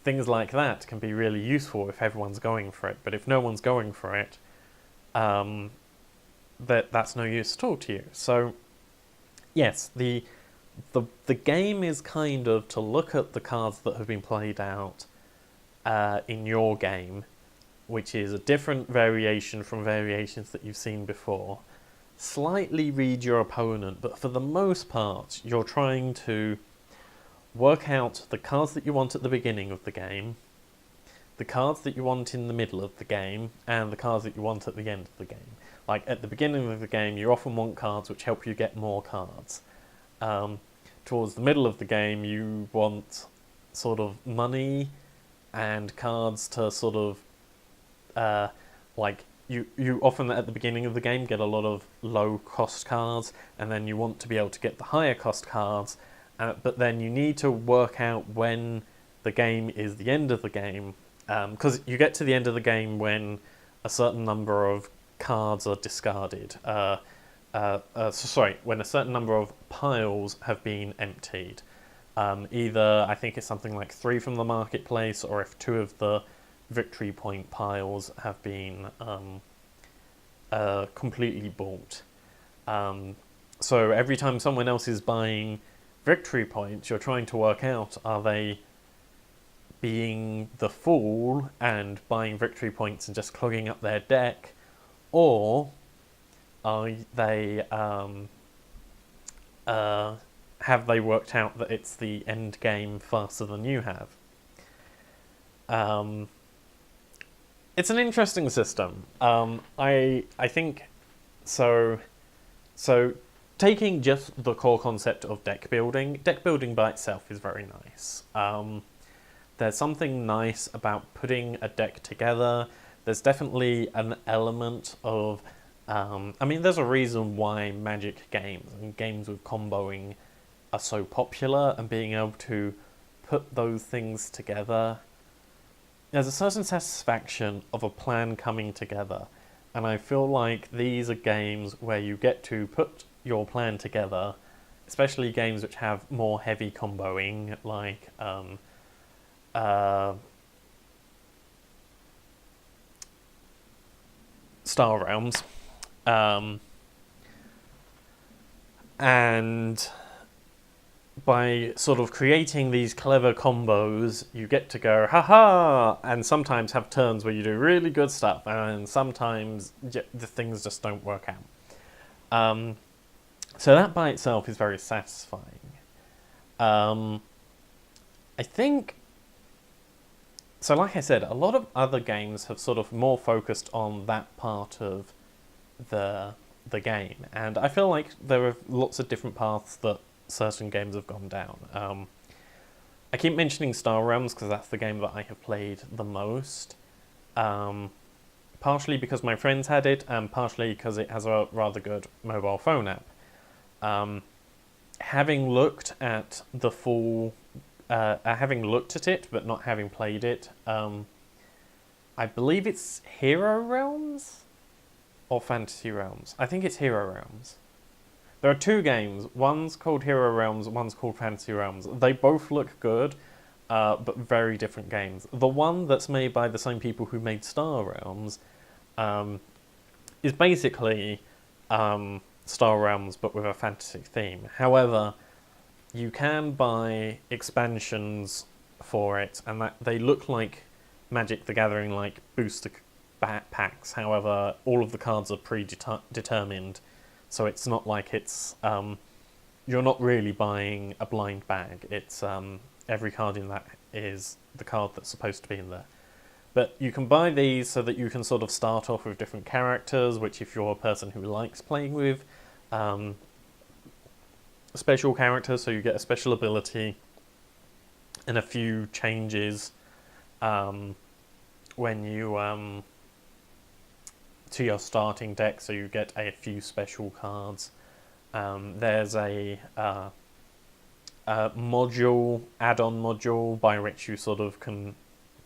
things like that can be really useful if everyone's going for it. But if no one's going for it, that's no use at all to you. So yes, the game is kind of to look at the cards that have been played out in your game, which is a different variation from variations that you've seen before. Slightly read your opponent, but for the most part, you're trying to work out the cards that you want at the beginning of the game, the cards that you want in the middle of the game, and the cards that you want at the end of the game. Like, at the beginning of the game, you often want cards which help you get more cards. Towards the middle of the game, you want sort of money and cards to sort of you often at the beginning of the game get a lot of low cost cards, and then you want to be able to get the higher cost cards, but then you need to work out when the game is the end of the game, because you get to the end of the game when a certain number of cards are discarded. When a certain number of piles have been emptied. Either, I think it's something like 3 from the marketplace, or if 2 of the victory point piles have been completely bought. So every time someone else is buying victory points, you're trying to work out, are they being the fool and buying victory points and just clogging up their deck, or are they have they worked out that it's the end game faster than you have? It's an interesting system. I think so. So taking just the core concept of deck building by itself is very nice. There's something nice about putting a deck together. There's definitely an element of... there's a reason why Magic games and games with comboing are so popular, and being able to put those things together there's a certain satisfaction of a plan coming together. And I feel like these are games where you get to put your plan together, especially games which have more heavy comboing, like Star Realms. And by sort of creating these clever combos, you get to go, haha, and sometimes have turns where you do really good stuff, and sometimes the things just don't work out. So that by itself is very satisfying. I think, so like I said, a lot of other games have sort of more focused on that part of the game, and I feel like there are lots of different paths that certain games have gone down. I keep mentioning Star Realms because that's the game that I have played the most. Partially because my friends had it, and partially because it has a rather good mobile phone app. Having looked at the full, having looked at it but not having played it, I believe it's Hero Realms or Fantasy Realms. I think it's Hero Realms. There are two games. One's called Hero Realms, one's called Fantasy Realms. They both look good, but very different games. The one that's made by the same people who made Star Realms is basically Star Realms, but with a fantasy theme. However, you can buy expansions for it, and that they look like Magic the Gathering, like booster packs. However, all of the cards are predetermined. So it's not like it's, you're not really buying a blind bag. It's, every card in that is the card that's supposed to be in there. But you can buy these so that you can sort of start off with different characters, which if you're a person who likes playing with, special characters, so you get a special ability and a few changes when you to your starting deck, so you get a few special cards. There's a module, add-on module, by which you sort of can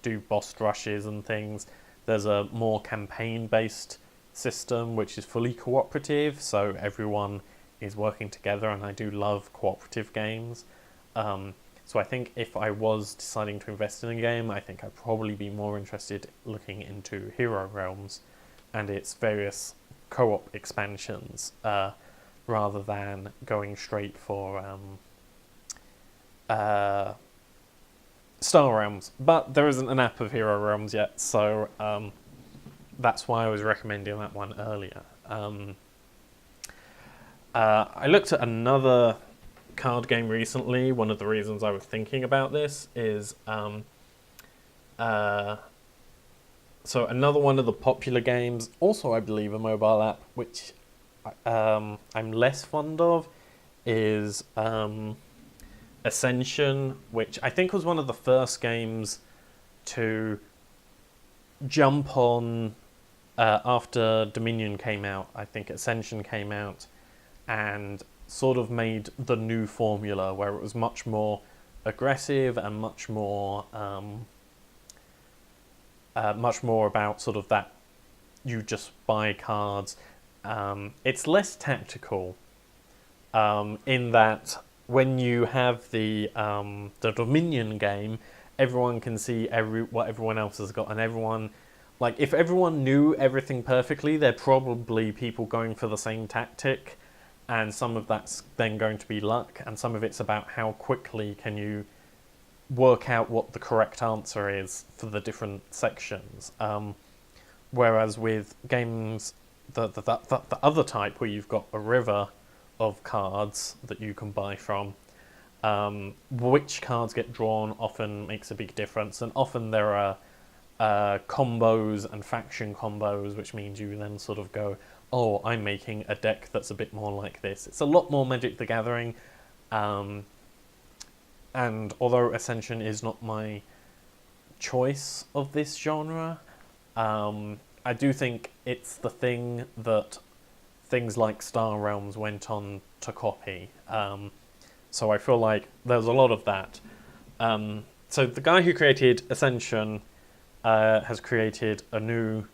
do boss rushes and things. There's a more campaign-based system, which is fully cooperative, so everyone is working together, and I do love cooperative games. So I think if I was deciding to invest in a game, I think I'd probably be more interested looking into Hero Realms and its various co-op expansions, rather than going straight for Star Realms. But there isn't an app of Hero Realms yet, so that's why I was recommending that one earlier. I looked at another card game recently. One of the reasons I was thinking about this is so another one of the popular games, also I believe a mobile app, which I'm less fond of, is Ascension, which I think was one of the first games to jump on after Dominion came out. I think Ascension came out and sort of made the new formula where it was much more aggressive and much more about sort of that you just buy cards. It's less tactical in that when you have the Dominion game, everyone can see what everyone else has got, and everyone, like, if everyone knew everything perfectly, they're probably people going for the same tactic, and some of that's then going to be luck, and some of it's about how quickly can you work out what the correct answer is for the different sections. Whereas with games, the other type where you've got a river of cards that you can buy from, which cards get drawn often makes a big difference, and often there are combos and faction combos, which means you then sort of go, oh, I'm making a deck that's a bit more like this. It's a lot more Magic the Gathering, and although Ascension is not my choice of this genre, I do think it's the thing that things like Star Realms went on to copy. So I feel like there's a lot of that. So the guy who created Ascension has created a new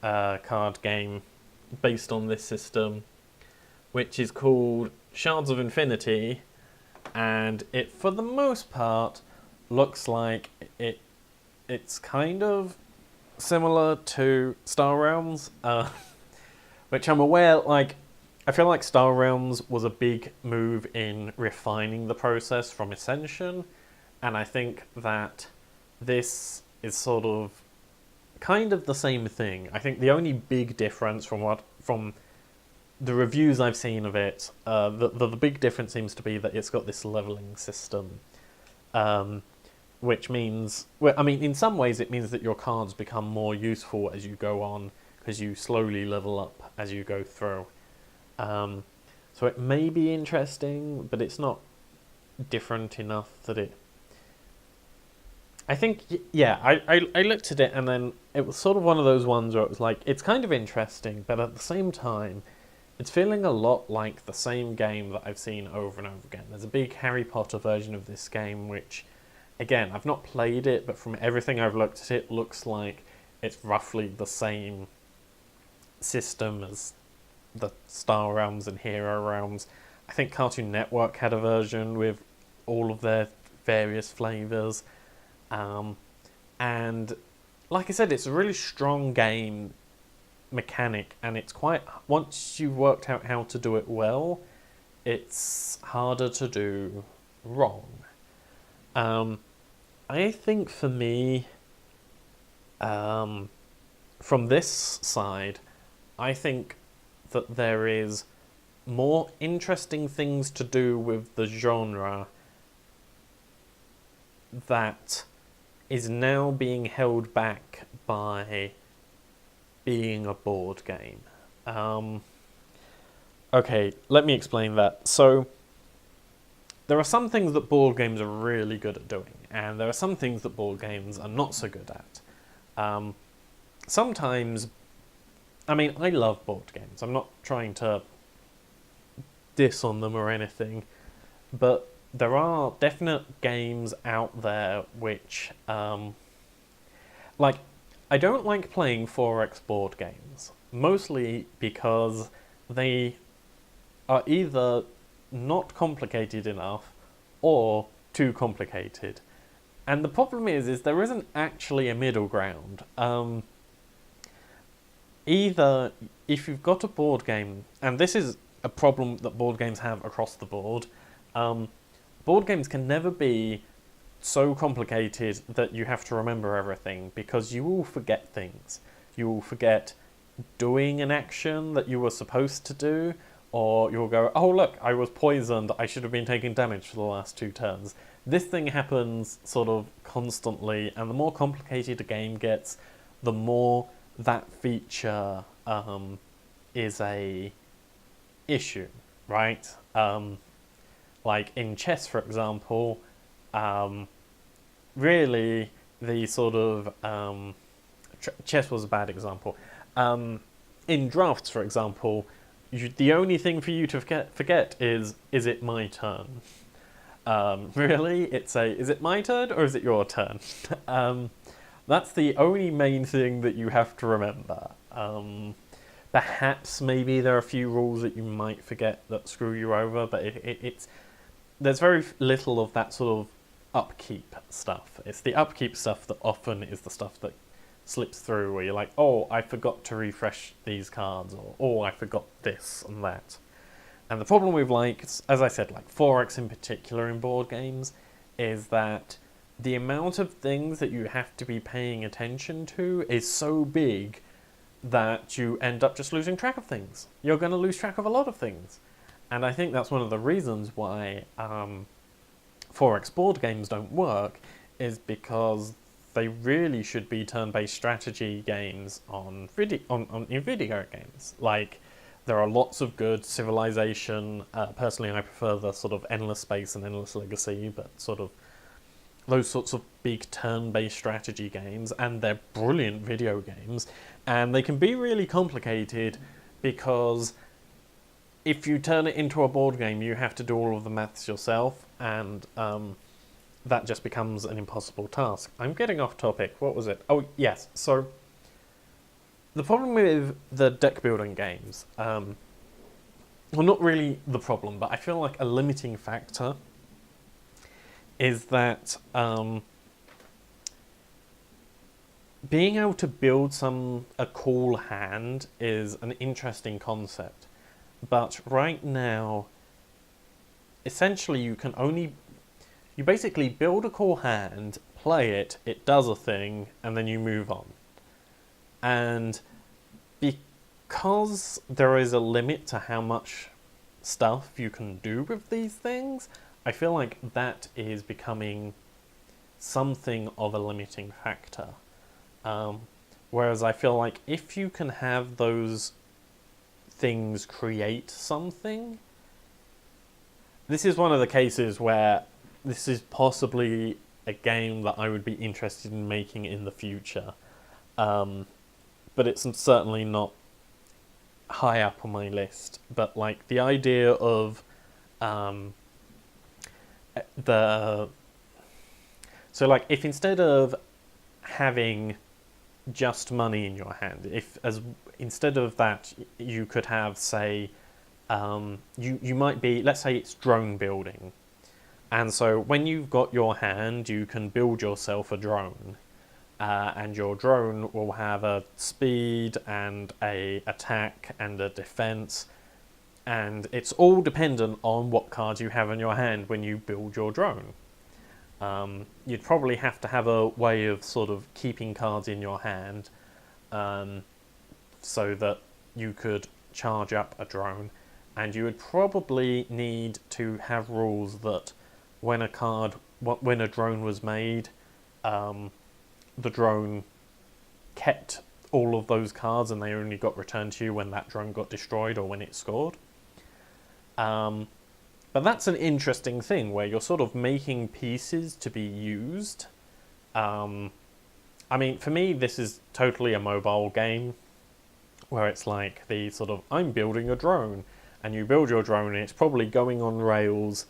card game based on this system, which is called Shards of Infinity, and it, for the most part, looks like it's kind of similar to Star Realms, which I'm aware, like, I feel like Star Realms was a big move in refining the process from Ascension, and I think that this is sort of kind of the same thing. I think the only big difference from the reviews I've seen of it, the big difference seems to be that it's got this leveling system, which means, well, I mean, in some ways it means that your cards become more useful as you go on, because you slowly level up as you go through. So it may be interesting, but it's not different enough that it... I think, yeah, I looked at it, and then it was sort of one of those ones where it was like, it's kind of interesting, but at the same time, it's feeling a lot like the same game that I've seen over and over again. There's a big Harry Potter version of this game, which, again, I've not played it, but from everything I've looked at, it looks like it's roughly the same system as the Star Realms and Hero Realms. I think Cartoon Network had a version with all of their various flavours. And like I said, it's a really strong game mechanic, and it's quite, once you've worked out how to do it well, it's harder to do wrong. I think for me, from this side, I think that there is more interesting things to do with the genre that is now being held back by being a board game. Okay, let me explain that. So, there are some things that board games are really good at doing, and there are some things that board games are not so good at. Sometimes, I mean, I love board games. I'm not trying to diss on them or anything, but there are definite games out there which, like, I don't like playing 4X board games, mostly because they are either not complicated enough or too complicated. And the problem is there isn't actually a middle ground. Either, if you've got a board game, and this is a problem that board games have across the board, board games can never be so complicated that you have to remember everything, because you will forget things. You will forget doing an action that you were supposed to do, or you'll go, oh look, I was poisoned, I should have been taking damage for the last 2 turns. This thing happens sort of constantly, and the more complicated a game gets, the more that feature is a issue, right? Like in chess, for example, really the sort of... chess was a bad example. In drafts, for example, the only thing for you to forget is it my turn? Really? It's is it my turn or is it your turn? That's the only main thing that you have to remember. Perhaps maybe there are a few rules that you might forget that screw you over, but there's very little of that sort of upkeep stuff. It's the upkeep stuff that often is the stuff that slips through, where you're like, oh, I forgot to refresh these cards, or oh, I forgot this and that. And the problem with, like, as I said, like 4X in particular in board games, is that the amount of things that you have to be paying attention to is so big that you end up just losing track of things. You're going to lose track of a lot of things. And I think that's one of the reasons why 4X board games don't work, is because they really should be turn-based strategy games in video games. Like, there are lots of good Civilization. Personally, I prefer the sort of Endless Space and Endless Legacy, but sort of those sorts of big turn-based strategy games, and they're brilliant video games, and they can be really complicated because if you turn it into a board game, you have to do all of the maths yourself, and that just becomes an impossible task. I'm getting off topic. What was it? Oh, yes. So, the problem with the deck building games, well, not really the problem, but I feel like a limiting factor is that being able to build a cool hand is an interesting concept. But right now, essentially you basically build a cool hand, play it, it does a thing, and then you move on. And because there is a limit to how much stuff you can do with these things, I feel like that is becoming something of a limiting factor. Whereas I feel like if you can have those things create something, this is one of the cases where this is possibly a game that I would be interested in making in the future. But it's certainly not high up on my list. But like the idea of so like if instead of having just money in your hand, instead of that you could have, say, you might be, let's say it's drone building, and so when you've got your hand you can build yourself a drone, and your drone will have a speed and a attack and a defense, and it's all dependent on what cards you have in your hand when you build your drone. You'd probably have to have a way of sort of keeping cards in your hand, so that you could charge up a drone, and you would probably need to have rules that when a drone was made, the drone kept all of those cards and they only got returned to you when that drone got destroyed or when it scored. But that's an interesting thing where you're sort of making pieces to be used. I mean, for me, this is totally a mobile game where it's like the sort of, I'm building a drone, and you build your drone and it's probably going on rails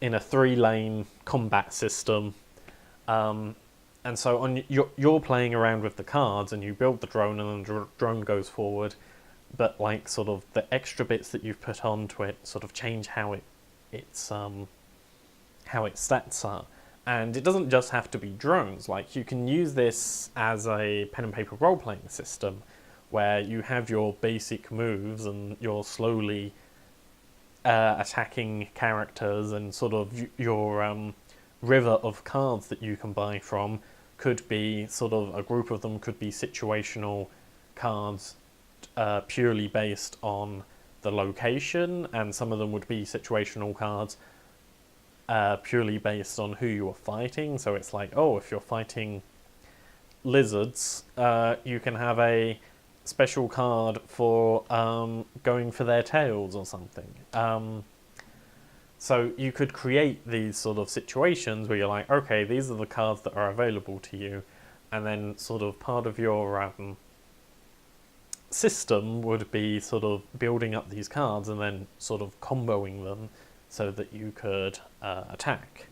in a 3-lane combat system. And so you're playing around with the cards and you build the drone and then the drone goes forward. But like sort of the extra bits that you've put onto it sort of change how its stats are. And it doesn't just have to be drones. Like you can use this as a pen and paper role-playing system where you have your basic moves and you're slowly attacking characters, and sort of your river of cards that you can buy from could be sort of, a group of them could be situational cards, purely based on the location, and some of them would be situational cards purely based on who you are fighting. So it's like, oh, if you're fighting lizards, you can have a special card for going for their tails or something. So you could create these sort of situations where you're like, okay, these are the cards that are available to you, and then sort of part of your system would be sort of building up these cards and then sort of comboing them so that you could attack.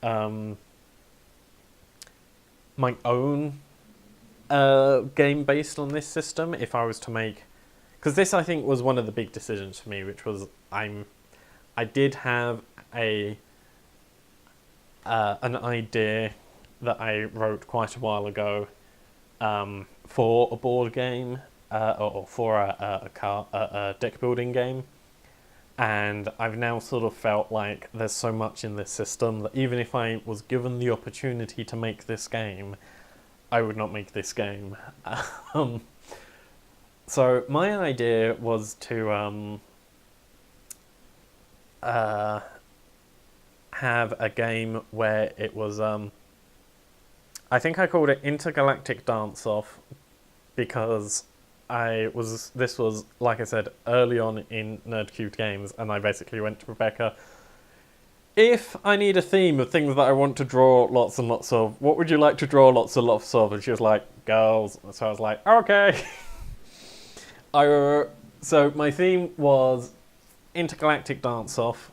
My own game based on this system, if I was to make, because this I think was one of the big decisions for me, which was I did have an idea that I wrote quite a while ago for a board game, or for a deck building game, and I've now sort of felt like there's so much in this system that even if I was given the opportunity to make this game, I would not make this game. So my idea was to have a game where it was, I think I called it Intergalactic Dance-Off, because this was, like I said, early on in Nerdcubed Games, and I basically went to Rebecca, if I need a theme of things that I want to draw lots and lots of, what would you like to draw lots and lots of? And she was like, girls. So I was like, okay. So my theme was Intergalactic Dance-Off,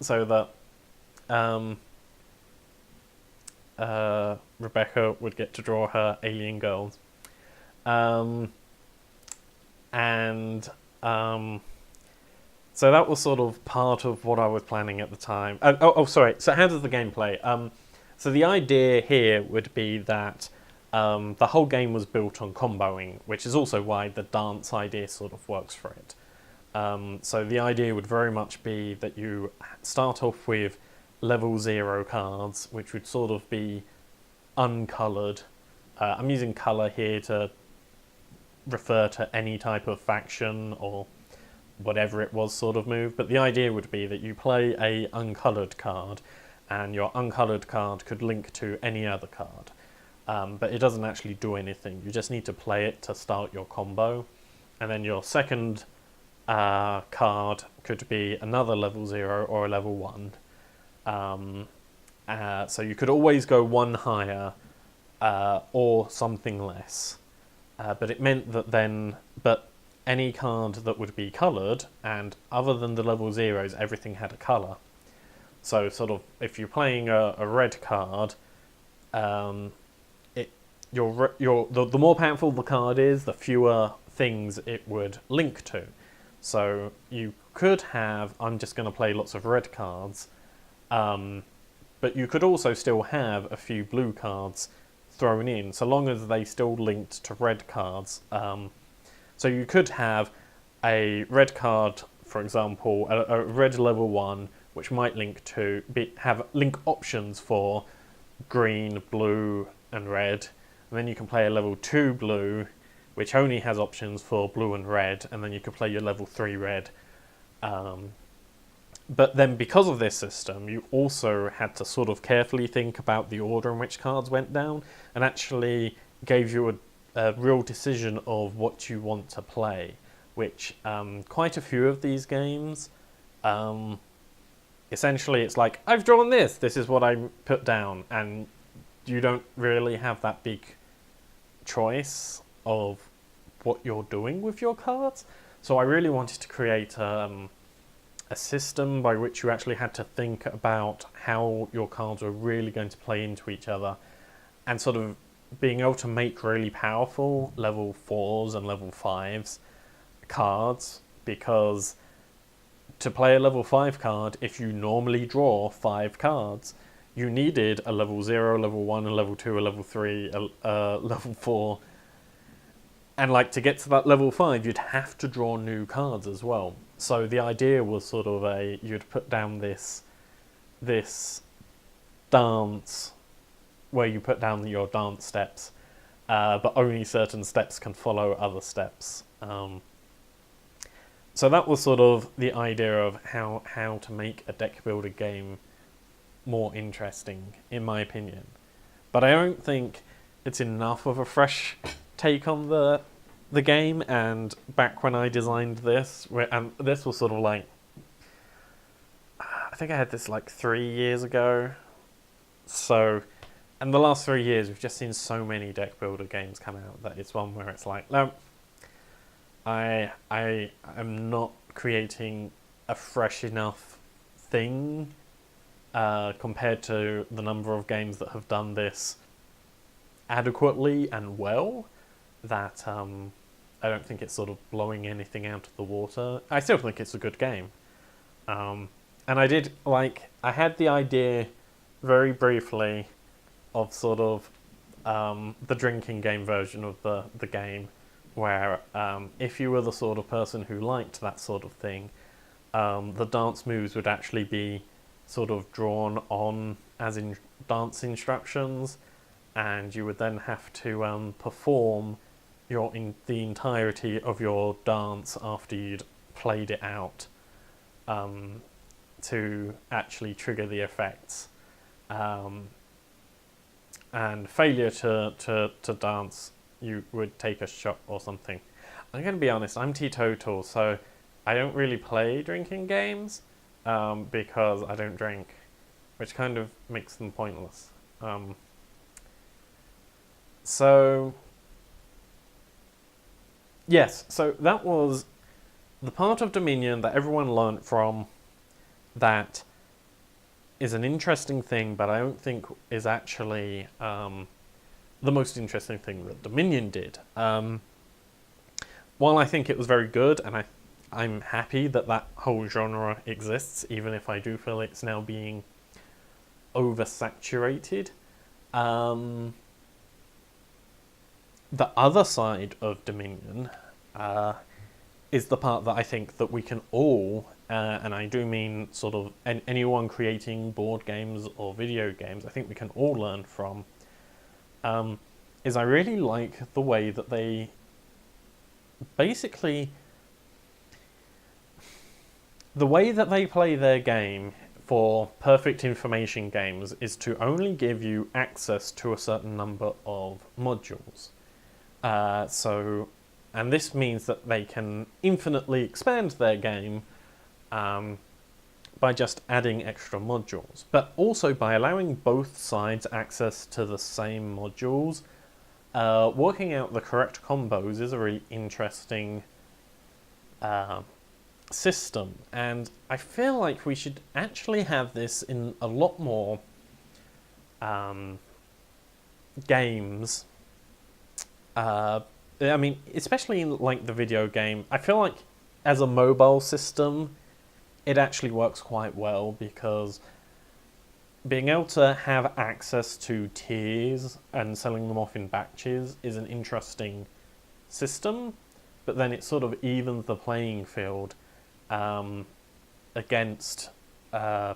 so that Rebecca would get to draw her alien girls. Um, and so that was sort of part of what I was planning at the time. Sorry. So how does the game play? So the idea here would be that the whole game was built on comboing, which is also why the dance idea sort of works for it. So the idea would very much be that you start off with level 0 cards, which would sort of be uncoloured. I'm using colour here to refer to any type of faction or whatever it was sort of move, but the idea would be that you play a uncoloured card, and your uncoloured card could link to any other card. But it doesn't actually do anything. You just need to play it to start your combo, and then your second card could be another level 0 or a level 1. So you could always go one higher or something less. But it meant that but any card that would be coloured, and other than the level 0s, everything had a colour. So sort of, if you're playing a red card, the more powerful the card is, the fewer things it would link to. So you could have, I'm just going to play lots of red cards, but you could also still have a few blue cards thrown in, so long as they still linked to red cards. So you could have a red card, for example, a red level 1, which might link to have link options for green, blue, and red. And then you can play a level 2 blue, which only has options for blue and red, and then you could play your level 3 red. But then because of this system, you also had to sort of carefully think about the order in which cards went down, and actually gave you a real decision of what you want to play, which quite a few of these games, essentially it's like, I've drawn this is what I put down, and you don't really have that big choice of what you're doing with your cards. So I really wanted to create a system by which you actually had to think about how your cards were really going to play into each other, and sort of being able to make really powerful level 4s and level 5s cards, because to play a level 5 card, if you normally draw 5 cards, you needed a level 0, level 1, a level 2, a level 3, a level 4. And like, to get to that level 5, you'd have to draw new cards as well. So the idea was sort of you'd put down this dance, where you put down your dance steps, but only certain steps can follow other steps. So that was sort of the idea of how to make a deck builder game more interesting, in my opinion. But I don't think it's enough of a fresh take on the game. And back when I designed this, and this was sort of like, I think I had this like 3 years ago. So, and the last 3 years we've just seen so many deck builder games come out that it's one where it's like, no, I am not creating a fresh enough thing compared to the number of games that have done this adequately and well, that I don't think it's sort of blowing anything out of the water. I still think it's a good game. And I had the idea very briefly of sort of the drinking game version of the game, where if you were the sort of person who liked that sort of thing, the dance moves would actually be sort of drawn on as in dance instructions, and you would then have to perform the entirety of your dance after you'd played it out to actually trigger the effects. And failure to dance, you would take a shot or something. I'm going to be honest, I'm teetotal, so I don't really play drinking games because I don't drink, which kind of makes them pointless. So, yes, so that was the part of Dominion that everyone learnt from, that is an interesting thing, but I don't think is actually the most interesting thing that Dominion did. While I think it was very good, and I'm happy that that whole genre exists, even if I do feel it's now being oversaturated. The other side of Dominion is the part that I think that we can all, and I do mean sort of anyone creating board games or video games, I think we can all learn from, is I really like the way that they basically, the way that they play their game for perfect information games is to only give you access to a certain number of modules. And this means that they can infinitely expand their game by just adding extra modules, but also by allowing both sides access to the same modules. Working out the correct combos is a really interesting system, and I feel like we should actually have this in a lot more games. I mean, especially in like the video game, I feel like as a mobile system, it actually works quite well, because being able to have access to tiers and selling them off in batches is an interesting system, but then it sort of evens the playing field against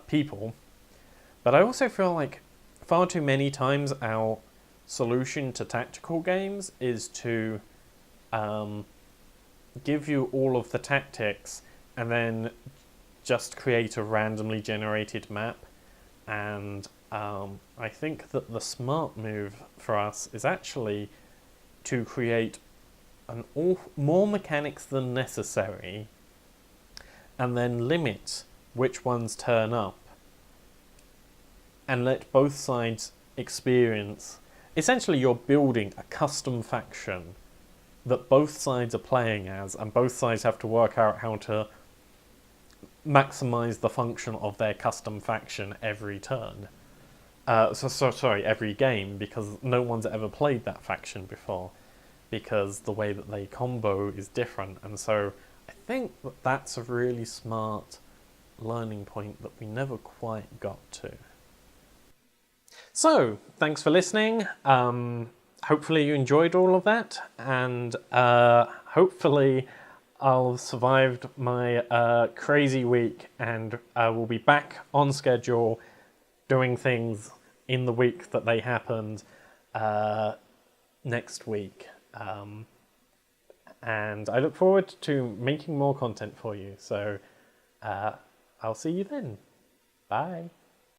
people. But I also feel like far too many times our solution to tactical games is to give you all of the tactics and then just create a randomly generated map. And I think that the smart move for us is actually to create more mechanics than necessary, and then limit which ones turn up, and let both sides experience. Essentially, you're building a custom faction that both sides are playing as, and both sides have to work out how to maximize the function of their custom faction every turn. Sorry, every game, because no one's ever played that faction before, because the way that they combo is different. And so I think that that's a really smart learning point that we never quite got to. So, thanks for listening. Hopefully you enjoyed all of that, and hopefully I'll survived my crazy week, and will be back on schedule doing things in the week that they happened next week. And I look forward to making more content for you. So I'll see you then. Bye.